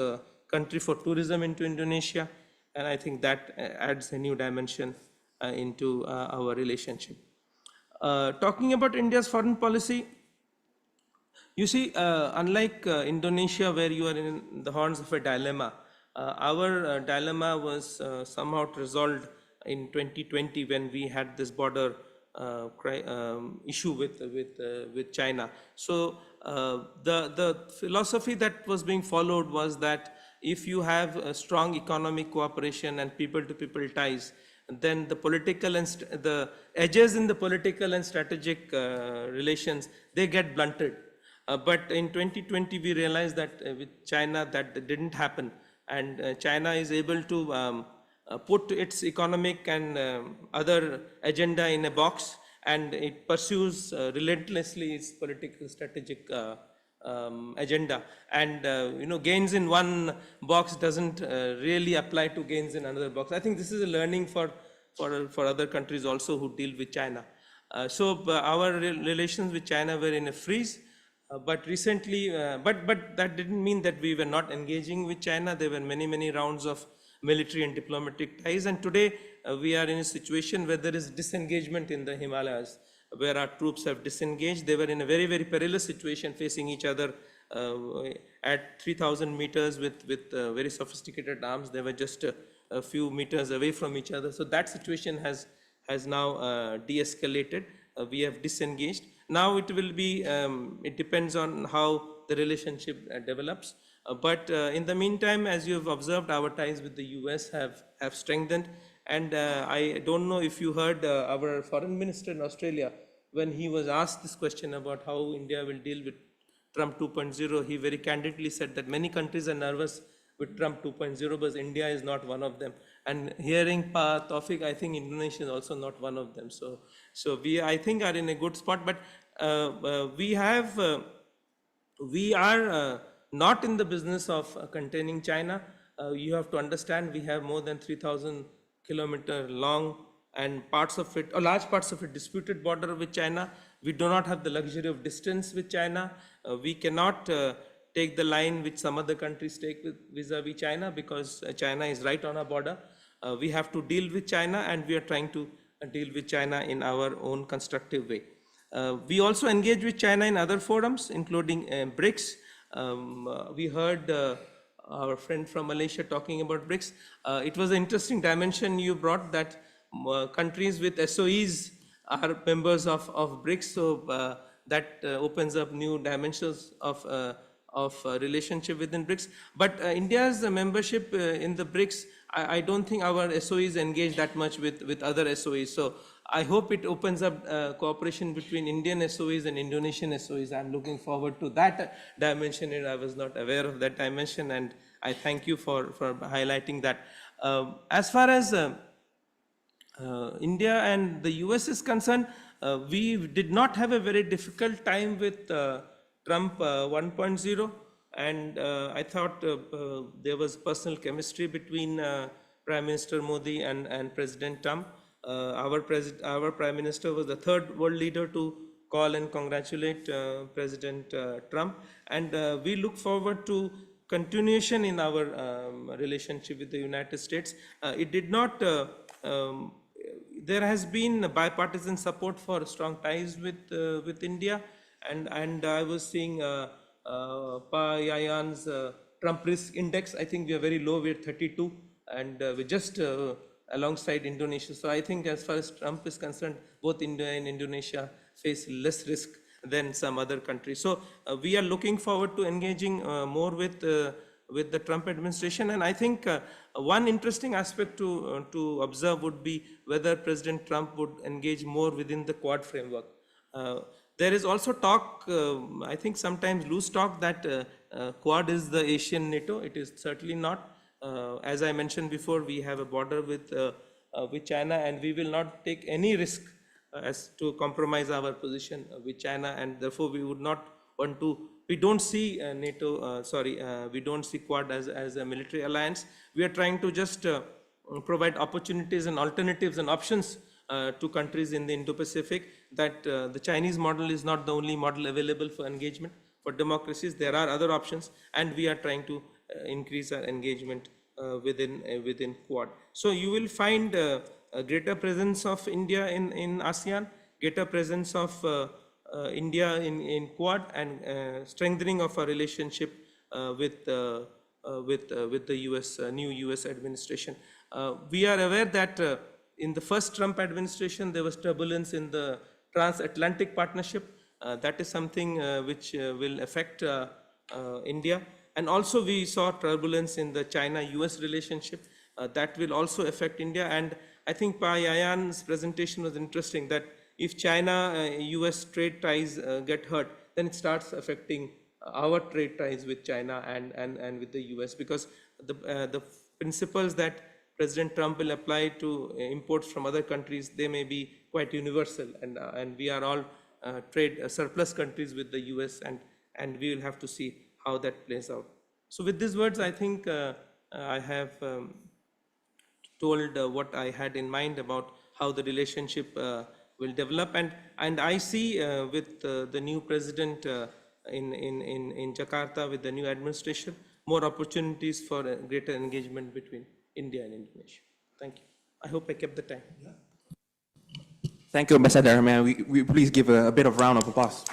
Speaker 15: country for tourism into Indonesia, and I think that adds a new dimension into our relationship. Talking about India's foreign policy, you see, unlike Indonesia, where you are in the horns of a dilemma, our dilemma was somehow resolved in 2020 when we had this border issue with China. So the philosophy that was being followed was that if you have a strong economic cooperation and people-to-people ties, then the political and the edges in the political and strategic relations, they get blunted. But in 2020, we realized that with China, that didn't happen. And China is able to put its economic and other agenda in a box, and it pursues relentlessly its political strategic agenda. And gains in one box doesn't really apply to gains in another box. I think this is a learning for other countries also who deal with China. So our relations with China were in a freeze. But recently, but that didn't mean that we were not engaging with China. There were many rounds of military and diplomatic ties. And today we are in a situation where there is disengagement in the Himalayas, where our troops have disengaged. They were in a very perilous situation, facing each other at 3,000 meters with very sophisticated arms. They were just a few meters away from each other. So that situation has now de-escalated. We have disengaged. Now it will be, it depends on how the relationship develops. But in the meantime, as you have observed, our ties with the US have strengthened. And I don't know if you heard our foreign minister in Australia, when he was asked this question about how India will deal with Trump 2.0, he very candidly said that many countries are nervous with Trump 2.0, but India is not one of them. And hearing Taufiq, I think Indonesia is also not one of them. So we, I think, are in a good spot. But we are not in the business of containing China. You have to understand, we have more than 3,000 kilometer long and parts of it, or large parts of it, disputed border with China. We do not have the luxury of distance with China. We cannot take the line which some other countries take vis-a-vis China, because China is right on our border. We have to deal with China, and we are trying to deal with China in our own constructive way. We also engage with China in other forums, including BRICS. We heard our friend from Malaysia talking about BRICS. It was an interesting dimension you brought, that countries with SOEs are members of BRICS. So that opens up new dimensions of relationship within BRICS. But India's membership in the BRICS, I don't think our SOEs engage that much with other SOEs. So I hope it opens up cooperation between Indian SOEs and Indonesian SOEs. I'm looking forward to that dimension, and I was not aware of that dimension, and I thank you for highlighting that. As far as India and the US is concerned, we did not have a very difficult time with Trump 1.0, and I thought there was personal chemistry between Prime Minister Modi and President Trump. Our Prime Minister was the third world leader to call and congratulate President Trump, and we look forward to continuation in our relationship with the United States. It did not, there has been bipartisan support for strong ties with India, and I was seeing Yayan's Trump risk index. I think we are very low, we're 32, and we're just alongside Indonesia. So I think as far as Trump is concerned, both India and Indonesia face less risk than some other countries. So we are looking forward to engaging more with the Trump administration. And I think one interesting aspect to observe would be whether President Trump would engage more within the Quad framework. There is also talk, I think sometimes loose talk, that Quad is the Asian NATO. It is certainly not. As I mentioned before, we have a border with China, and we will not take any risk as to compromise our position with China, and therefore we would not want to. We don't see we don't see Quad as a military alliance. We are trying to just provide opportunities and alternatives and options to countries in the Indo-Pacific, that the Chinese model is not the only model available for engagement. For democracies, there are other options, and we are trying to increase our engagement within Quad. So you will find a greater presence of India in ASEAN, greater presence of India in Quad, and strengthening of our relationship with the US, new US administration. We are aware that in the first Trump administration, there was turbulence in the transatlantic partnership. That is something which will affect India. And also we saw turbulence in the China-US relationship. That will also affect India. And I think Yayan's presentation was interesting, that if China-US trade ties get hurt, then it starts affecting our trade ties with China and with the US, because the principles that President Trump will apply to imports from other countries, they may be quite universal, and we are all trade surplus countries with the US, and we will have to see how that plays out. So with these words, I think I have told what I had in mind about how the relationship will develop, and I see with the new president in Jakarta, with the new administration, more opportunities for greater engagement between India and Indonesia. Thank you. I hope I kept the time. Yeah.
Speaker 14: Thank you, Ambassador. May we please give a bit of round of applause.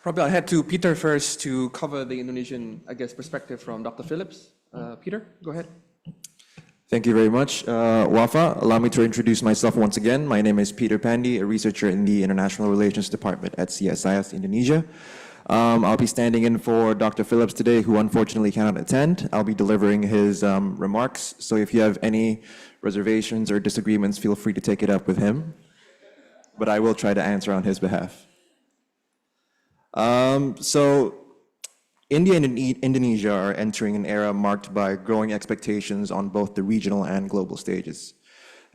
Speaker 14: Probably I'll head to Peter first to cover the Indonesian, I guess, perspective from Dr. Phillips. Peter, go ahead.
Speaker 16: Thank you very much, Waffaa. Allow me to introduce myself once again. My name is Peter Pandi, a researcher in the International Relations Department at CSIS Indonesia. I'll be standing in for Dr. Phillips today, who unfortunately cannot attend. I'll be delivering his remarks, so if you have any reservations or disagreements, feel free to take it up with him, but I will try to answer on his behalf. So India and Indonesia are entering an era marked by growing expectations on both the regional and global stages.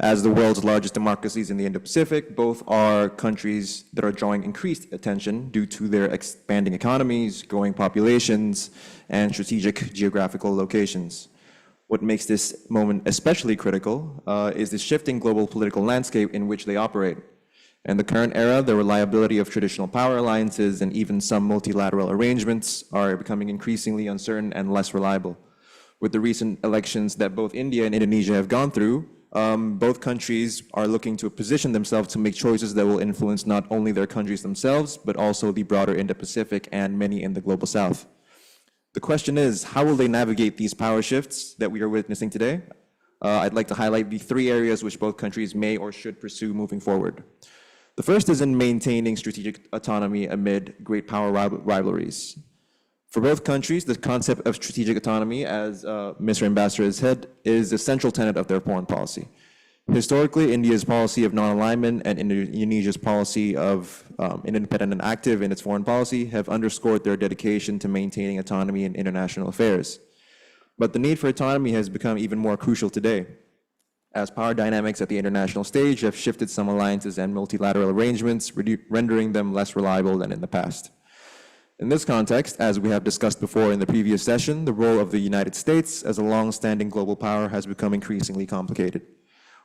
Speaker 16: As the world's largest democracies in the Indo-Pacific, both are countries that are drawing increased attention due to their expanding economies, growing populations, and strategic geographical locations. What makes this moment especially critical is the shifting global political landscape in which they operate. In the current era, the reliability of traditional power alliances and even some multilateral arrangements are becoming increasingly uncertain and less reliable. With the recent elections that both India and Indonesia have gone through, both countries are looking to position themselves to make choices that will influence not only their countries themselves, but also the broader Indo-Pacific and many in the global south. The question is, how will they navigate these power shifts that we are witnessing today? I'd like to highlight the three areas which both countries may or should pursue moving forward. The first is in maintaining strategic autonomy amid great power rivalries. For both countries, the concept of strategic autonomy, as Mr. Ambassador has said, is a central tenet of their foreign policy. Historically, India's policy of non-alignment and Indonesia's policy of independent and active in its foreign policy have underscored their dedication to maintaining autonomy in international affairs. But the need for autonomy has become even more crucial today, as power dynamics at the international stage have shifted some alliances and multilateral arrangements, rendering them less reliable than in the past. In this context, as we have discussed before in the previous session, the role of the United States as a long-standing global power has become increasingly complicated.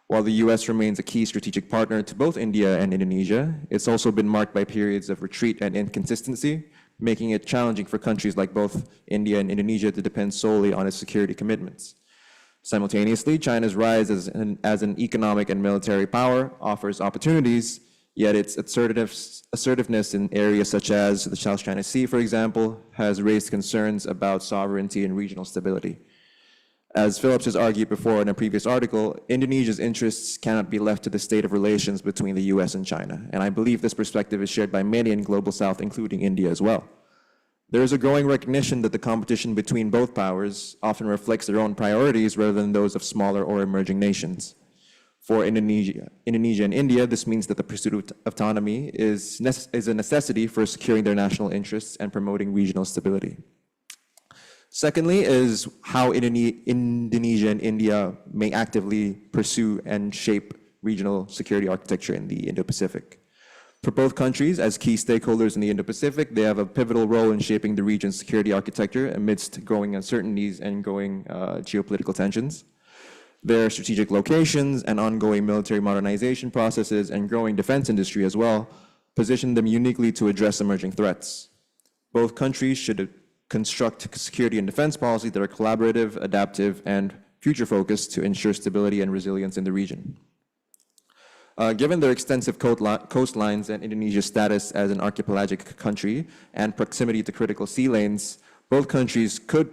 Speaker 16: While the US remains a key strategic partner to both India and Indonesia, it's also been marked by periods of retreat and inconsistency, making it challenging for countries like both India and Indonesia to depend solely on its security commitments. Simultaneously, China's rise as an economic and military power offers opportunities, yet its assertiveness in areas such as the South China Sea, for example, has raised concerns about sovereignty and regional stability. As Phillips has argued before in a previous article, Indonesia's interests cannot be left to the state of relations between the US and China, and I believe this perspective is shared by many in Global South, including India as well. There is a growing recognition that the competition between both powers often reflects their own priorities rather than those of smaller or emerging nations. For Indonesia and India, this means that the pursuit of autonomy is a necessity for securing their national interests and promoting regional stability. Secondly is how Indonesia and India may actively pursue and shape regional security architecture in the Indo-Pacific. For both countries, as key stakeholders in the Indo-Pacific, they have a pivotal role in shaping the region's security architecture amidst growing uncertainties and growing geopolitical tensions. Their strategic locations and ongoing military modernization processes and growing defense industry as well position them uniquely to address emerging threats. Both countries should construct security and defense policies that are collaborative, adaptive, and future-focused to ensure stability and resilience in the region. Given their extensive coastlines and Indonesia's status as an archipelagic country and proximity to critical sea lanes, both countries could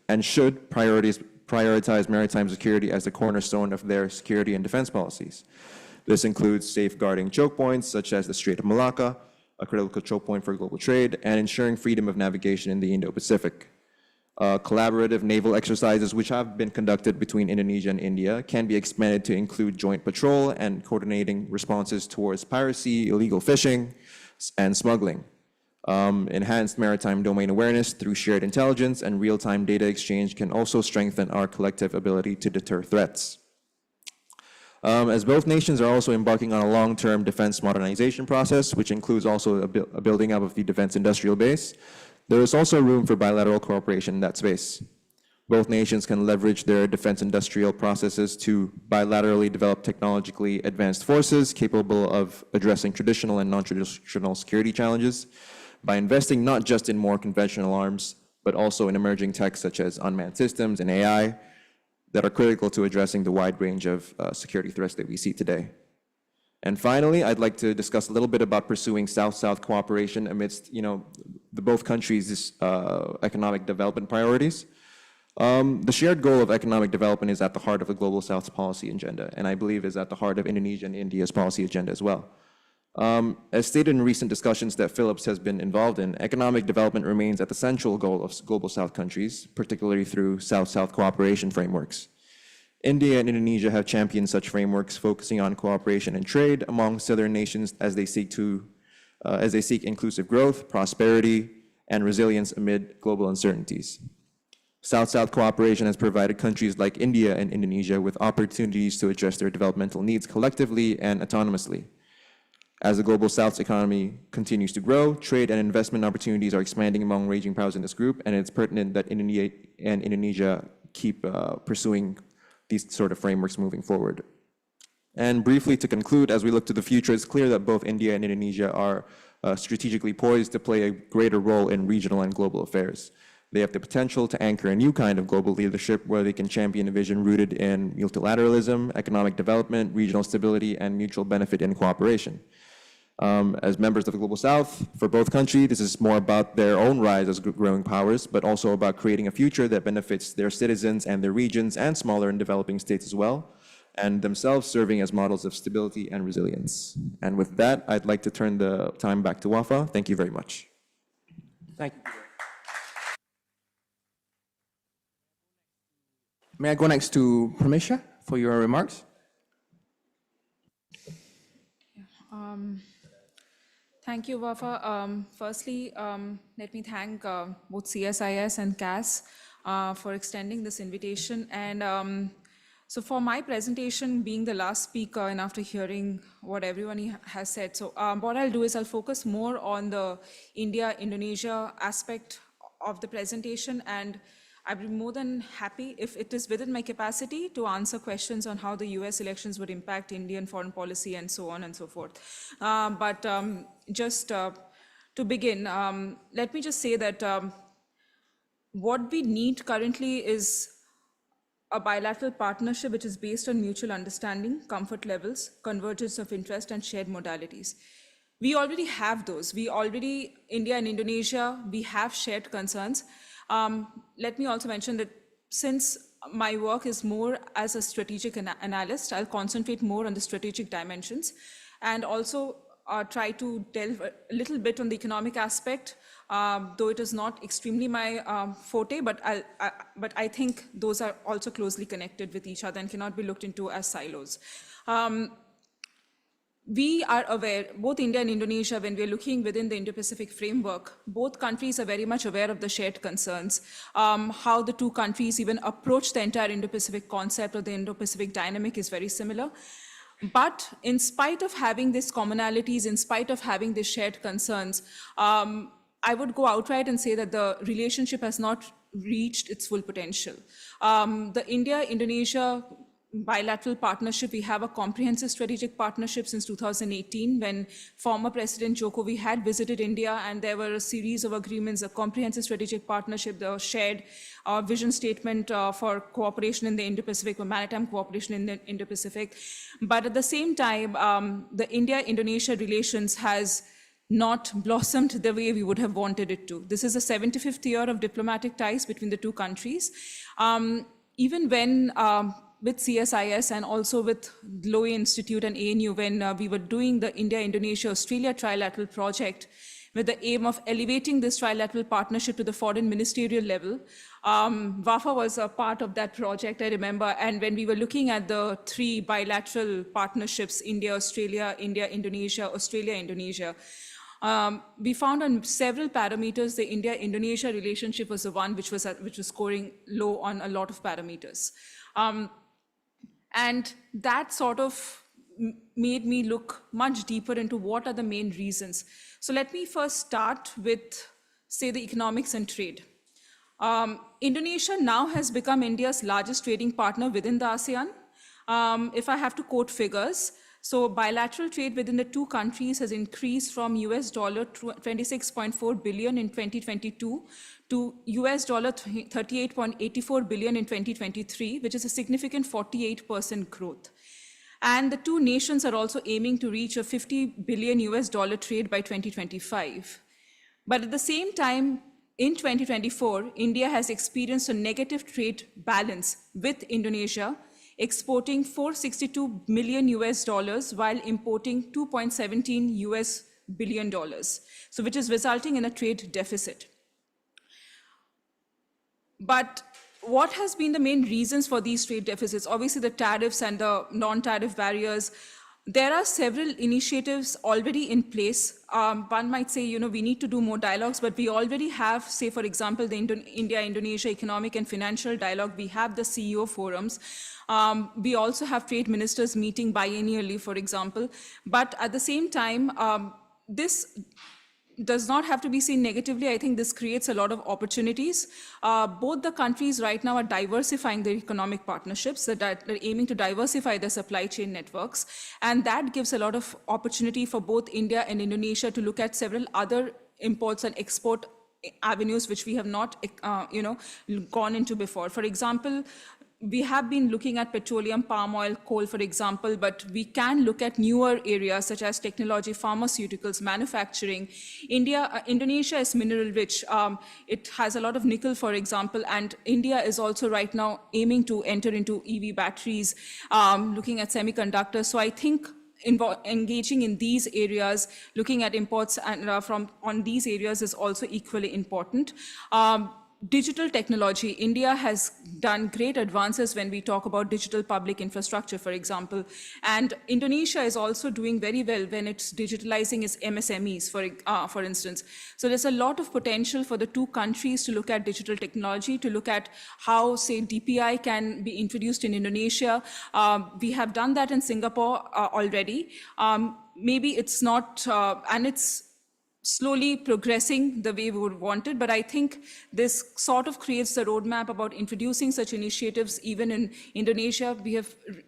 Speaker 16: and should prioritize maritime security as the cornerstone of their security and defense policies. This includes safeguarding choke points such as the Strait of Malacca, a critical choke point for global trade, and ensuring freedom of navigation in the Indo-Pacific. Collaborative naval exercises which have been conducted between Indonesia and India can be expanded to include joint patrol and coordinating responses towards piracy, illegal fishing, and smuggling. Enhanced maritime domain awareness through shared intelligence and real-time data exchange can also strengthen our collective ability to deter threats. As both nations are also embarking on a long-term defense modernization process, which includes also a building up of the defense industrial base, there is also room for bilateral cooperation in that space. Both nations can leverage their defense industrial processes to bilaterally develop technologically advanced forces capable of addressing traditional and non-traditional security challenges by investing not just in more conventional arms, but also in emerging tech such as unmanned systems and AI that are critical to addressing the wide range of security threats that we see today. And finally, I'd like to discuss a little bit about pursuing South-South cooperation amidst, both countries' economic development priorities. The shared goal of economic development is at the heart of the Global South's policy agenda, and I believe is at the heart of Indonesia and India's policy agenda as well. As stated in recent discussions that Philips has been involved in, economic development remains at the central goal of Global South countries, particularly through South-South cooperation frameworks. India and Indonesia have championed such frameworks, focusing on cooperation and trade among southern nations as they seek inclusive growth, prosperity, and resilience amid global uncertainties. South-South cooperation has provided countries like India and Indonesia with opportunities to address their developmental needs collectively and autonomously. As the Global South's economy continues to grow, trade and investment opportunities are expanding among raging powers in this group, and it's pertinent that India and Indonesia keep pursuing these sort of frameworks moving forward. And briefly to conclude, as we look to the future, it's clear that both India and Indonesia are strategically poised to play a greater role in regional and global affairs. They have the potential to anchor a new kind of global leadership where they can champion a vision rooted in multilateralism, economic development, regional stability, and mutual benefit and cooperation. As members of the Global South, for both countries, this is more about their own rise as growing powers, but also about creating a future that benefits their citizens and their regions and smaller and developing states as well, and themselves serving as models of stability and resilience. And with that, I'd like to turn the time back to Waffaa. Thank you very much.
Speaker 14: Thank you. May I go next to Premesha for your remarks?
Speaker 13: Thank you, Waffaa. Firstly, let me thank both CSIS and KAS for extending this invitation. And so for my presentation, being the last speaker and after hearing what everyone has said, so what I'll do is I'll focus more on the India-Indonesia aspect of the presentation, and I'd be more than happy if it is within my capacity to answer questions on how the US elections would impact Indian foreign policy and so on and so forth. But just to begin, let me just say that what we need currently is a bilateral partnership which is based on mutual understanding, comfort levels, convergence of interest, and shared modalities. We already have those. India and Indonesia, we have shared concerns. Let me also mention that since my work is more as a strategic analyst, I'll concentrate more on the strategic dimensions and also try to delve a little bit on the economic aspect, though it is not extremely my forte, but I think those are also closely connected with each other and cannot be looked into as silos. we are aware, both India and Indonesia, when we're looking within the Indo-Pacific framework, both countries are very much aware of the shared concerns, how the two countries even approach the entire Indo-Pacific concept or the Indo-Pacific dynamic is very similar. But in spite of having these commonalities, in spite of having these shared concerns, I would go outright and say that the relationship has not reached its full potential. The India-Indonesia bilateral partnership, we have a comprehensive strategic partnership since 2018 when former President Jokowi had visited India, and there were a series of agreements, a comprehensive strategic partnership, the shared vision statement for cooperation in the Indo-Pacific, or maritime cooperation in the Indo-Pacific. But at the same time, the India-Indonesia relations has not blossomed the way we would have wanted it to. This is the 75th year of diplomatic ties between the two countries. Even when with CSIS and also with Lowy Institute and ANU, when we were doing the India-Indonesia-Australia trilateral project with the aim of elevating this trilateral partnership to the foreign ministerial level. Waffaa was a part of that project, I remember, and when we were looking at the three bilateral partnerships, India-Australia, India-Indonesia, Australia-Indonesia, we found on several parameters the India-Indonesia relationship was the one which was scoring low on a lot of parameters. And that sort of made me look much deeper into what are the main reasons. So let me first start with, say, the economics and trade. Indonesia now has become India's largest trading partner within the ASEAN. If I have to quote figures, so bilateral trade within the two countries has increased from US dollar $26.4 billion in 2022 to US dollar $38.84 billion in 2023, which is a significant 48% growth. And the two nations are also aiming to reach a $50 billion US dollar trade by 2025. But at the same time, in 2024, India has experienced a negative trade balance with Indonesia, exporting $462 million US dollars while importing $2.17 US billion dollars, so which is resulting in a trade deficit. But what has been the main reasons for these trade deficits? Obviously, the tariffs and the non-tariff barriers. There are several initiatives already in place. One might say, we need to do more dialogues, but we already have, say, for example, the India-Indonesia Economic and Financial Dialogue. We have the CEO forums. We also have trade ministers meeting biennially, for example. But at the same time, this does not have to be seen negatively. I think this creates a lot of opportunities. Both the countries right now are diversifying their economic partnerships, that they're aiming to diversify their supply chain networks. And that gives a lot of opportunity for both India and Indonesia to look at several other imports and export avenues which we have not gone into before. For example, we have been looking at petroleum, palm oil, coal, for example, but we can look at newer areas such as technology, pharmaceuticals, manufacturing. Indonesia is mineral rich. It has a lot of nickel, for example, and India is also right now aiming to enter into EV batteries, looking at semiconductors. So I think engaging in these areas, looking at imports and on these areas is also equally important. Digital technology, India has done great advances when we talk about digital public infrastructure, for example. And Indonesia is also doing very well when it's digitalizing its MSMEs, for instance. So there's a lot of potential for the two countries to look at digital technology, to look at how, say, DPI can be introduced in Indonesia. We have done that in Singapore already. Maybe it's not, and it's slowly progressing the way we would want it, but I think this sort of creates the roadmap about introducing such initiatives even in Indonesia.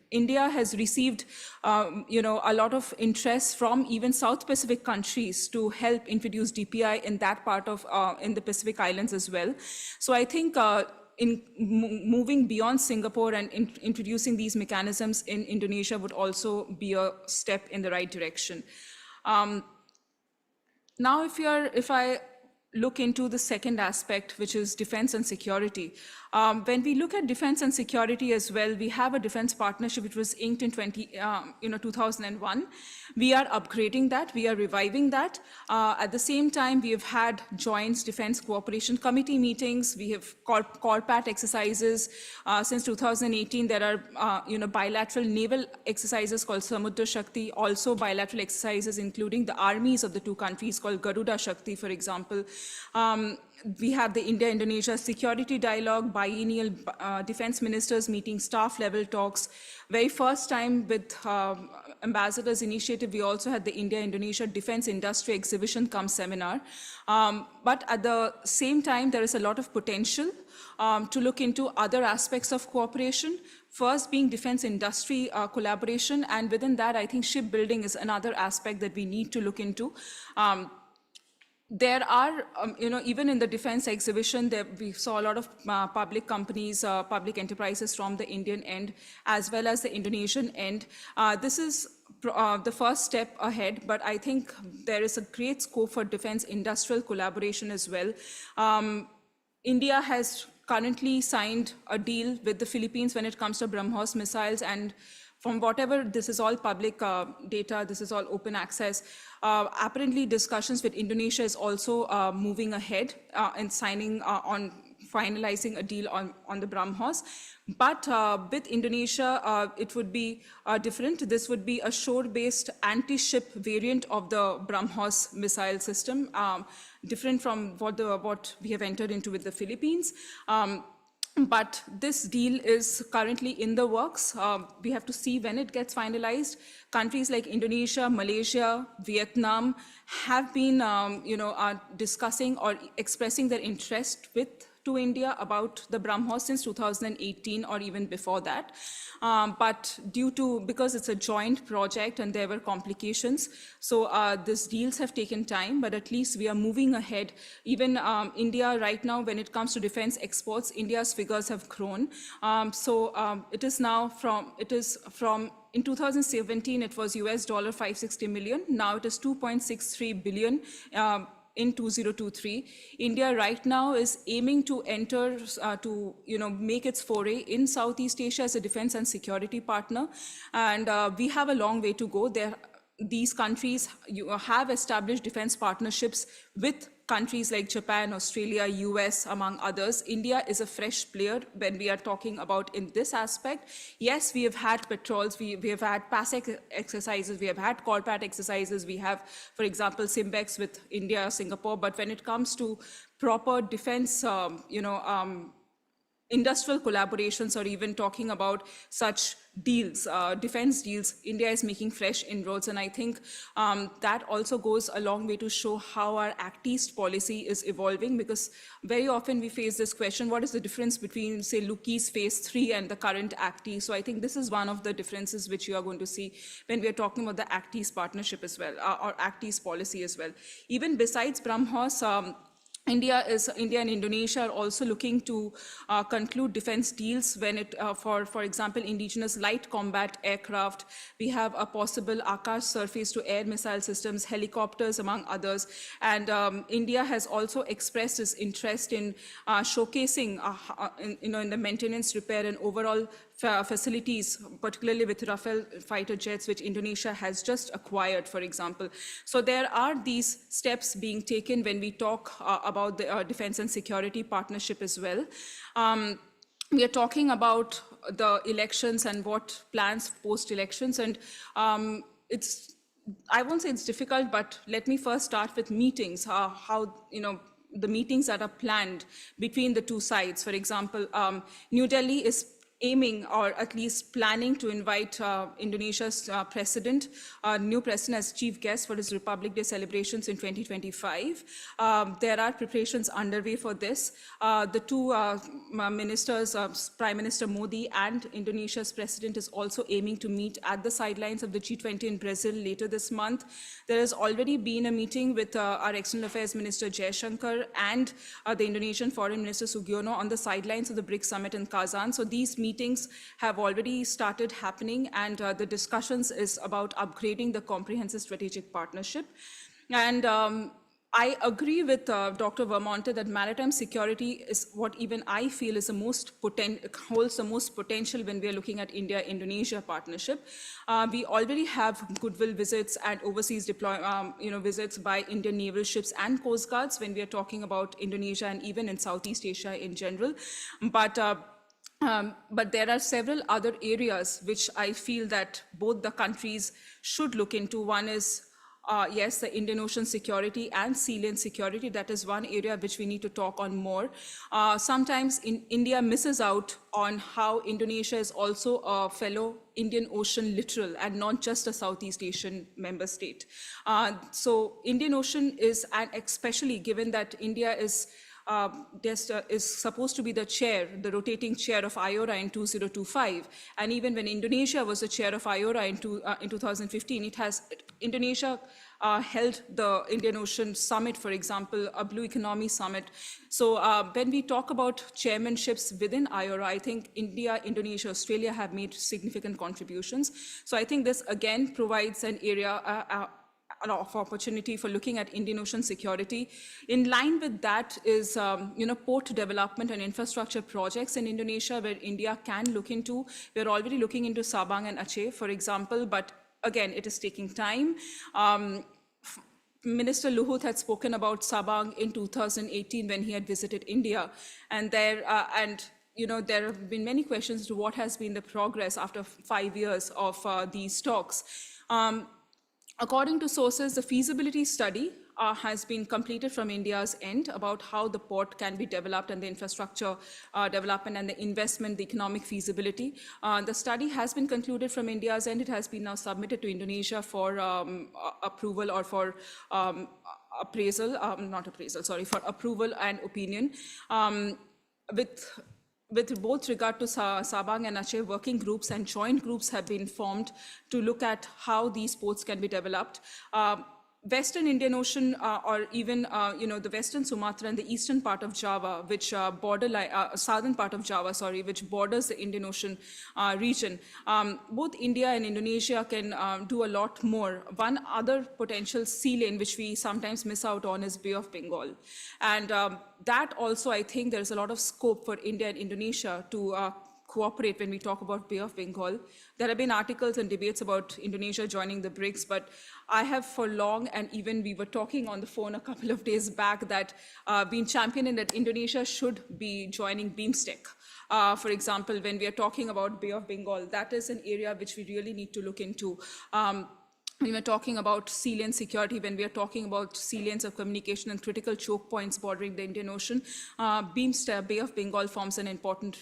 Speaker 13: India has received a lot of interest from even South Pacific countries to help introduce DPI in that part of in the Pacific Islands as well. So I think in moving beyond Singapore and introducing these mechanisms in Indonesia would also be a step in the right direction. Now, if I look into the second aspect, which is defense and security. When we look at defense and security as well, we have a defense partnership which was inked in 2001. We are upgrading that, we are reviving that. At the same time, we have had joint defense cooperation committee meetings, we have CORPAT exercises. Since 2018, there are bilateral naval exercises called Samudra Shakti, also bilateral exercises including the armies of the two countries called Garuda Shakti, for example. We have the India-Indonesia security dialogue, biennial defense ministers meeting, staff level talks. Very first time with Ambassador's initiative, we also had the India-Indonesia Defense Industry Exhibition cum seminar. But at the same time, there is a lot of potential to look into other aspects of cooperation. First being defense industry collaboration, and within that, I think shipbuilding is another aspect that we need to look into. There are, even in the defense exhibition, we saw a lot of public companies, public enterprises from the Indian end, as well as the Indonesian end. This is the first step ahead, but I think there is a great scope for defense industrial collaboration as well. India has currently signed a deal with the Philippines when it comes to BrahMos missiles, and from whatever, this is all public data, this is all open access. Apparently discussions with Indonesia is also moving ahead and signing on finalizing a deal on the BrahMos. But with Indonesia, it would be different. This would be a shore-based anti-ship variant of the BrahMos missile system, different from what we have entered into with the Philippines. But this deal is currently in the works. We have to see when it gets finalized. Countries like Indonesia, Malaysia, Vietnam have been discussing or expressing their interest to India about the BrahMos since 2018 or even before that. But because it's a joint project and there were complications, so these deals have taken time, but at least we are moving ahead. Even India right now, when it comes to defense exports, India's figures have grown. It is from in 2017, it was US $560 million. Now it is 2.63 billion. In 2023, India right now is aiming to enter, make its foray in Southeast Asia as a defense and security partner, and we have a long way to go. These countries have established defense partnerships with countries like Japan, Australia, US, among others. India is a fresh player when we are talking about in this aspect. Yes, we have had patrols, we have had PASEC exercises, we have had CORPAT exercises, we have, for example, SIMBEX with India, Singapore, but when it comes to proper defense, industrial collaborations, or even talking about such deals, defense deals, India is making fresh inroads. And I think that also goes a long way to show how our Act East policy is evolving, because very often we face this question, what is the difference between, say, Luki's Phase 3 and the current Act East? So I think this is one of the differences which you are going to see when we are talking about the Act East partnership as well, or Act East policy as well. Even besides BrahMos, India and Indonesia are also looking to conclude defense deals when it, for example, indigenous light combat aircraft. We have a possible Akash surface-to-air missile systems, helicopters, among others. And India has also expressed its interest in showcasing, in the maintenance, repair, and overall facilities, particularly with Rafale fighter jets, which Indonesia has just acquired, for example. So there are these steps being taken when we talk about the defense and security partnership as well. We are talking about the elections and what plans post-elections, and I won't say it's difficult, but let me first start with meetings, the meetings that are planned between the two sides. For example, New Delhi is aiming, or at least planning, to invite Indonesia's new president as chief guest for his Republic Day celebrations in 2025. There are preparations underway for this. The two ministers, Prime Minister Modi and Indonesia's president, is also aiming to meet at the sidelines of the G20 in Brazil later this month. There has already been a meeting with our External Affairs Minister Jaishankar and the Indonesian Foreign Minister Sugiono on the sidelines of the BRICS summit in Kazan. So these meetings have already started happening, and the discussions is about upgrading the comprehensive strategic partnership. And I agree with Dr. Vermonte that maritime security is what even I feel is the holds the most potential when we are looking at India-Indonesia partnership. We already have goodwill visits and overseas visits by Indian naval ships and coast guards when we are talking about Indonesia and even in Southeast Asia in general. But there are several other areas which I feel that both the countries should look into. One is yes, the Indian Ocean security and sea lane security. That is one area which we need to talk on more. Sometimes India misses out on how Indonesia is also a fellow Indian Ocean littoral and not just a Southeast Asian member state. So Indian Ocean is, and especially given that India is supposed to be the chair, the rotating chair of IORA in 2025. And even when Indonesia was the chair of IORA in 2015, Indonesia held the Indian Ocean Summit, for example, a Blue Economy Summit. So when we talk about chairmanships within IORA, I think India, Indonesia, Australia have made significant contributions. So I think this again provides an area of opportunity for looking at Indian Ocean security. In line with that is, port development and infrastructure projects in Indonesia where India can look into. We're already looking into Sabang and Aceh, for example, but again, it is taking time. Minister Luhut had spoken about Sabang in 2018 when he had visited India, and there have been many questions to what has been the progress after 5 years of these talks. According to sources, the feasibility study has been completed from India's end about how the port can be developed and the infrastructure development and the investment, the economic feasibility. The study has been concluded from India's end. It has been now submitted to Indonesia for approval or for for approval and opinion. With both regard to Sabang and Aceh, working groups and joint groups have been formed to look at how these ports can be developed. Western Indian Ocean, or even the Western Sumatra and the eastern part of Java, which southern part of Java, which borders the Indian Ocean region. Both India and Indonesia can do a lot more. One other potential sea lane which we sometimes miss out on is Bay of Bengal, and that also I think there is a lot of scope for India and Indonesia to cooperate when we talk about Bay of Bengal. There have been articles and debates about Indonesia joining the BRICS, but I have for long, and even we were talking on the phone a couple of days back, that been championing that Indonesia should be joining BIMSTEC. For example, when we are talking about Bay of Bengal, that is an area which we really need to look into. When we're talking about sea lane security, when we are talking about sea lanes of communication and critical choke points bordering the Indian Ocean, BIMSTEC, Bay of Bengal forms an important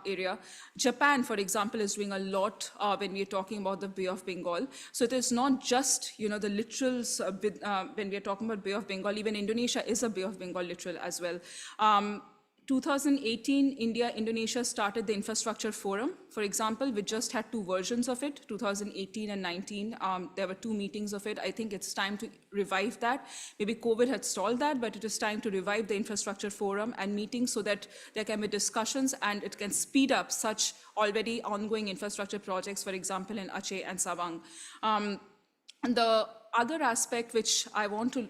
Speaker 13: area. Japan, for example, is doing a lot when we are talking about the Bay of Bengal. So it is not just the littorals when we are talking about Bay of Bengal. Even Indonesia is a Bay of Bengal littoral as well. 2018, India-Indonesia started the Infrastructure Forum. For example, we just had 2 versions of it, 2018 and 19. There were 2 meetings of it. I think it's time to revive that. Maybe COVID had stalled that, but it is time to revive the Infrastructure Forum and meetings so that there can be discussions and it can speed up such already ongoing infrastructure projects, for example, in Aceh and Sabang. The other aspect which I want to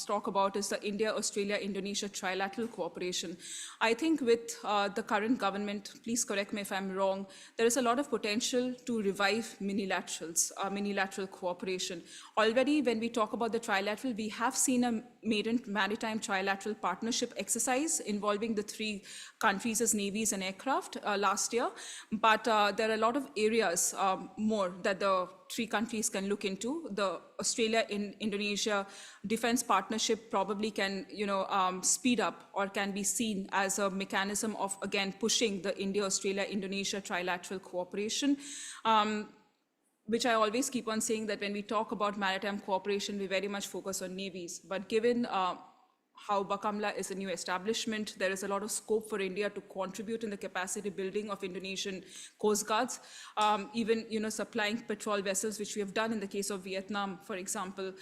Speaker 13: talk about is the India-Australia-Indonesia trilateral cooperation. I think with the current government, please correct me if I'm wrong, there is a lot of potential to revive minilateral cooperation. Already when we talk about the trilateral, we have seen a maritime trilateral partnership exercise involving the 3 countries' navies and aircraft last year. But there are a lot of areas more that the 3 countries can look into. The Australia-Indonesia defense partnership probably can, speed up or can be seen as a mechanism of, again, pushing the India-Australia-Indonesia trilateral cooperation. Which I always keep on saying that when we talk about maritime cooperation, we very much focus on navies. But given how Bakamla is a new establishment, there is a lot of scope for India to contribute in the capacity building of Indonesian coast guards, even supplying patrol vessels, which we have done in the case of Vietnam, for example.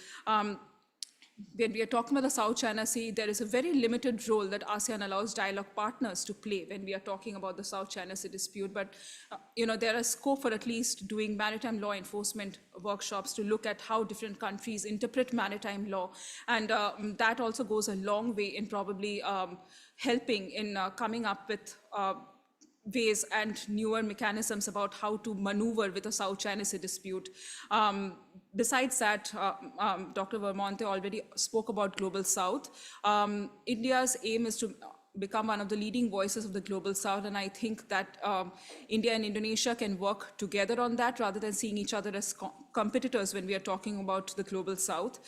Speaker 13: when we are talking about the South China Sea, there is a very limited role that ASEAN allows dialogue partners to play when we are talking about the South China Sea dispute. But there is scope for at least doing maritime law enforcement workshops to look at how different countries interpret maritime law. And that also goes a long way in probably helping in coming up with ways and newer mechanisms about how to maneuver with a South China Sea dispute. Besides that, Dr. Vermonte already spoke about Global South. India's aim is to become one of the leading voices of the Global South, and I think that India and Indonesia can work together on that rather than seeing each other as competitors when we are talking about the Global South.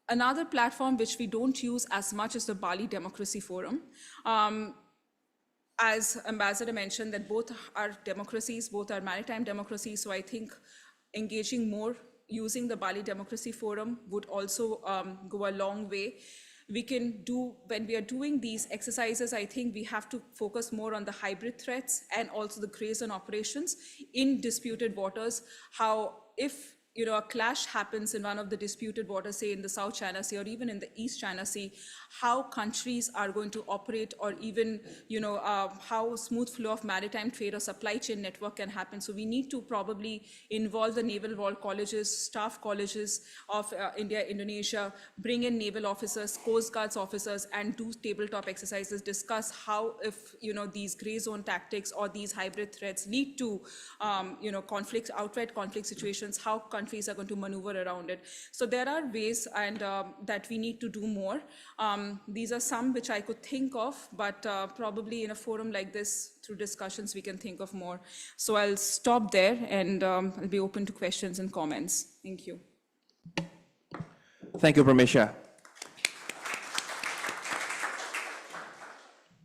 Speaker 13: Another platform which we don't use as much is the Bali Democracy Forum. As Ambassador mentioned, that both are democracies, both are maritime democracies, so I think engaging more using the Bali Democracy Forum would also go a long way. We can do, when we are doing these exercises, I think we have to focus more on the hybrid threats and also the graze and operations in disputed waters. How if a clash happens in one of the disputed waters, say in the South China Sea or even in the East China Sea, how countries are going to operate, or even how smooth flow of maritime trade or supply chain network can happen. So we need to probably involve the naval war colleges, staff colleges of India, Indonesia, bring in naval officers, Coast Guards officers, and do tabletop exercises, discuss how if these gray zone tactics or these hybrid threats lead to conflicts, outright conflict situations, how countries are going to maneuver around it. So there are ways and that we need to do more. These are some which I could think of, but probably in a forum like this, through discussions, we can think of more. So I'll stop there and I'll be open to questions and comments. Thank you.
Speaker 14: Thank you, Premesha.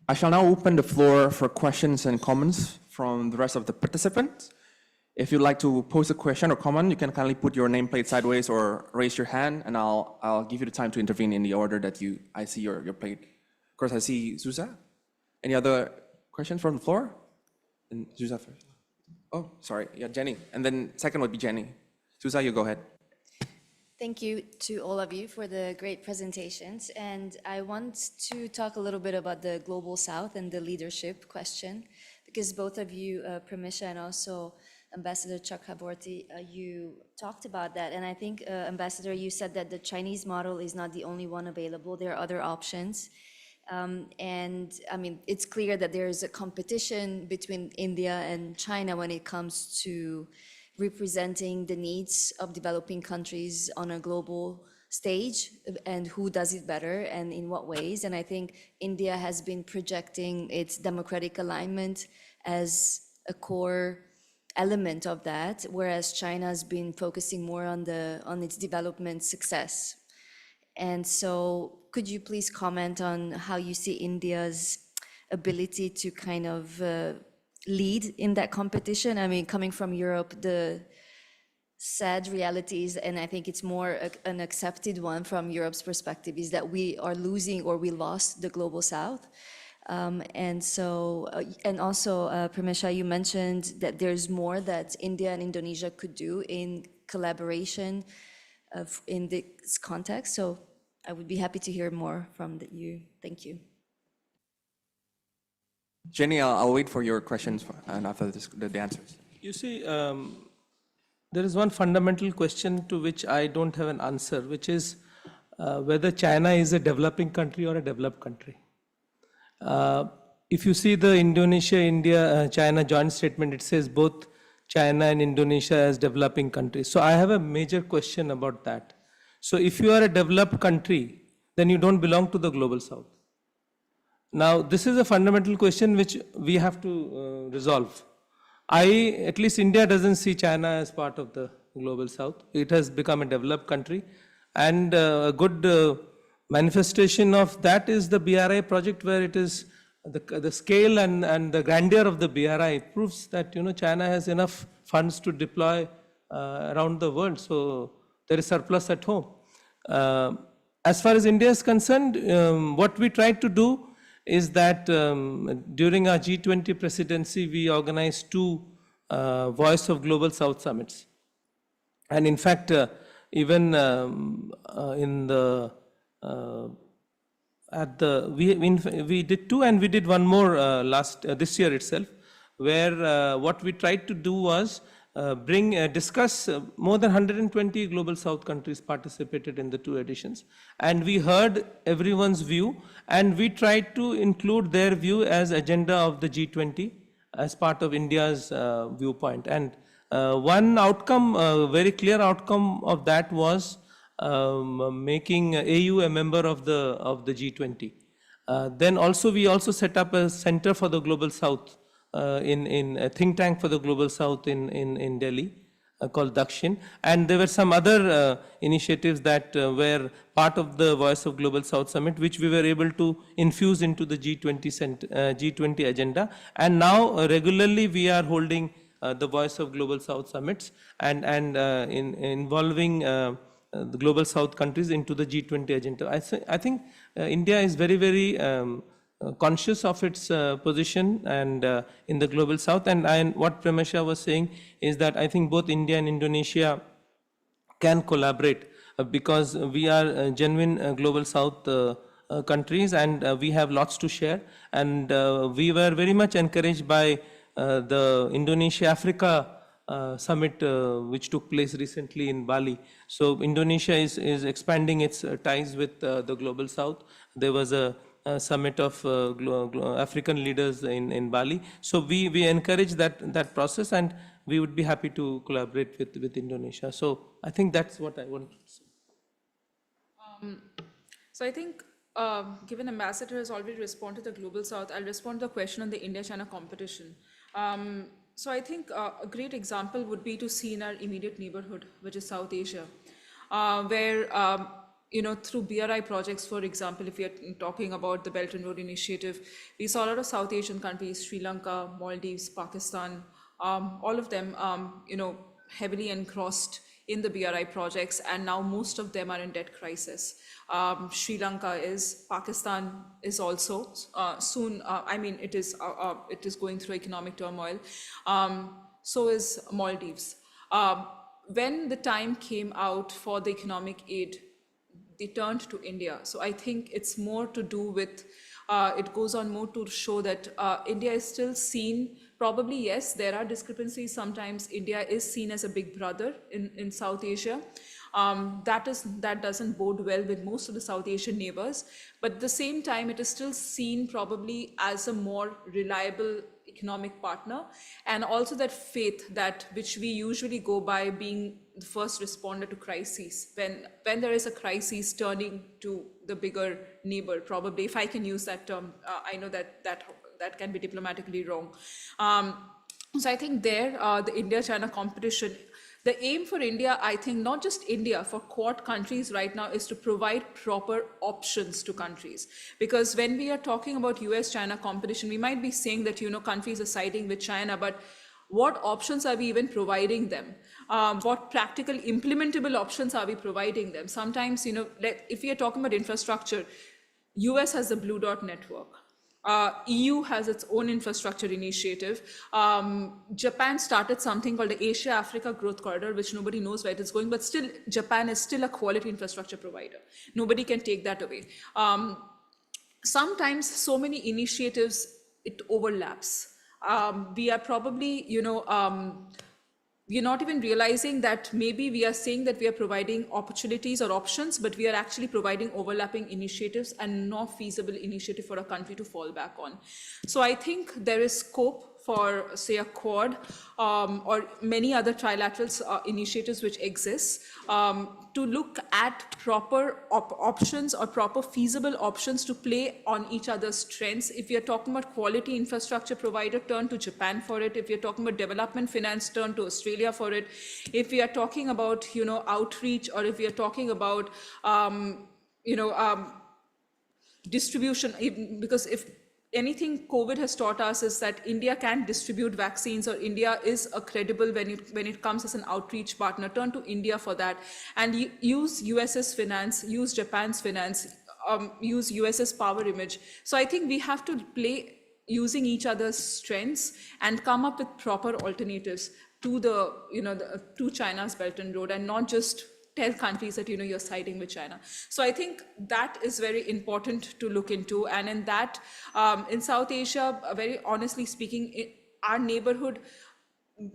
Speaker 14: I shall now open the floor for questions and comments from the rest of the participants. If you'd like to pose a question or comment, you can kindly put your nameplate sideways or raise your hand, and I'll give you the time to intervene in the order that I see your plate. Of course, I see Zsuzsa. Any other questions from the floor? And Zsuzsa first. Oh, sorry. Yeah, Jenny. And then second would be Jenny. Zsuzsa, you go ahead.
Speaker 9: Thank you to all of you for the great presentations. And I want to talk a little bit about the Global South and the leadership question, because both of you, Premesha and also Ambassador Chakravorty, you talked about that. And I think, Ambassador, you said that the Chinese model is not the only one available. There are other options. And I mean, it's clear that there is a competition between India and China when it comes to representing the needs of developing countries on a global stage, and who does it better and in what ways. And I think India has been projecting its democratic alignment as a core element of that, whereas China's been focusing more on its development success. And so could you please comment on how you see India's ability to kind of lead in that competition? I mean, coming from Europe, the sad realities, and I think it's more an accepted one from Europe's perspective, is that we are losing, or we lost, the Global South. And also, Premesha, you mentioned that there's more that India and Indonesia could do in collaboration in this context. So I would be happy to hear more from you. Thank you.
Speaker 14: Jenny, I'll wait for your questions and after the answers.
Speaker 15: You see, there is one fundamental question to which I don't have an answer, which is whether China is a developing country or a developed country. If you see the Indonesia-India-China joint statement, it says both China and Indonesia as developing countries. So I have a major question about that. So if you are a developed country, then you don't belong to the Global South. Now, this is a fundamental question which we have to resolve. At least India doesn't see China as part of the Global South. It has become a developed country. And a good manifestation of that is the BRI project, where it is the scale and the grandeur of the BRI proves that China has enough funds to deploy around the world. So there is surplus at home. As far as India is concerned, what we tried to do is that during our G20 presidency, we organized 2 Voice of Global South summits. And in fact, even in the we did two, and we did one more this year itself, where what we tried to do was discuss more than 120 Global South countries participated in the two editions, and we heard everyone's view, and we tried to include their view as agenda of the G20 as part of India's viewpoint. And one outcome, very clear outcome of that was making AU a member of the G20. Then also we also set up a Center for the Global South in a think tank for the Global South in Delhi called Dakshin. And there were some other initiatives that were part of the Voice of Global South Summit, which we were able to infuse into the G20 agenda. And now regularly we are holding the Voice of Global South Summits and involving the Global South countries into the G20 agenda. I think India is very, very conscious of its position and in the Global South. And what Premesha was saying is that I think both India and Indonesia can collaborate because we are genuine Global South countries, and we have lots to share. And we were very much encouraged by the Indonesia-Africa summit which took place recently in Bali. So Indonesia is expanding its ties with the Global South. There was a summit of African leaders in Bali. So we encourage that process, and we would be happy to collaborate with Indonesia. So I think that's what I want to say.
Speaker 13: So I think given Ambassador has already responded to the Global South, I'll respond to the question on the India-China competition. So I think a great example would be to see in our immediate neighborhood, which is South Asia, where through BRI projects, for example, if we are talking about the Belt and Road Initiative, we saw a lot of South Asian countries, Sri Lanka, Maldives, Pakistan, all of them, heavily engrossed in the BRI projects, and now most of them are in debt crisis. Sri Lanka is, Pakistan is also soon. It is going through economic turmoil. So is Maldives. When the time came out for the economic aid, they turned to India. So I think it's more to do with. It goes on more to show that India is still seen. Probably, yes, there are discrepancies. Sometimes India is seen as a big brother in South Asia. That doesn't bode well with most of the South Asian neighbors. But at the same time, it is still seen probably as a more reliable economic partner, and also that faith that which we usually go by being the first responder to crises. When there is a crisis, turning to the bigger neighbor, probably, if I can use that term. I know that can be diplomatically wrong. So I think there, the India-China competition, the aim for India, I think not just India, for Quad countries right now is to provide proper options to countries. Because when we are talking about US-China competition, we might be saying that, countries are siding with China, but what options are we even providing them? What practical implementable options are we providing them? Sometimes, if we are talking about infrastructure, US has the Blue Dot network. EU has its own infrastructure initiative. Japan started something called the Asia-Africa Growth Corridor, which nobody knows where it is going, but still Japan is still a quality infrastructure provider. Nobody can take that away. Sometimes so many initiatives, it overlaps. We are probably, we're not even realizing that maybe we are saying that we are providing opportunities or options, but we are actually providing overlapping initiatives and not feasible initiative for a country to fall back on. So I think there is scope for, say, a Quad or many other trilateral initiatives which exist to look at proper options or proper feasible options to play on each other's strengths. If you're talking about quality infrastructure provider, turn to Japan for it. If you're talking about development finance, turn to Australia for it. If we are talking about, outreach, or if we are talking about, distribution, because if anything COVID has taught us is that India can distribute vaccines, or India is a credible when it comes as an outreach partner. Turn to India for that, and use US's finance, use Japan's finance, use US's power image. So I think we have to play using each other's strengths and come up with proper alternatives to to China's Belt and Road, and not just tell countries that you're siding with China. So I think that is very important to look into. And in that, in South Asia, very honestly speaking, our neighborhood,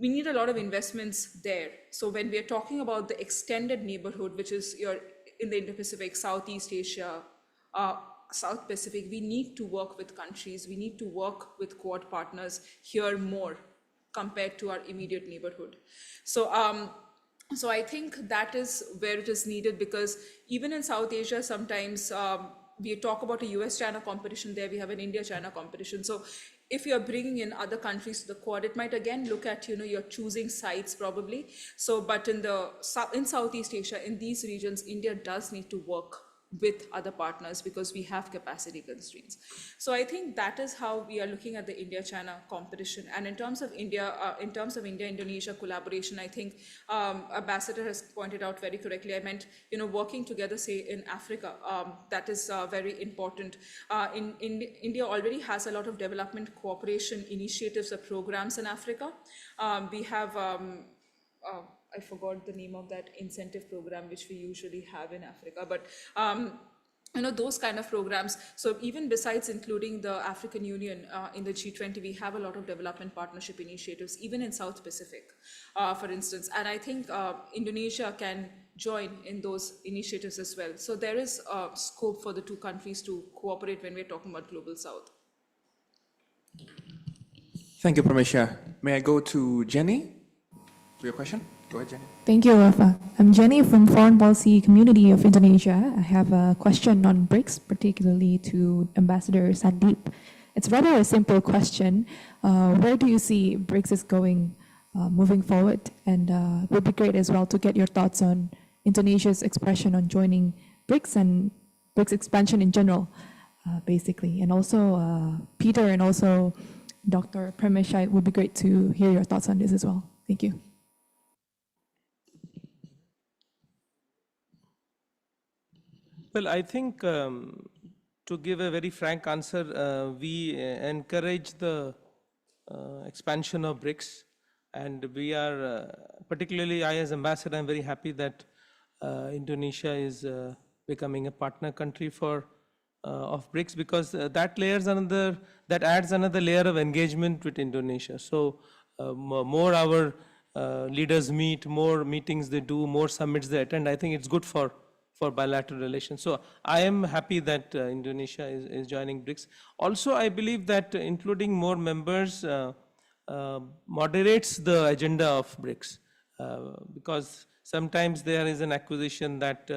Speaker 13: we need a lot of investments there. So when we are talking about the extended neighborhood, which is in the Indo-Pacific, Southeast Asia, South Pacific, we need to work with countries, we need to work with Quad partners here more compared to our immediate neighborhood. So I think that is where it is needed, because even in South Asia, sometimes we talk about a US-China competition there, we have an India-China competition. So if you're bringing in other countries to the Quad, it might again look at, you're choosing sides probably. So, but in Southeast Asia, in these regions, India does need to work with other partners because we have capacity constraints. So I think that is how we are looking at the India-China competition. And in terms of India-Indonesia collaboration, I think Ambassador has pointed out very correctly. I meant, working together, say in Africa, that is very important. India already has a lot of development cooperation initiatives or programs in Africa. We have I forgot the name of that incentive program which we usually have in Africa, but those kind of programs. So even besides including the African Union in the G20, we have a lot of development partnership initiatives, even in South Pacific, for instance. And I think Indonesia can join in those initiatives as well. So there is scope for the two countries to cooperate when we're talking about Global South.
Speaker 14: Thank you, Premesha. May I go to Jenny for your question? Go ahead, Jenny.
Speaker 17: Thank you, Waffaa. I'm Jenny from Foreign Policy Community of Indonesia. I have a question on BRICS, particularly to Ambassador Sandeep. It's rather a simple question. Where do you see BRICS is going moving forward? And it would be great as well to get your thoughts on Indonesia's expression on joining BRICS and BRICS expansion in general, basically. And also Peter and also Dr. Premesha, it would be great to hear your thoughts on this as well. Thank you.
Speaker 15: Well, I think to give a very frank answer, we encourage the expansion of BRICS, and we are, particularly I as ambassador, I'm very happy that Indonesia is becoming a partner country of BRICS, because that adds another layer of engagement with Indonesia. So more our leaders meet, more meetings they do, more summits they attend, I think it's good for bilateral relations. So I am happy that Indonesia is joining BRICS. Also, I believe that including more members moderates the agenda of BRICS, because sometimes there is an acquisition that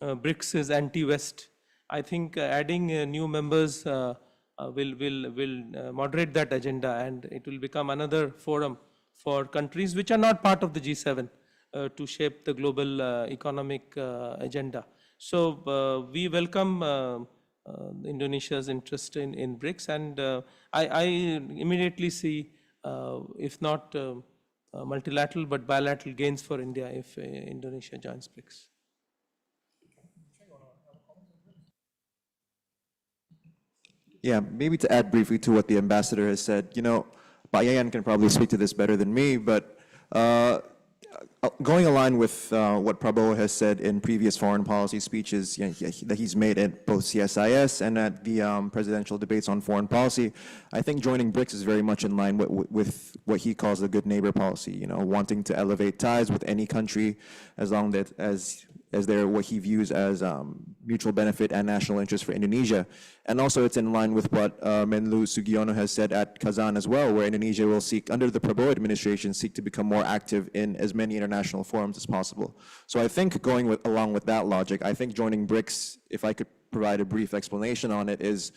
Speaker 15: BRICS is anti-West. I think adding new members will moderate that agenda, and it will become another forum for countries which are not part of the G7 to shape the global economic agenda. So we welcome Indonesia's interest in BRICS, and I immediately see, if not multilateral, but bilateral gains for India if Indonesia joins BRICS.
Speaker 16: Yeah, maybe to add briefly to what the ambassador has said, Yayan can probably speak to this better than me, but going along with what Prabowo has said in previous foreign policy speeches that he's made at both CSIS and at the presidential debates on foreign policy, I think joining BRICS is very much in line with what he calls the good neighbor policy, wanting to elevate ties with any country as long as they're what he views as mutual benefit and national interest for Indonesia. And also it's in line with what Menlu Sugiono has said at Kazan as well, where Indonesia will seek, under the Prabowo administration, seek to become more active in as many international forums as possible. So I think along with that logic, I think joining BRICS, if I could provide a brief explanation on it, is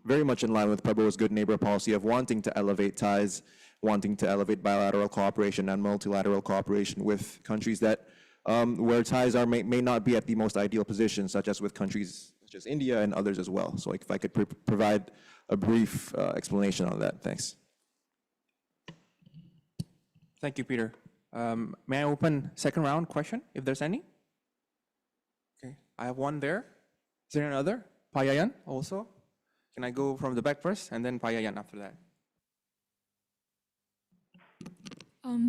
Speaker 16: very much in line with Prabowo's good neighbor policy of wanting to elevate ties, wanting to elevate bilateral cooperation and multilateral cooperation with countries that where ties may not be at the most ideal position, such as with countries such as India and others as well. So if I could provide a brief explanation on that. Thanks.
Speaker 14: Thank you, Peter. May I open second round question, if there's any? Okay, I have one there. Is there another? Yayan also? Can I go from the back first and then Yayan after that?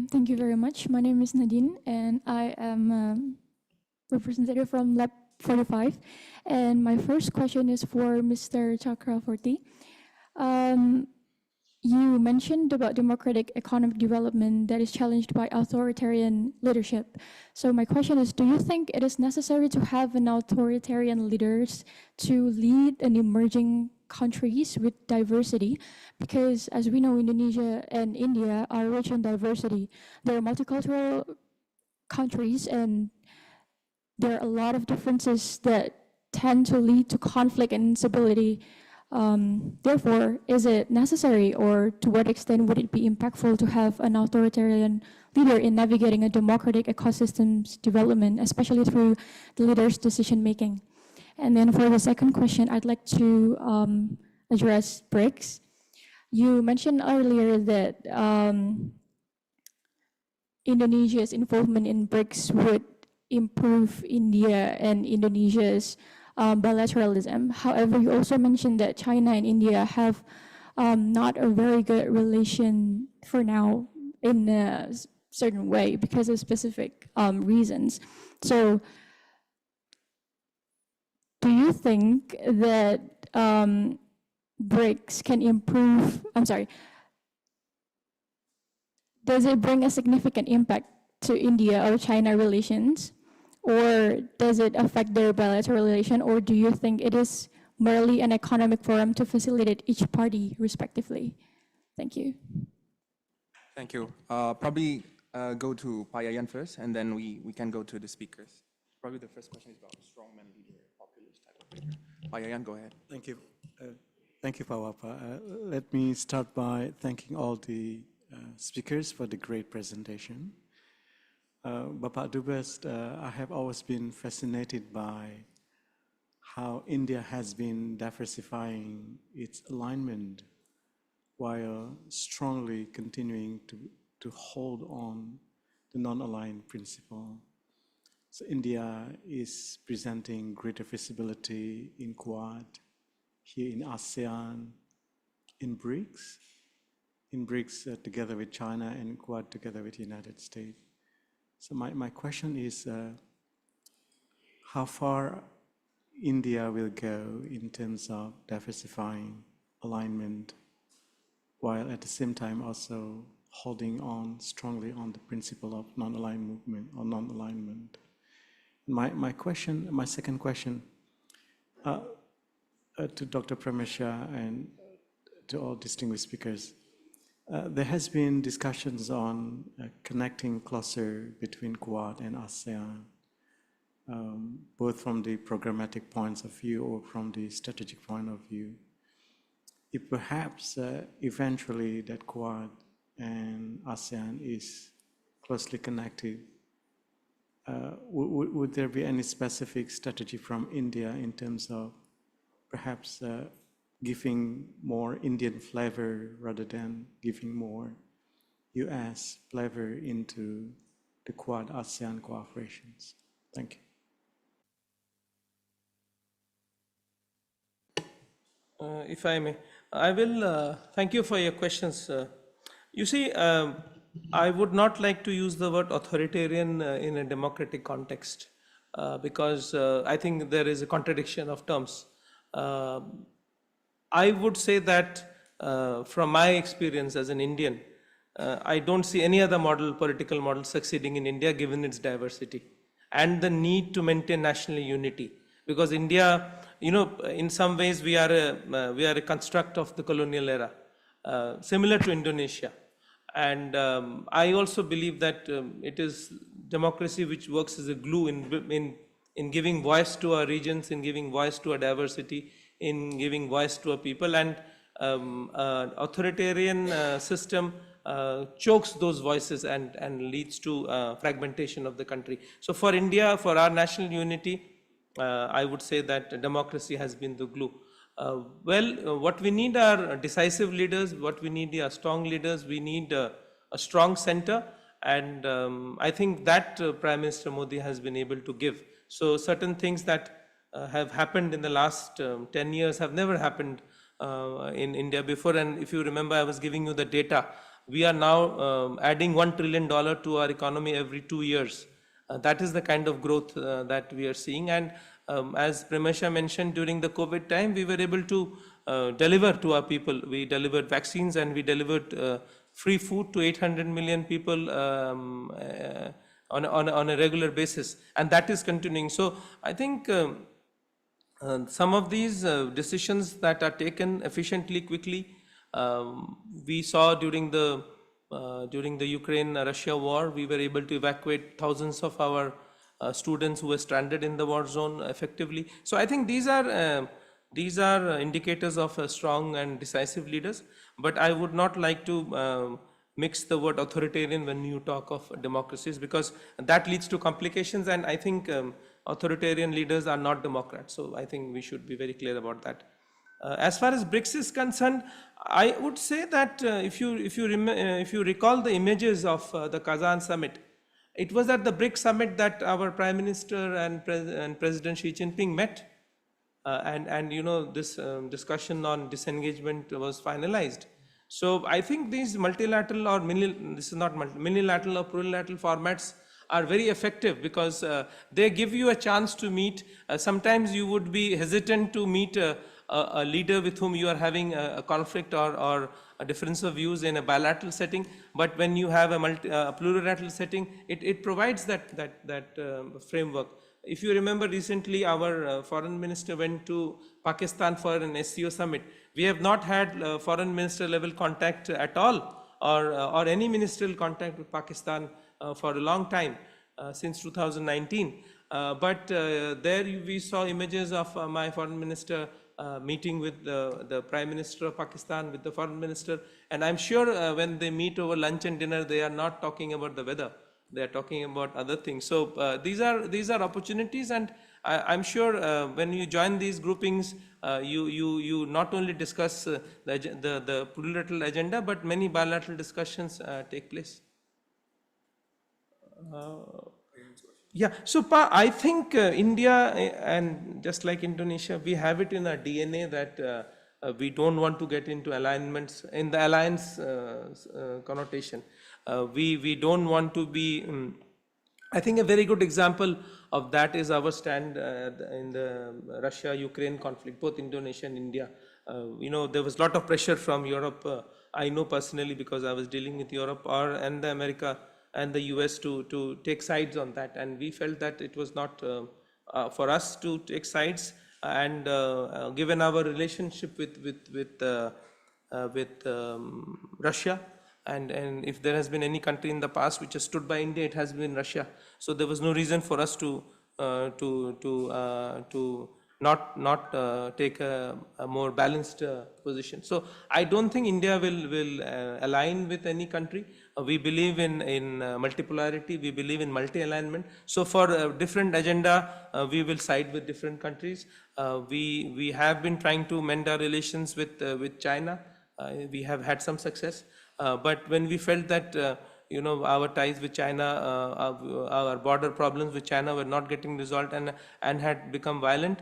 Speaker 18: Thank you very much. My name is Nadine, and I am representative from Lab 45. And my first question is for Mr. Chakravorty. You mentioned about democratic economic development that is challenged by authoritarian leadership. So my question is, do you think it is necessary to have an authoritarian leaders to lead an emerging countries with diversity? Because as we know, Indonesia and India are rich in diversity. They are multicultural countries and there are a lot of differences that tend to lead to conflict and instability. Therefore, is it necessary or to what extent would it be impactful to have an authoritarian leader in navigating a democratic ecosystem's development, especially through the leader's decision making? And then for the second question, I'd like to address BRICS. You mentioned earlier that Indonesia's involvement in BRICS would improve India and Indonesia's bilateralism. However, you also mentioned that China and India have not a very good relation for now in a certain way because of specific reasons. So do you think that BRICS can improve, does it bring a significant impact to India or China relations? Or does it affect their bilateral relation? Or do you think it is merely an economic forum to facilitate each party respectively? Thank you.
Speaker 14: Thank you. Probably go to Yayan first, and then we can go to the speakers. Probably the first question is about strongman leader, populist type of leader. Yayan, go ahead.
Speaker 7: Thank you. Thank you, Waffaa. Let me start by thanking all the speakers for the great presentation. Bapak Dubes, I have always been fascinated by how India has been diversifying its alignment while strongly continuing to hold on the non-aligned principle. So India is presenting greater visibility in Quad, here in ASEAN, in BRICS, together with China, and Quad together with the United States. So my question is, how far India will go in terms of diversifying alignment, while at the same time also holding on strongly on the principle of non-aligned movement or non-alignment. My second question to Dr. Premesha and to all distinguished speakers. There has been discussions on connecting closer between Quad and ASEAN, both from the programmatic points of view or from the strategic point of view. If perhaps eventually that Quad and ASEAN is closely connected, would there be any specific strategy from India in terms of perhaps giving more Indian flavor rather than giving more US flavor into the Quad ASEAN cooperations? Thank you.
Speaker 15: If I may, I will thank you for your questions. You see, I would not like to use the word authoritarian in a democratic context because I think there is a contradiction of terms. I would say that from my experience as an Indian, I don't see any other political model succeeding in India given its diversity and the need to maintain national unity. Because India, in some ways we are a construct of the colonial era, similar to Indonesia. And I also believe that it is democracy which works as a glue in giving voice to our regions, in giving voice to our diversity, in giving voice to our people. And authoritarian system chokes those voices and leads to fragmentation of the country. So for India, for our national unity, I would say that democracy has been the glue. What we need are decisive leaders, what we need are strong leaders, we need a strong center, and I think that Prime Minister Modi has been able to give. So certain things that have happened in the last 10 years have never happened in India before, and if you remember, I was giving you the data. We are now adding $1 trillion to our economy every 2 years. That is the kind of growth that we are seeing. And as Premesha mentioned, during the COVID time, we were able to deliver to our people. We delivered vaccines and we delivered free food to 800 million people on a regular basis. And that is continuing. So I think some of these decisions that are taken efficiently, quickly, we saw during the Ukraine-Russia war, we were able to evacuate thousands of our students who were stranded in the war zone effectively. So I think these are indicators of strong and decisive leaders. But I would not like to mix the word authoritarian when you talk of democracies, because that leads to complications. And I think authoritarian leaders are not democrats. So I think we should be very clear about that. As far as BRICS is concerned, I would say that if you recall the images of the Kazan summit, it was at the BRICS summit that our Prime Minister and President Xi Jinping met, and you know, this discussion on disengagement was finalized. So I think these multilateral or minilateral or plurilateral formats are very effective, because they give you a chance to meet. Sometimes you would be hesitant to meet a leader with whom you are having a conflict or a difference of views in a bilateral setting, but when you have a plurilateral setting, it provides that framework. If you remember, recently our foreign minister went to Pakistan for an SCO summit. We have not had foreign minister level contact at all, or any ministerial contact with Pakistan for a long time, since 2019. But there we saw images of my foreign minister meeting with the Prime Minister of Pakistan, with the Foreign Minister, and I'm sure when they meet over lunch and dinner, they are not talking about the weather, they are talking about other things. So these are opportunities, and I'm sure when you join these groupings, you not only discuss the plurilateral agenda, but many bilateral discussions take place. Yeah, so I think India, and just like Indonesia, we have it in our DNA that we don't want to get into alignments in the alliance connotation. We don't want to be. I think a very good example of that is our stand in the Russia-Ukraine conflict, both Indonesia and India. You know, there was a lot of pressure from Europe. I know personally, because I was dealing with Europe and the America and the US to take sides on that, and we felt that it was not for us to take sides, and given our relationship with Russia, and if there has been any country in the past which has stood by India, it has been Russia. So there was no reason for us to not take a more balanced position. So I don't think India will align with any country. We believe in multipolarity, we believe in multi-alignment. So for a different agenda, we will side with different countries. We have been trying to mend our relations with China. We have had some success, but when we felt that you know, our ties with China, our border problems with China were not getting resolved and had become violent,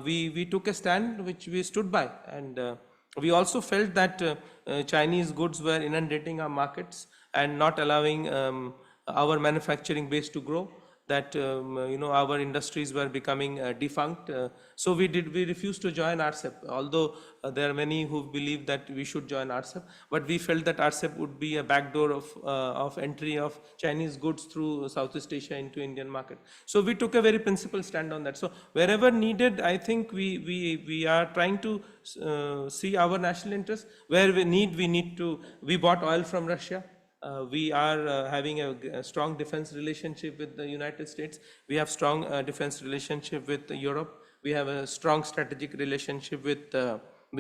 Speaker 15: we took a stand which we stood by, and we also felt that Chinese goods were inundating our markets and not allowing our manufacturing base to grow, that you know, our industries were becoming defunct. So we refused to join RCEP, although there are many who believe that we should join RCEP, but we felt that RCEP would be a backdoor of entry of Chinese goods through Southeast Asia into Indian market. So we took a very principled stand on that. So wherever needed, I think we are trying to see our national interests. Where we bought oil from Russia. We are having a strong defense relationship with the United States. We have strong defense relationship with Europe. We have a strong strategic relationship with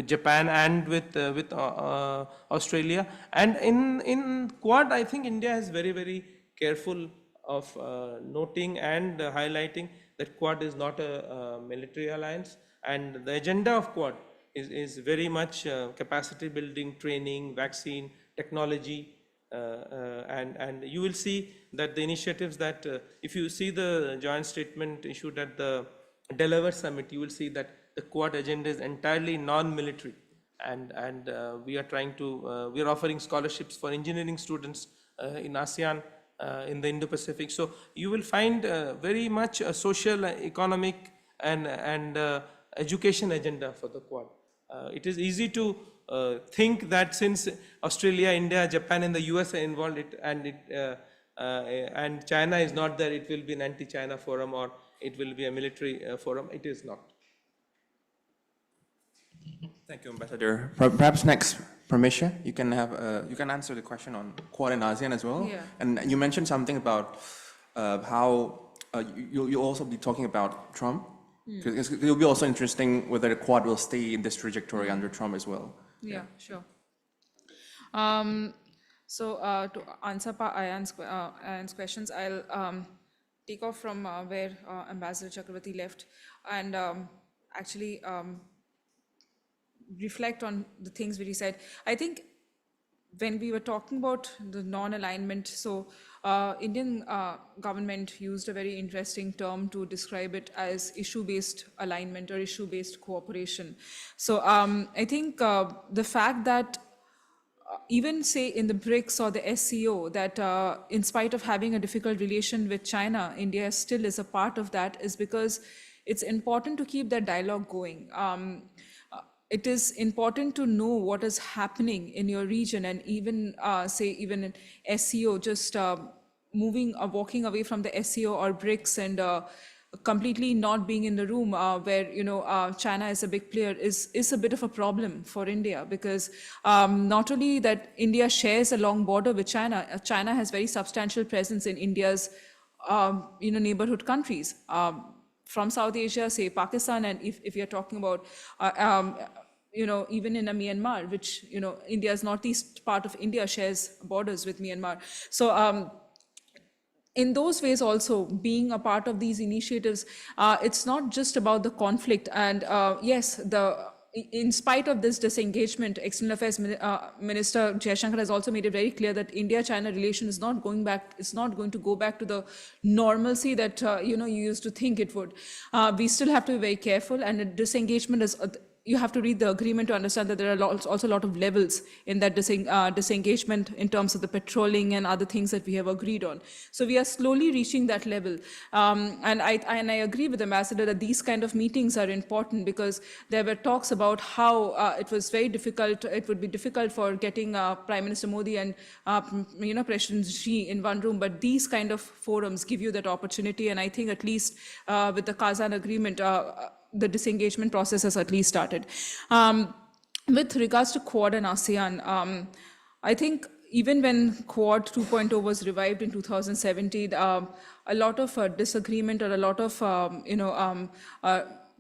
Speaker 15: Japan and with Australia. And in Quad, I think India is very, very careful of noting and highlighting that Quad is not a military alliance, and the agenda of Quad is very much capacity building, training, vaccine, technology. And you will see that the initiatives that, if you see the joint statement issued at the Delaware Summit, you will see that the Quad agenda is entirely non-military, and we are trying to, we are offering scholarships for engineering students in ASEAN in the Indo-Pacific. So you will find very much a social, economic, and education agenda for the Quad. It is easy to think that since Australia, India, Japan, and the US are involved, and China is not there, it will be an anti-China forum or it will be a military forum. It is not.
Speaker 14: Thank you, Ambassador. Perhaps next, Premesha, you can answer the question on Quad and ASEAN as well.
Speaker 13: Yeah.
Speaker 14: And you mentioned something about how you'll also be talking about Trump. It will be also interesting whether the Quad will stay in this trajectory under Trump as well.
Speaker 13: Yeah, sure. So to answer Ayan's questions, I'll take off from where Ambassador Chakravorty left and actually reflect on the things that he said. I think when we were talking about the non-alignment, so Indian government used a very interesting term to describe it as issue-based alignment or issue-based cooperation. So I think the fact that even say in the BRICS or the SCO, that in spite of having a difficult relation with China, India still is a part of that, is because it's important to keep that dialogue going. It is important to know what is happening in your region, and even say even in SCO, just walking away from the SCO or BRICS and completely not being in the room where China is a big player is a bit of a problem for India, because not only that India shares a long border with China, China has very substantial presence in India's neighborhood countries. From South Asia, say Pakistan, and if you're talking about even in Myanmar, which India's northeast part of India shares borders with Myanmar. So in those ways also, being a part of these initiatives, it's not just about the conflict. And yes, in spite of this disengagement, External Affairs Minister Jaishankar has also made it very clear that India-China relation is not going back. It's not going to go back to the normalcy that you used to think it would. We still have to be very careful, and the disengagement is. You have to read the agreement to understand that there are also a lot of levels in that disengagement in terms of the patrolling and other things that we have agreed on. So we are slowly reaching that level. And I agree with the Ambassador that these kind of meetings are important, because there were talks about how it was very difficult, it would be difficult for getting Prime Minister Modi and President Xi in one room, but these kind of forums give you that opportunity. And I think at least with the Kazan agreement, the disengagement process has at least started. With regards to Quad and ASEAN, I think even when Quad 2.0 was revived in 2017, a lot of disagreement or a lot of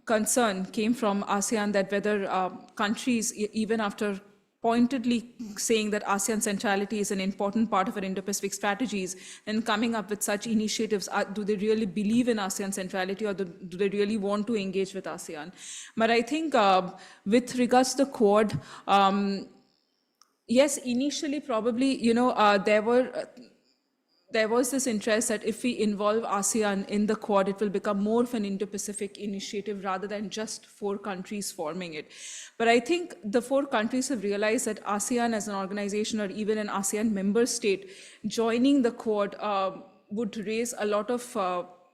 Speaker 13: concern came from ASEAN that whether countries, even after pointedly saying that ASEAN centrality is an important part of our Indo-Pacific strategies, and coming up with such initiatives, do they really believe in ASEAN centrality, or do they really want to engage with ASEAN? But I think with regards to the Quad, yes, initially probably, there was this interest that if we involve ASEAN in the Quad, it will become more of an Indo-Pacific initiative rather than just 4 countries forming it. But I think the 4 countries have realized that ASEAN as an organization, or even an ASEAN member state, joining the Quad would raise a lot of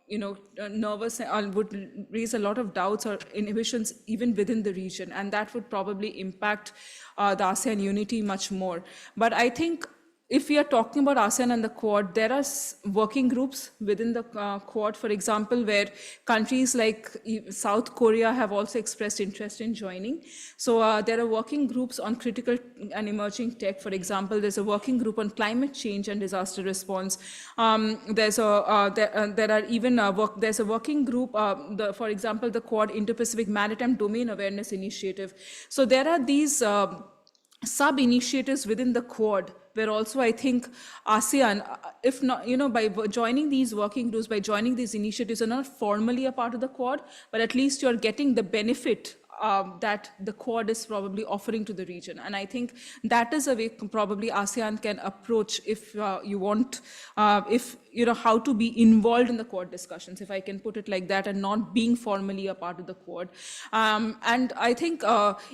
Speaker 13: nervous, would raise a lot of doubts or inhibitions even within the region, and that would probably impact the ASEAN unity much more. But I think if we are talking about ASEAN and the Quad, there are working groups within the Quad, for example, where countries like South Korea have also expressed interest in joining. So there are working groups on critical and emerging tech. For example, there's a working group on climate change and disaster response. There's a working group, for example, the Quad Indo-Pacific Maritime Domain Awareness Initiative. So there are these sub-initiatives within the Quad, where also I think ASEAN, if not, by joining these working groups, by joining these initiatives, are not formally a part of the Quad, but at least you're getting the benefit that the Quad is probably offering to the region. And I think that is a way probably ASEAN can approach if you want, how to be involved in the Quad discussions, if I can put it like that, and not being formally a part of the Quad. And I think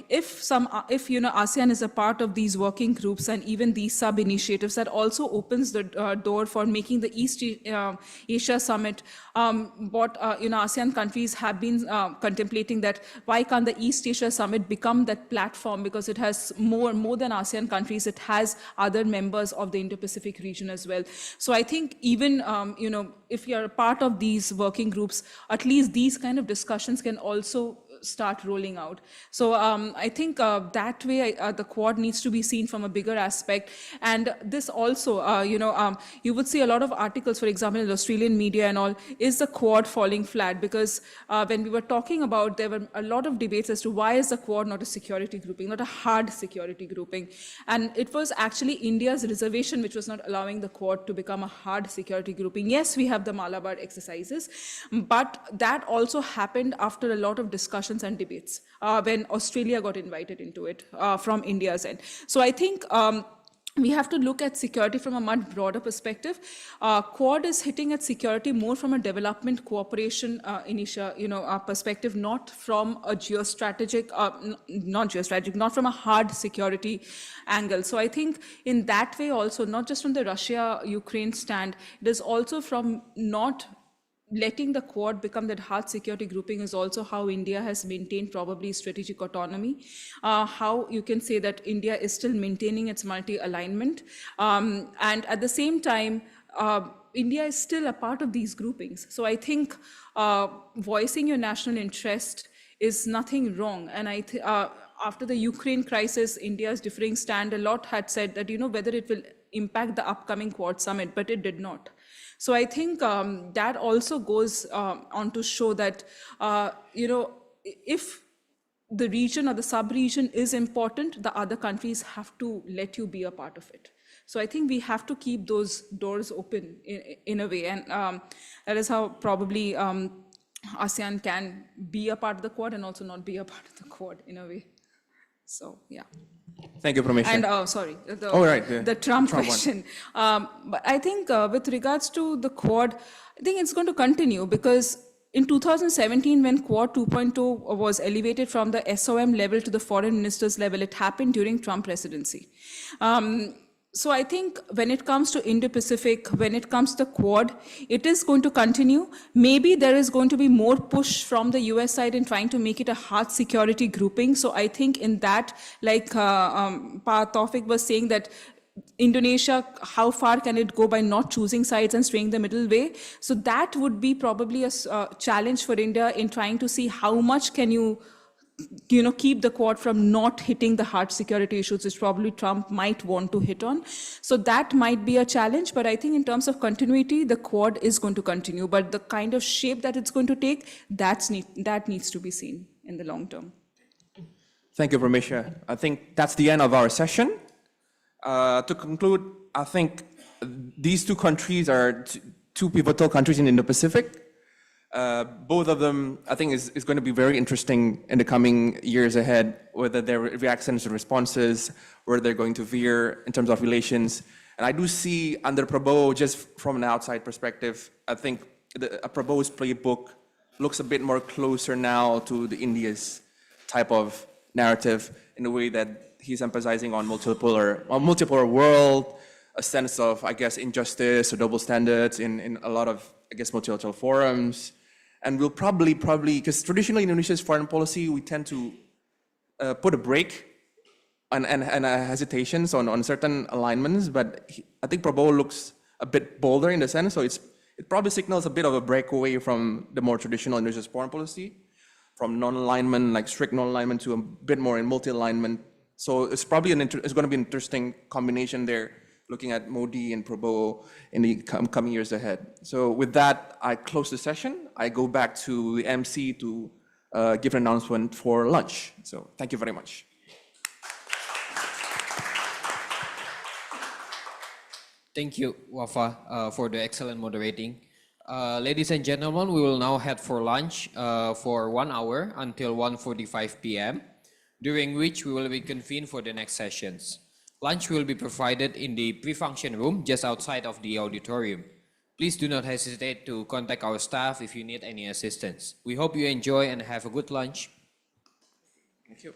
Speaker 13: if ASEAN is a part of these working groups and even these sub-initiatives, that also opens the door for making the East Asia Summit, what ASEAN countries have been contemplating, that why can't the East Asia Summit become that platform, because it has more than ASEAN countries, it has other members of the Indo-Pacific region as well. So I think even, if you're a part of these working groups, at least these kind of discussions can also start rolling out. So I think that way the Quad needs to be seen from a bigger aspect. And this also, you would see a lot of articles, for example, in the Australian media and all, is the Quad falling flat? Because when we were talking about, there were a lot of debates as to why is the Quad not a security grouping, not a hard security grouping. And it was actually India's reservation which was not allowing the Quad to become a hard security grouping. Yes, we have the Malabar exercises, but that also happened after a lot of discussions and debates when Australia got invited into it from India's end. So I think we have to look at security from a much broader perspective. Quad is hitting at security more from a development cooperation perspective, not from a geostrategic, not from a hard security angle. So I think in that way also, not just from the Russia-Ukraine stand, it is also from not letting the Quad become that hard security grouping is also how India has maintained probably strategic autonomy, how you can say that India is still maintaining its multi-alignment. And at the same time, India is still a part of these groupings. So I think voicing your national interest is nothing wrong. And after the Ukraine crisis, India's differing stand a lot had said that, whether it will impact the upcoming Quad summit, but it did not. So I think that also goes on to show that, if the region or the sub-region is important, the other countries have to let you be a part of it. So I think we have to keep those doors open in a way. And that is how probably ASEAN can be a part of the Quad and also not be a part of the Quad in a way. So, yeah.
Speaker 14: Thank you, Premesha.
Speaker 13: And the Trump question. But I think with regards to the Quad, I think it's going to continue, because in 2017, when Quad 2.0 was elevated from the SOM level to the foreign ministers level, it happened during Trump presidency. So I think when it comes to Indo-Pacific, when it comes to Quad, it is going to continue. Maybe there is going to be more push from the US side in trying to make it a hard security grouping. So I think in that, like Taufiq was saying, that Indonesia, how far can it go by not choosing sides and staying the middle way? So that would be probably a challenge for India in trying to see how much can you keep the Quad from not hitting the hard security issues, which probably Trump might want to hit on. So that might be a challenge, but I think in terms of continuity, the Quad is going to continue, but the kind of shape that it's going to take, that needs to be seen in the long term.
Speaker 14: Thank you, Premesha. I think that's the end of our session. To conclude, I think these two countries are two pivotal countries in the Indo-Pacific. Both of them, I think, is going to be very interesting in the coming years ahead, whether their reactions and responses, where they're going to veer in terms of relations. And I do see under Prabowo, just from an outside perspective, I think Prabowo's playbook looks a bit more closer now to the India's type of narrative, in a way that he's emphasizing on multipolar world, a sense of, I guess, injustice or double standards in a lot of, I guess, multilateral forums. And we'll probably, because traditionally Indonesia's foreign policy, we tend to put a break and hesitations on certain alignments, but I think Prabowo looks a bit bolder in the sense, so it probably signals a bit of a breakaway from the more traditional Indonesia's foreign policy, from non-alignment, like strict non-alignment, to a bit more in multi-alignment. So it's probably it's going to be an interesting combination there, looking at Modi and Prabowo in the coming years ahead. So with that, I close the session. I go back to the MC to give an announcement for lunch. So thank you very much.
Speaker 1: Thank you, Waffaa, for the excellent moderating. Ladies and gentlemen, we will now head for lunch for 1 hour until 1:45 p.m., during which we will be convened for the next sessions. Lunch will be provided in the pre-function room just outside of the auditorium. Please do not hesitate to contact our staff if you need any assistance. We hope you enjoy and have a good lunch. Thank you.